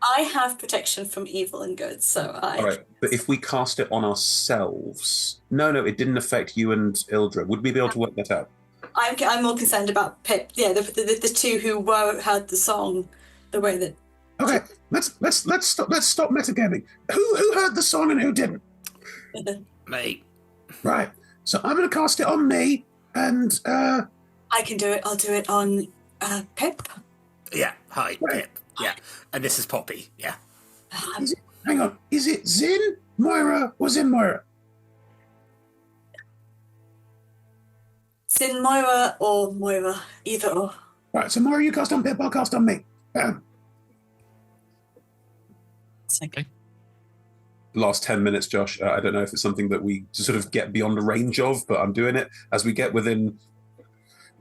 I have protection from evil and good, so All right, but if we cast it on ourselves, no, it didn't affect you and Ildra. Would we be able to work that out? I'm more concerned about Pip. Yeah, the two who heard the song, the way that. Okay, let's stop metagaming. Who heard the song and who didn't? Mate. Right. So I'm gonna cast it on me, and I can do it. I'll do it on Pip. Yeah, hi, Right. Pip. Yeah. And this is Poppy, yeah. hang on. Is it Zin, Moira, or Zin Moira? Sin Moira or Moira, either or. Right. So Moira, you cast on Pip. I'll cast on me. Okay. Last 10 minutes, Josh. I don't know if it's something that we sort of get beyond the range of, but I'm doing it as we get within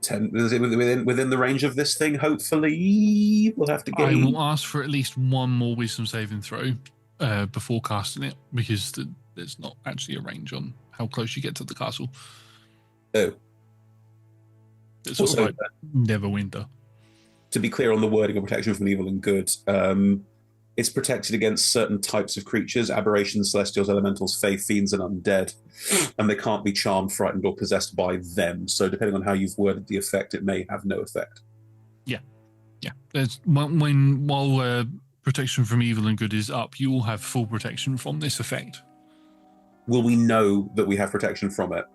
the range of this thing. Hopefully, we'll have to I gain. will ask for at least one more wisdom saving throw before casting it, because there's not actually a range on how close you get to the castle. Oh. It's sort of Also, like Neverwinter. to be clear on the wording of protection from evil and good, it's protected against certain types of creatures: aberrations, celestials, elementals, fae, fiends, and undead, and they can't be charmed, frightened, or possessed by them. So depending on how you've worded the effect, it may have no effect. Yeah. While protection from evil and good is up, you will have full protection from this effect. Will we know that we have protection from it?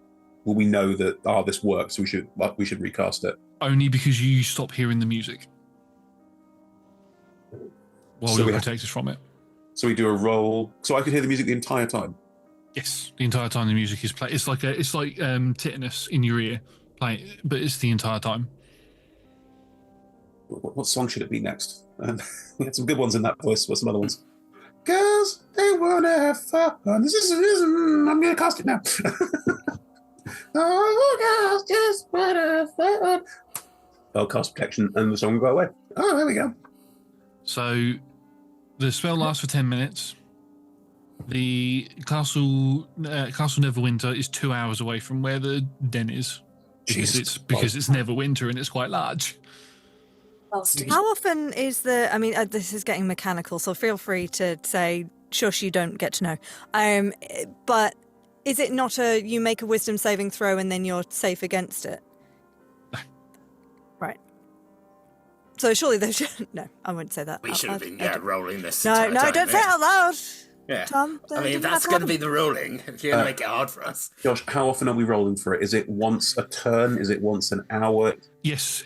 Will we know that this works? We should recast it. Only because you stop hearing the music while So you're we have- protected from it. So we do a roll. So I could hear the music the entire time. Yes, the entire time the music is playing. It's like tetanus in your ear playing, but it's the entire time. What song should it be next? We had some good ones in that voice. What's some other ones? Girls, they wanna have fun. I'm gonna cast it now. Oh, girls, just wanna have fun. I'll cast protection and the song will go away. Oh, there we go. So the spell lasts for 10 minutes. The Castle Neverwinter is 2 hours away from where the den is. because it's never winter and it's quite large. How often is this is getting mechanical, so feel free to say, shush, you don't get to know. But is it not you make a wisdom saving throw and then you're safe against it? Right. So surely they should... No, I wouldn't say that. We should have been rolling this. No, don't say it out loud. Yeah. Tom, that's going to be the ruling. If you're going to make it hard for us. Josh, how often are we rolling for it? Is it once a turn? Is it once an hour? Yes.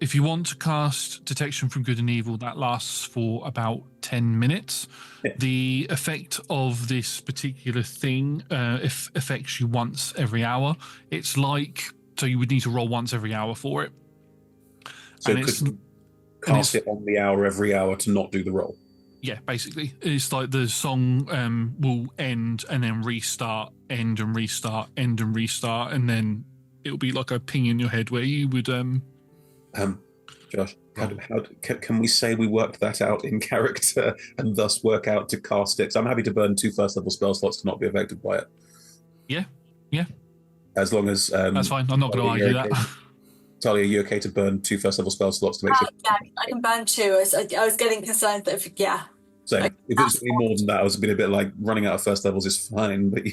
If you want to cast Detection from Good and Evil, that lasts for about 10 minutes. Yeah. The effect of this particular thing affects you once every hour. It's like, so you would need to roll once every hour for it. So cast it on the hour every hour to not do the roll. Yeah, basically. It's like the song will end and then restart, end and restart, end and restart, and then it'll be like a ping in your head where you would... Josh, can we say we worked that out in character and thus work out to cast it? So I'm happy to burn 2 first level spell slots to not be affected by it. Yeah. As long as... that's fine. I'm not going to argue that. Talia, are you okay to burn 2 first level spell slots to make sure? Yeah, I can burn 2. I was getting concerned that So if it was any more than that, I was being a bit like running out of first levels is fine, but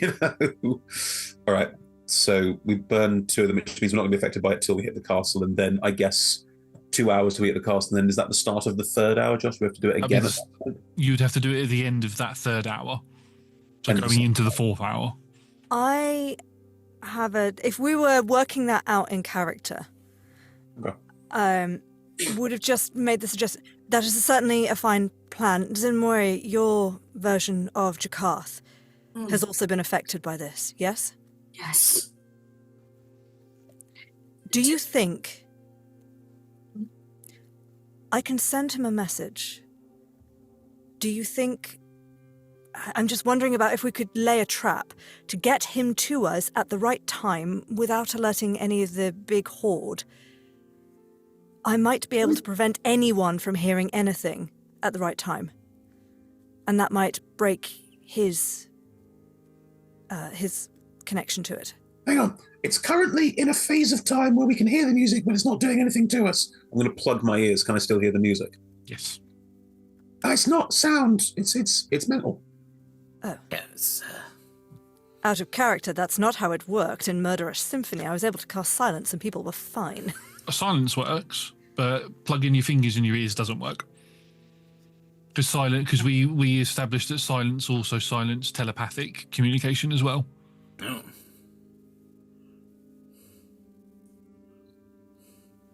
All right. So we burn 2 of them, which means we're not going to be affected by it till we hit the castle, and then I guess 2 hours till we hit the castle, and then is that the start of the 3rd hour, Josh? We have to do it again at that point? You'd have to do it at the end of that 3rd hour. So going into the 4th hour. I have if we were working that out in character, would have just made the suggestion. That is certainly a fine plan. Zinmori, your version of Jakarth has also been affected by this, yes? Yes. Do you think I can send him a message? Do you think... I'm just wondering about if we could lay a trap to get him to us at the right time without alerting any of the big horde. I might be able to prevent anyone from hearing anything at the right time. And that might break his connection to it. Hang on. It's currently in a phase of time where we can hear the music, but it's not doing anything to us. I'm going to plug my ears. Can I still hear the music? Yes. It's not sound. It's mental. Oh. Yes. Out of character, that's not how it worked in Murderous Symphony. I was able to cast silence and people were fine. Silence works, but plugging your fingers in your ears doesn't work. Because we established that silence also silenced telepathic communication as well. Oh.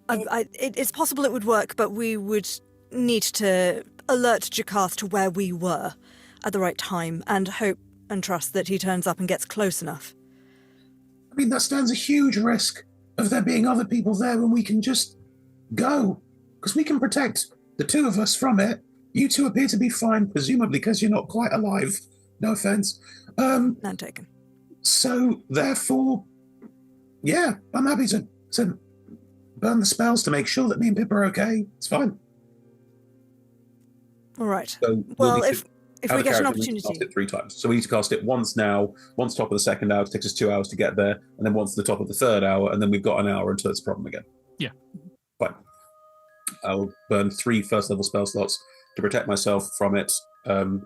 It's possible it would work, but we would need to alert Jakarth to where we were at the right time and hope and trust that he turns up and gets close enough. I mean, that stands a huge risk of there being other people there when we can just go. Because we can protect the 2 of us from it. You 2 appear to be fine, presumably because you're not quite alive. No offense. None taken. So, therefore, yeah, I'm happy to burn the spells to make sure that me and Pip are okay. It's fine. All right. So well, if we get an opportunity. We need to cast it 3 times. So we need to cast it once now, once top of the 2nd hour, it takes us 2 hours to get there, and then once the top of the 3rd hour, and then we've got an hour until it's a problem again. Yeah. Fine. I'll burn 3 first level spell slots to protect myself from it.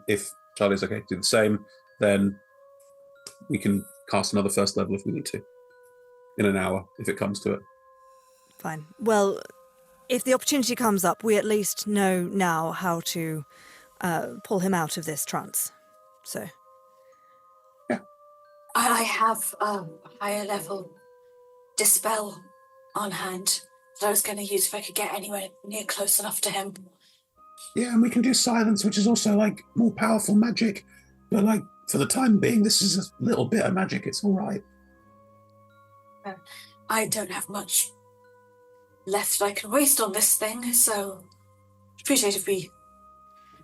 If Charlie's okay to do the same, then we can cast another first level if we need to. In an hour, if it comes to it. Fine. Well, if the opportunity comes up, we at least know now how to pull him out of this trance. So. Yeah. I have higher level dispel on hand that I was going to use if I could get anywhere near close enough to him. Yeah, and we can do silence, which is also, more powerful magic. But, for the time being, this is a little bit of magic. It's all right. I don't have much left I can waste on this thing, so appreciate if we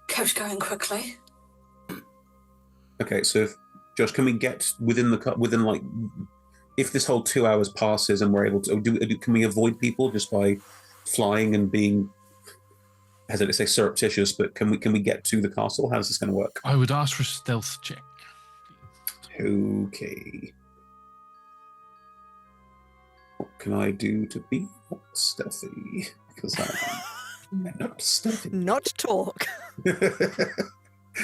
kept going quickly. Okay, so Josh, can we get within if this whole 2 hours passes and we're able to can we avoid people just by flying and being, I hesitate to say surreptitious, but can we get to the castle? How's this going to work? I would ask for a stealth check. Okay. What can I do to be more stealthy? Because I'm not stealthy. Not talk.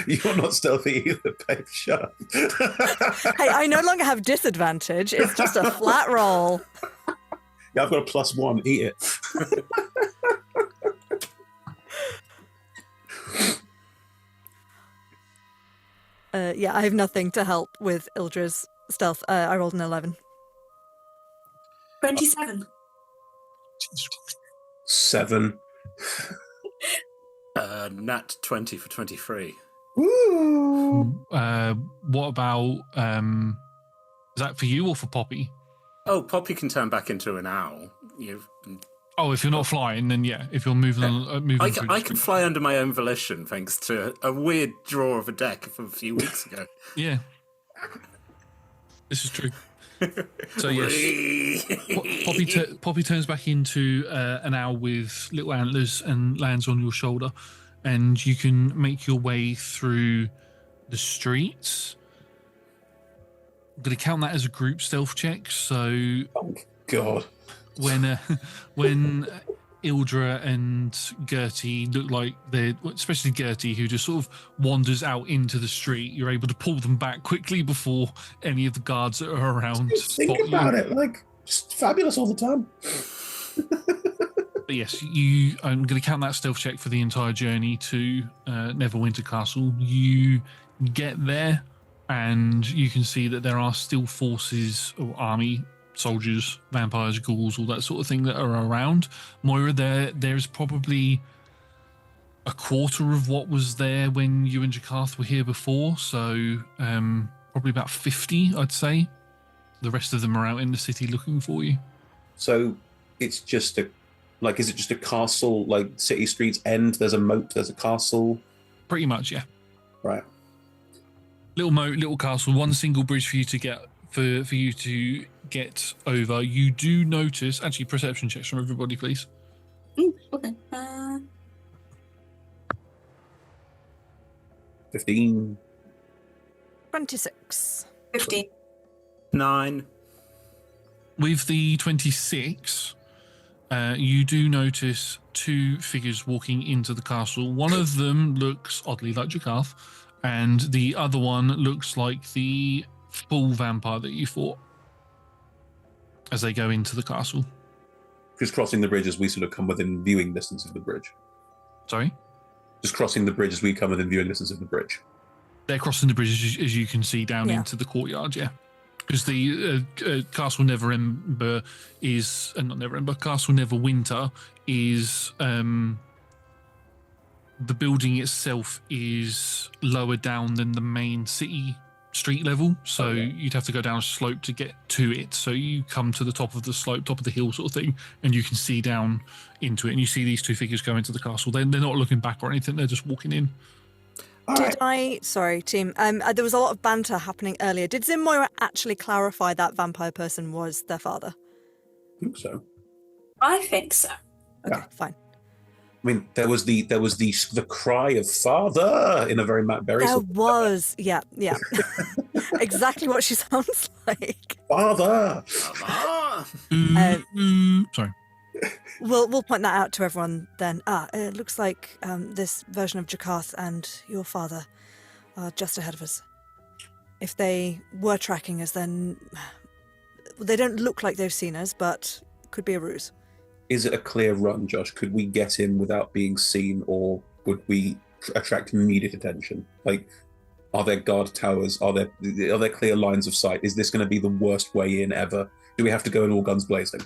You're not stealthy either, babe. Shut up. Hey, I no longer have disadvantage. It's just a flat roll. Yeah, I've got a +1. Eat it. Yeah, I have nothing to help with Ildra's stealth. I rolled an 11. 27. 7. Nat 20 for 23. Woo! What about is that for you or for Poppy? Oh, Poppy can turn back into an owl. Oh, if you're not flying, then yeah. If you're moving, moving, I through can, the I can fly under my own volition thanks to a weird draw of a deck from a few weeks ago. Yeah, this is true. So yes, Poppy turns back into an owl with little antlers and lands on your shoulder, and you can make your way through the streets. I'm going to count that as a group stealth check. So, Oh, God. when Ildra and Gertie look like they're, especially Gertie, who just sort of wanders out into the street, you're able to pull them back quickly before any of the guards that are around Think spot about you. it. Like, just fabulous all the time. But yes, I'm going to count that stealth check for the entire journey to Neverwinter Castle. You get there, and you can see that there are still forces or army, soldiers, vampires, ghouls, all that sort of thing that are around. Moira, there's probably a quarter of what was there when you and Jakarth were here before, so probably about 50, I'd say. The rest of them are out in the city looking for you. So it's just is it just a castle, like city streets end, there's a moat, there's a castle? Pretty much, yeah. Right. Little moat, little castle, one single bridge for you to get for you to get over. You do notice, actually, perception checks from everybody, please. Okay. 15. 26. 15. 9. With the 26, you do notice two figures walking into the castle. One of them looks oddly like Jakarth, and the other one looks like the full vampire that you fought as they go into the castle. Just crossing the bridge as we sort of come within viewing distance of the bridge. Sorry? Just crossing the bridge as we come within viewing distance of the bridge. They're crossing the bridge as you can see down Yeah. into the courtyard, yeah. Because the Castle Neverember is, not Neverember, Castle Neverwinter is, the building itself is lower down than the main city street level, so you'd have to go down a slope to get to it. So you come to the top of the slope, top of the hill sort of thing, and you can see down into it, and you see these two figures go into the castle. They're not looking back or anything, they're just walking in. Sorry, team. There was a lot of banter happening earlier. Did Zim Moira actually clarify that vampire person was their father? I think so. I think so. Okay, Yeah. fine. I mean, there was the cry of father in a very Matt Berry There sort of was, yeah. Exactly what she sounds like. father. Sorry. We'll point that out to everyone then. It looks like this version of Jakarth and your father are just ahead of us. If they were tracking us, then they don't look like they've seen us, but could be a ruse. Is it a clear run, Josh? Could we get in without being seen, or would we attract immediate attention? Like, are there guard towers? Are there clear lines of sight? Is this going to be the worst way in ever? Do we have to go in all guns blazing?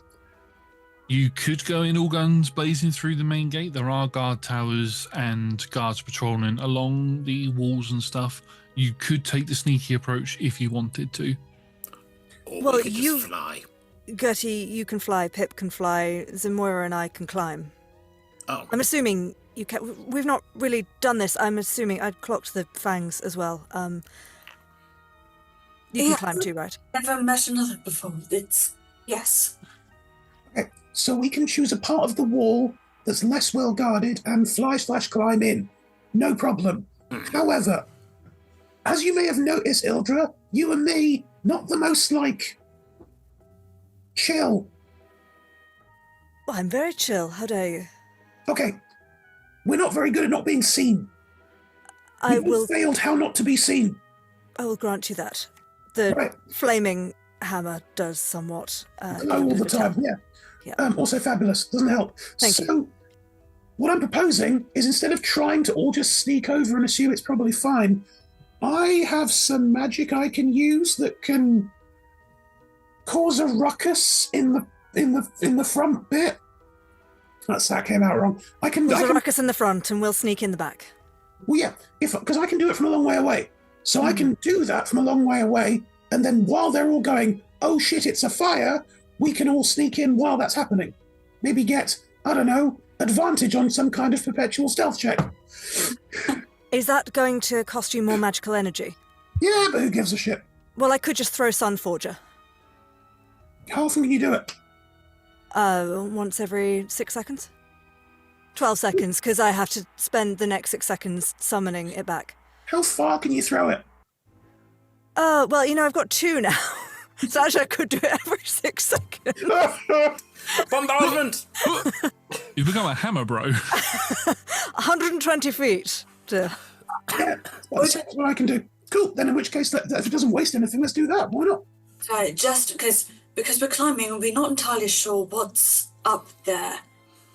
You could go in all guns blazing through the main gate. There are guard towers and guards patrolling along the walls and stuff. You could take the sneaky approach if you wanted to. Or Well, we could you- just fly. Gertie, you can fly, Pip can fly, Zimoira and I can climb. Oh, I'm assuming you can. We've not really done this. I'm assuming I'd clocked the fangs as well. You can Yeah. climb too, right? Never met another before. It's. Yes. So we can choose a part of the wall that's less well guarded and fly/climb in. No problem. However, as you may have noticed, Ildra, you and me, not the most, chill Well, I'm very chill. How dare you? Okay. We're not very good at not being seen. We've failed how not to be seen. I will grant you that. The Right. flaming hammer does somewhat. Glow all the time, yeah. Also fabulous. Doesn't help. Thank you. So, what I'm proposing is instead of trying to all just sneak over and assume it's probably fine, I have some magic I can use that can cause a ruckus in the front bit. That came out wrong. There's a ruckus in the front, and we'll sneak in the back. Well, yeah, because I can do it from a long way away. So I can do that from a long way away, and then while they're all going, oh shit, it's a fire, we can all sneak in while that's happening. Maybe get, I don't know, advantage on some kind of perpetual stealth check. Is that going to cost you more magical energy? Yeah, but who gives a shit? Well, I could just throw Sunforger. How often can you do it? Once every 6 seconds? 12 seconds, because I have to spend the next 6 seconds summoning it back. How far can you throw it? Well, I've got 2 now. So actually I could do it every 6 seconds. Bombardment! You've become a hammer, bro. 120 feet. Yeah, that's what I can do. Cool, then in which case, if it doesn't waste anything, let's do that. Why not? Right, just because we're climbing, we're not entirely sure what's up there.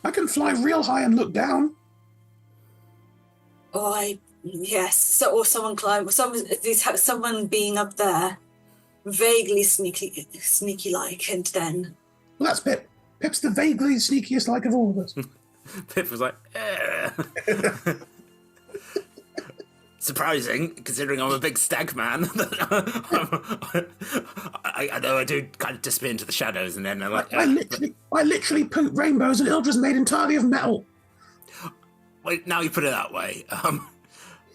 I can fly real high and look down. Yes. So, or someone someone being up there, vaguely sneaky like, and then. Well, that's Pip. Pip's the vaguely sneakiest like of all of us. Pip was like, surprising, considering I'm a big stag man. I know I do kind of disappear into the shadows, and then I'm like, I literally poop rainbows, and Ildra's made entirely of metal. Wait, now you put it that way.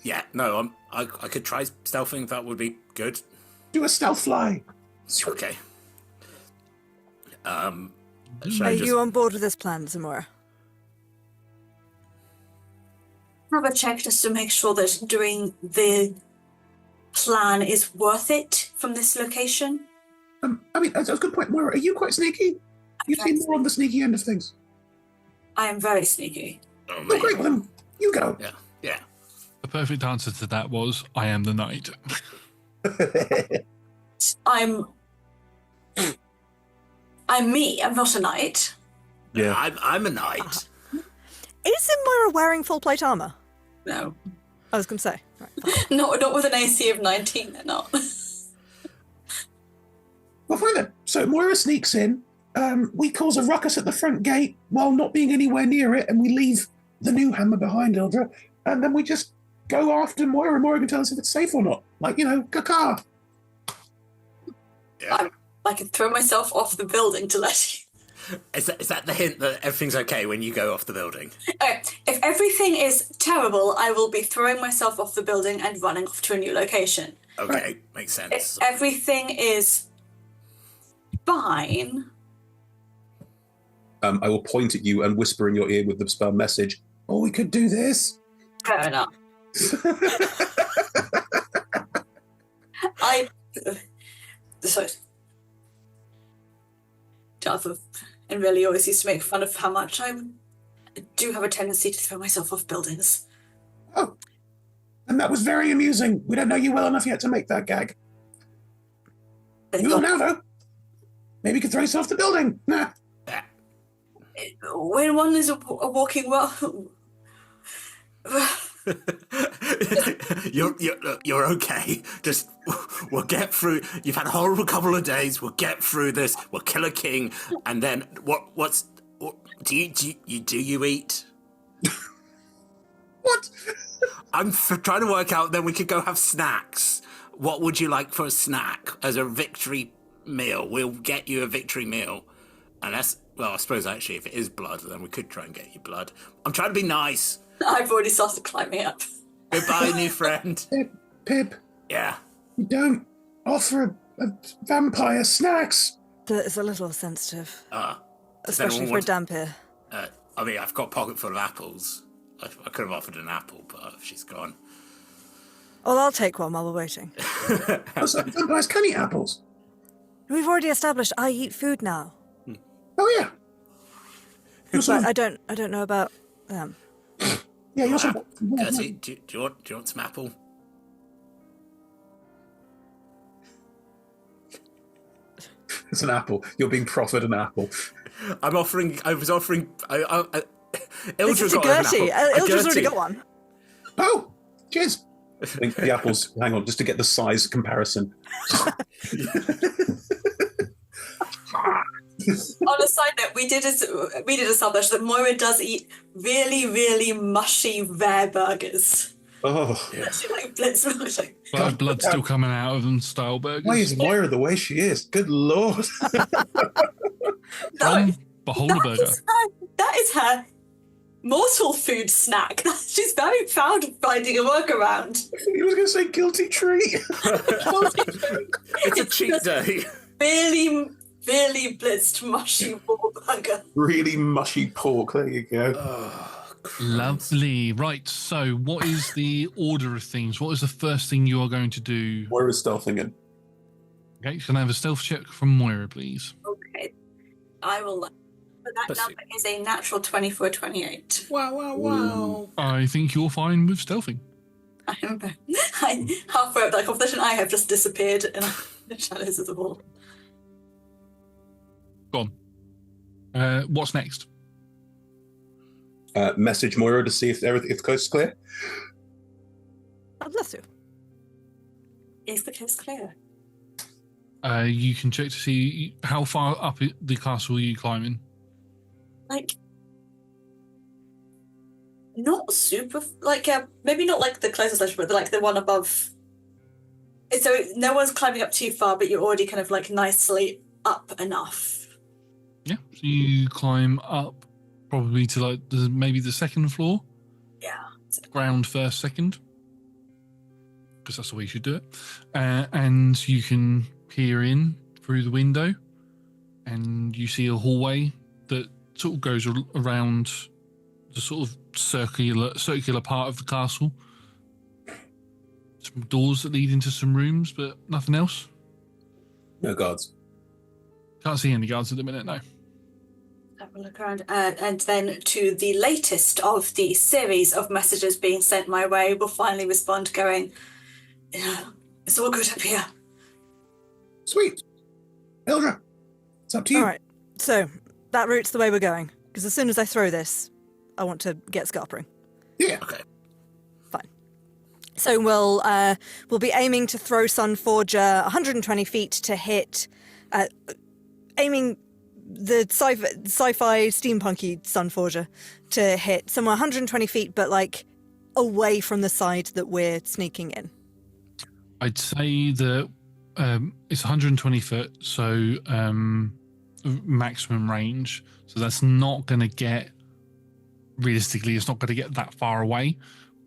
Yeah, no, I could try stealthing. That would be good. Do a stealth fly. Okay. Are you on board with this plan, Zamora? Have a check just to make sure that doing the plan is worth it from this location. That's a good point. Moira, are you quite sneaky? You seem more on the sneaky end of things. I am very sneaky. Oh, great. Well, then you go. Yeah. The perfect answer to that was, I am the knight. I'm me. I'm not a knight. Yeah, I'm a knight. Is Moira wearing full plate armor? No. I was going to say. Right. Not with an AC of 19, they're not. Well, fine then. So Moira sneaks in. We cause a ruckus at the front gate while not being anywhere near it, and we leave the new hammer behind Ildra, and then we just go after Moira, and Moira can tell us if it's safe or not. Like, caca. Yeah. I could throw myself off the building to let you. Is that the hint that everything's okay when you go off the building? If everything is terrible, I will be throwing myself off the building and running off to a new location. Okay, makes sense. If everything is fine... I will point at you and whisper in your ear with the spell message, Oh, we could do this. Fair enough. Sorry. Jonathan and really always used to make fun of how much I do have a tendency to throw myself off buildings. Oh, and that was very amusing. We don't know you well enough yet to make that gag. You will now, though. Maybe you could throw yourself off the building. Nah. When one is walking well... You're okay. Just we'll get through. You've had a horrible couple of days. We'll get through this. We'll kill a king, and then what do you eat? What? I'm trying to work out. Then we could go have snacks. What would you like for a snack as a victory meal? We'll get you a victory meal, unless. Well, I suppose actually, if it is blood, then we could try and get you blood. I'm trying to be nice. I've already started climbing up. Goodbye, new friend. Pip. Yeah. You don't offer a vampire snacks. It's a little sensitive. Does especially for a dampier. I've got a pocket full of apples. I could have offered an apple, but she's gone. Well, I'll take one while we're waiting. So vampires can eat apples. We've already established I eat food now. Oh, yeah. But I don't know about them. Yeah, you're so. Gertie, do you want some apple? It's an apple. You're being proffered an apple. I was offering. This is Ildra to got an Gertie. apple. Ildra's already Gertie. got one. Oh, cheers. The apples. Hang on, just to get the size comparison. On a side note, we did establish that Moira does eat really, really mushy, rare burgers. Oh, She like blitz milkshake. But blood's still coming out of them style burgers. why is Moira the way she is? Good lord. From Beholder Burger. That is her mortal food snack. She's very proud of finding a workaround. He was going to say guilty treat. It's a cheat day. Really, really blitzed mushy raw burger. Really mushy pork. There you go. Oh, Lovely. Right, so what is the order of things? What is the first thing you are going to do? Moira's stealthing in. Okay, so can I have a stealth check from Moira, please? Okay. I will. But that Let's number is a natural 20 for a 28. Wow. I think you're fine with stealthing. I am halfway up that competition. I have just disappeared in the shadows of the wall. Gone. What's next? Message Moira to see if the coast's clear. I'd love to. Is the coast clear? You can check to see how far up the castle are you climbing. Like, not super, like, maybe not like the closest ledge, but like the one above. So no one's climbing up too far, but you're already kind of like nicely up enough. Yeah, so you climb up probably to like maybe the second floor. Yeah. Ground first, second. Because that's the way you should do it. And you can peer in through the window and you see a hallway that sort of goes around the sort of circular part of the castle. Some doors that lead into some rooms, but nothing else. No guards. Can't see any guards at the minute, no. Have a look around. And then to the latest of the series of messages being sent my way, will finally respond going, yeah, it's all good up here. Sweet. Ildra, it's up to you. All right. So that route's the way we're going. Because as soon as I throw this, I want to get scarpering. Yeah. Okay. Fine. So we'll be aiming to throw Sunforger 120 feet to hit, aiming the sci-fi steampunky Sunforger to hit somewhere 120 feet, but like away from the side that we're sneaking in. I'd say that it's 120 foot, so maximum range. So that's not going to get, realistically, it's not going to get that far away.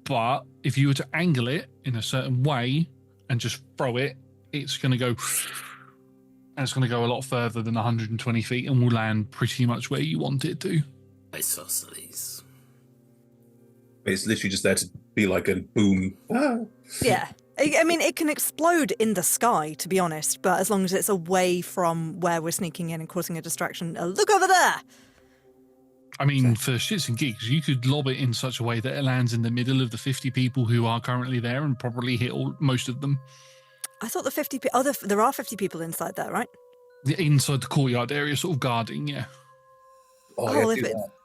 But if you were to angle it in a certain way and just throw it, it's going to go, and it's going to go a lot further than 120 feet and will land pretty much where you want it to. Isosceles. It's literally just there to be like a boom. Ah. Yeah. I mean, it can explode in the sky, to be honest, but as long as it's away from where we're sneaking in and causing a distraction. Look over there! I mean, for shits and gigs, you could lob it in such a way that it lands in the middle of the 50 people who are currently there and probably hit most of them. I thought the 50 people... there are 50 people inside there, right? Inside the courtyard area, sort of guarding, yeah. Oh,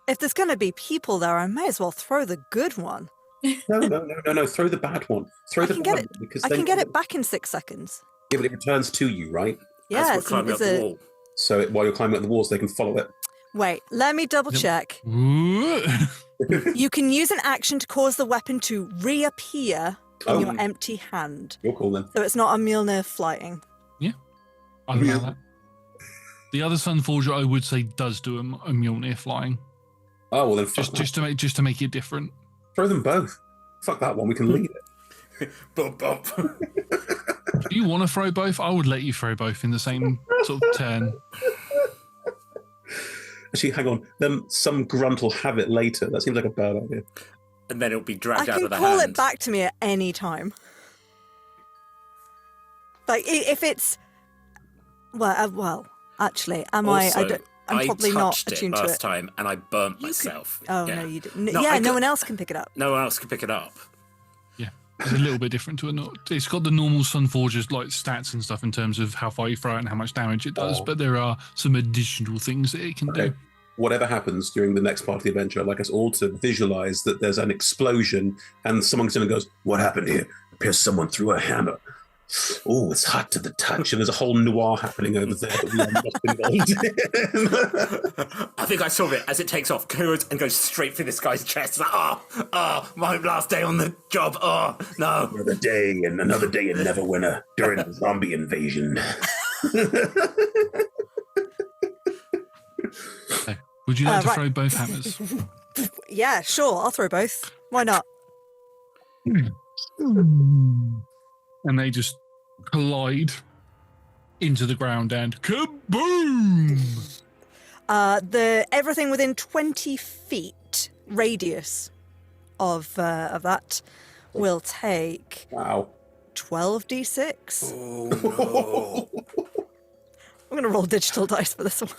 if there's going to be people there, I may as well throw the good one. No. Throw the bad one. Throw the bad one. Because I can get it back in 6 seconds. Yeah, but it returns to you, right? Yeah, As we're climbing up the wall. So while you're climbing up the walls, they can follow it. Wait, let me double check. You can use an action to cause the weapon to reappear in your empty hand. You're cool then. So it's not a Mjolnir flying. Yeah, I don't know that. The other Sunforger, I would say, does do a Mjolnir flying. Oh well, then fuck just to make it different. Throw them both. Fuck that one. We can leave it. Bump, bump. Do you want to throw both? I would let you throw both in the same sort of turn. Actually, hang on. Then some grunt will have it later. That seems like a bad idea. And then it'll be dragged I out can of the call hand. it back to me at any time. Like, if it's... Well, actually, am Also, I'm probably not touched it attuned to last it. time, and I burnt myself. Oh, Yeah. no, you didn't. No, Yeah, I no got- one else can pick it up. No one else can pick it up. Yeah, it's a little bit different to a. It's got the normal Sunforger's like stats and stuff in terms of how far you throw it and how much damage it does, but there are some additional things that it can do. Whatever happens during the next part of the adventure, I'd like us all to visualize that there's an explosion and someone goes, "What happened here?" Appears someone threw a hammer. Oh, it's hot to the touch. And there's a whole noir happening over there that we are not involved in. I think I saw it as it takes off, and goes straight for this guy's chest. Like, my last day on the job. Oh, no. Another day and another day in Neverwinter during the zombie invasion. So, would you like to right. throw both hammers? Yeah, sure. I'll throw both. Why not? And they just collide into the ground and kaboom! Everything within 20 feet radius of that will take Wow. 12d6. Oh, no. I'm going to roll digital dice for this one.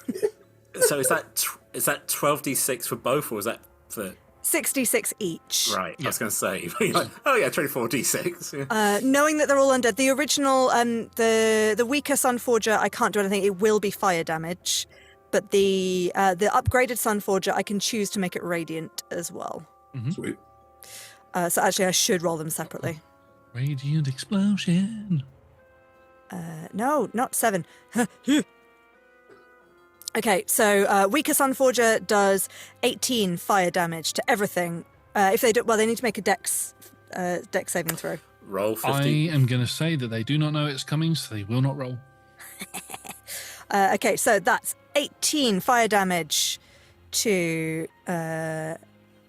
So is that 12d6 for both, or is that for... 66 each. Right, I was going to say. Like, oh, yeah, 24d6. Yeah. Knowing that they're all undead, the original, the weaker Sunforger, I can't do anything. It will be fire damage. But the upgraded Sunforger, I can choose to make it radiant as well. Sweet. So actually, I should roll them separately. Radiant explosion. No, not 7. Okay, so weaker Sunforger does 18 fire damage to everything. If they do, well, they need to make a Dex saving throw. Roll 50. I am going to say that they do not know it's coming, so they will not roll. Okay, so that's 18 fire damage to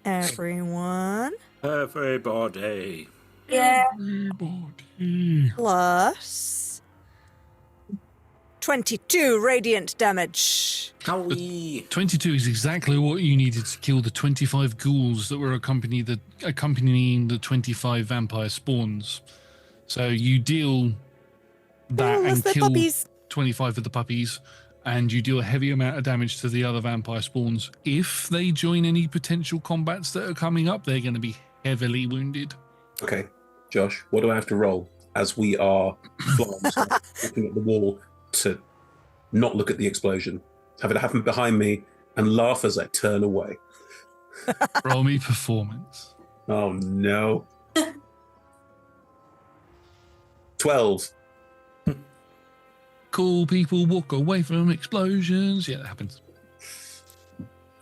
everyone, Everybody. Yeah. Everybody. plus 22 radiant damage. Howie. 22 is exactly what you needed to kill the 25 ghouls that were accompanying the 25 vampire spawns. So you deal that Oh, that's and their kill puppies. 25 of the puppies, and you do a heavy amount of damage to the other vampire spawns. If they join any potential combats that are coming up, they're going to be heavily wounded. Okay, Josh, what do I have to roll as we are flying, looking at the wall to not look at the explosion? Have it happen behind me and laugh as I turn away. Roll me performance. Oh, no. 12. Cool people walk away from explosions. Yeah, that happens.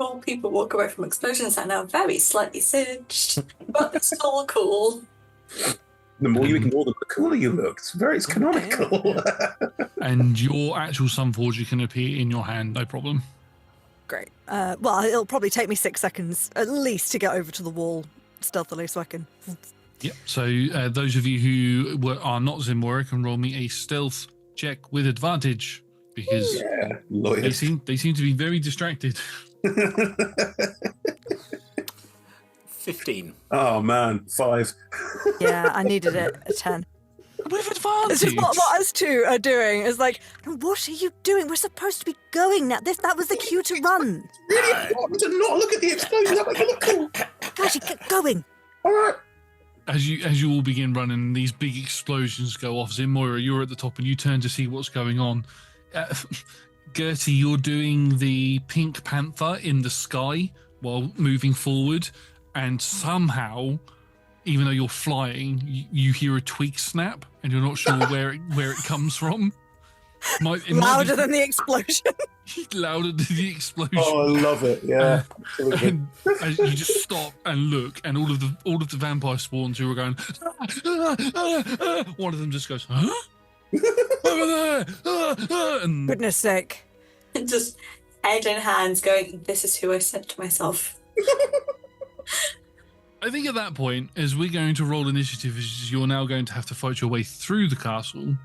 All people walk away from explosions that are now very slightly singed, but they're still cool. The more you ignore them, the cooler you look. It's canonical. And your actual Sunforger can appear in your hand, no problem. Great. Well, it'll probably take me 6 seconds at least to get over to the wall stealthily so I can... Yep. So those of you who are not Zimwara can roll me a stealth check with advantage because Yeah, lawyer. they seem to be very distracted. 15. Oh, man. 5. Yeah, I needed it a 10. With This advantage. is what us two are doing. It's like, what are you doing? We're supposed to be going now. That was the cue to run. Really important to not look at the explosion. That makes it look cool. Guys, you get going. All right. As you all begin running, these big explosions go off. Zimmoira, you're at the top and you turn to see what's going on. Gertie, you're doing the Pink Panther in the sky while moving forward, and somehow, even though you're flying, you hear a twig snap, and you're not sure where it comes from. Louder than the explosion. Louder than the explosion. Oh, I love it. Yeah. And as you just stop and look, and all of the vampire spawns who are going, one of them just goes, huh? Over there! And Goodness sake. Just head in hands going, this is who I sent to myself. I think at that point, as we're going to roll initiative, as you're now going to have to fight your way through the castle.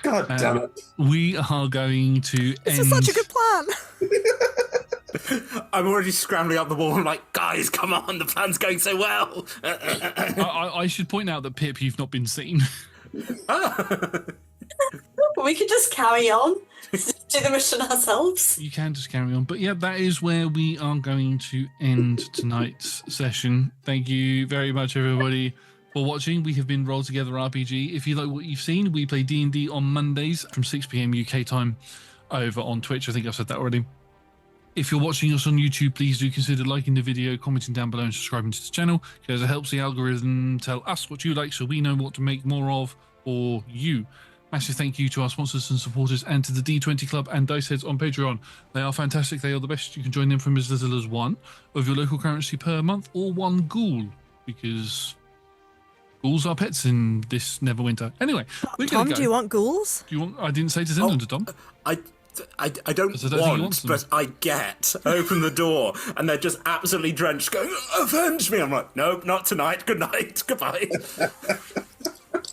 God damn it. We are going to This end. is such a good plan. I'm already scrambling up the wall. I'm like, guys, come on, the plan's going so well. I should point out that Pip, you've not been seen. We could just carry on. do the mission ourselves. You can just carry on. But yeah, that is where we are going to end tonight's session. Thank you very much, everybody, for watching. We have been Roll Together RPG. If you like what you've seen, we play D&D on Mondays from 6 p.m. UK time over on Twitch. I think I've said that already. If you're watching us on YouTube, please do consider liking the video, commenting down below and subscribing to the channel, because it helps the algorithm tell us what you like so we know what to make more of for you. Massive thank you to our sponsors and supporters and to the D20 Club and Dice Heads on Patreon. They are fantastic. They are the best. You can join them from as little as one of your local currency per month or one ghoul, because ghouls are pets in this Neverwinter. Anyway, we're Tom, going to go. do you want ghouls? Do you want? I didn't say to send them to Tom. I don't I don't think he want, wants them. but I get. Open the door, and they're just absolutely drenched, going, avenge me! I'm like, no, not tonight. Good night. Goodbye.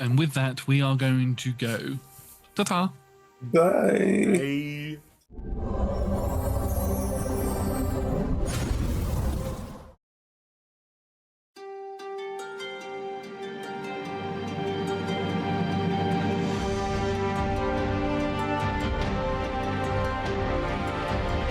And with that, we are going to go. Ta-ta. Bye. Bye.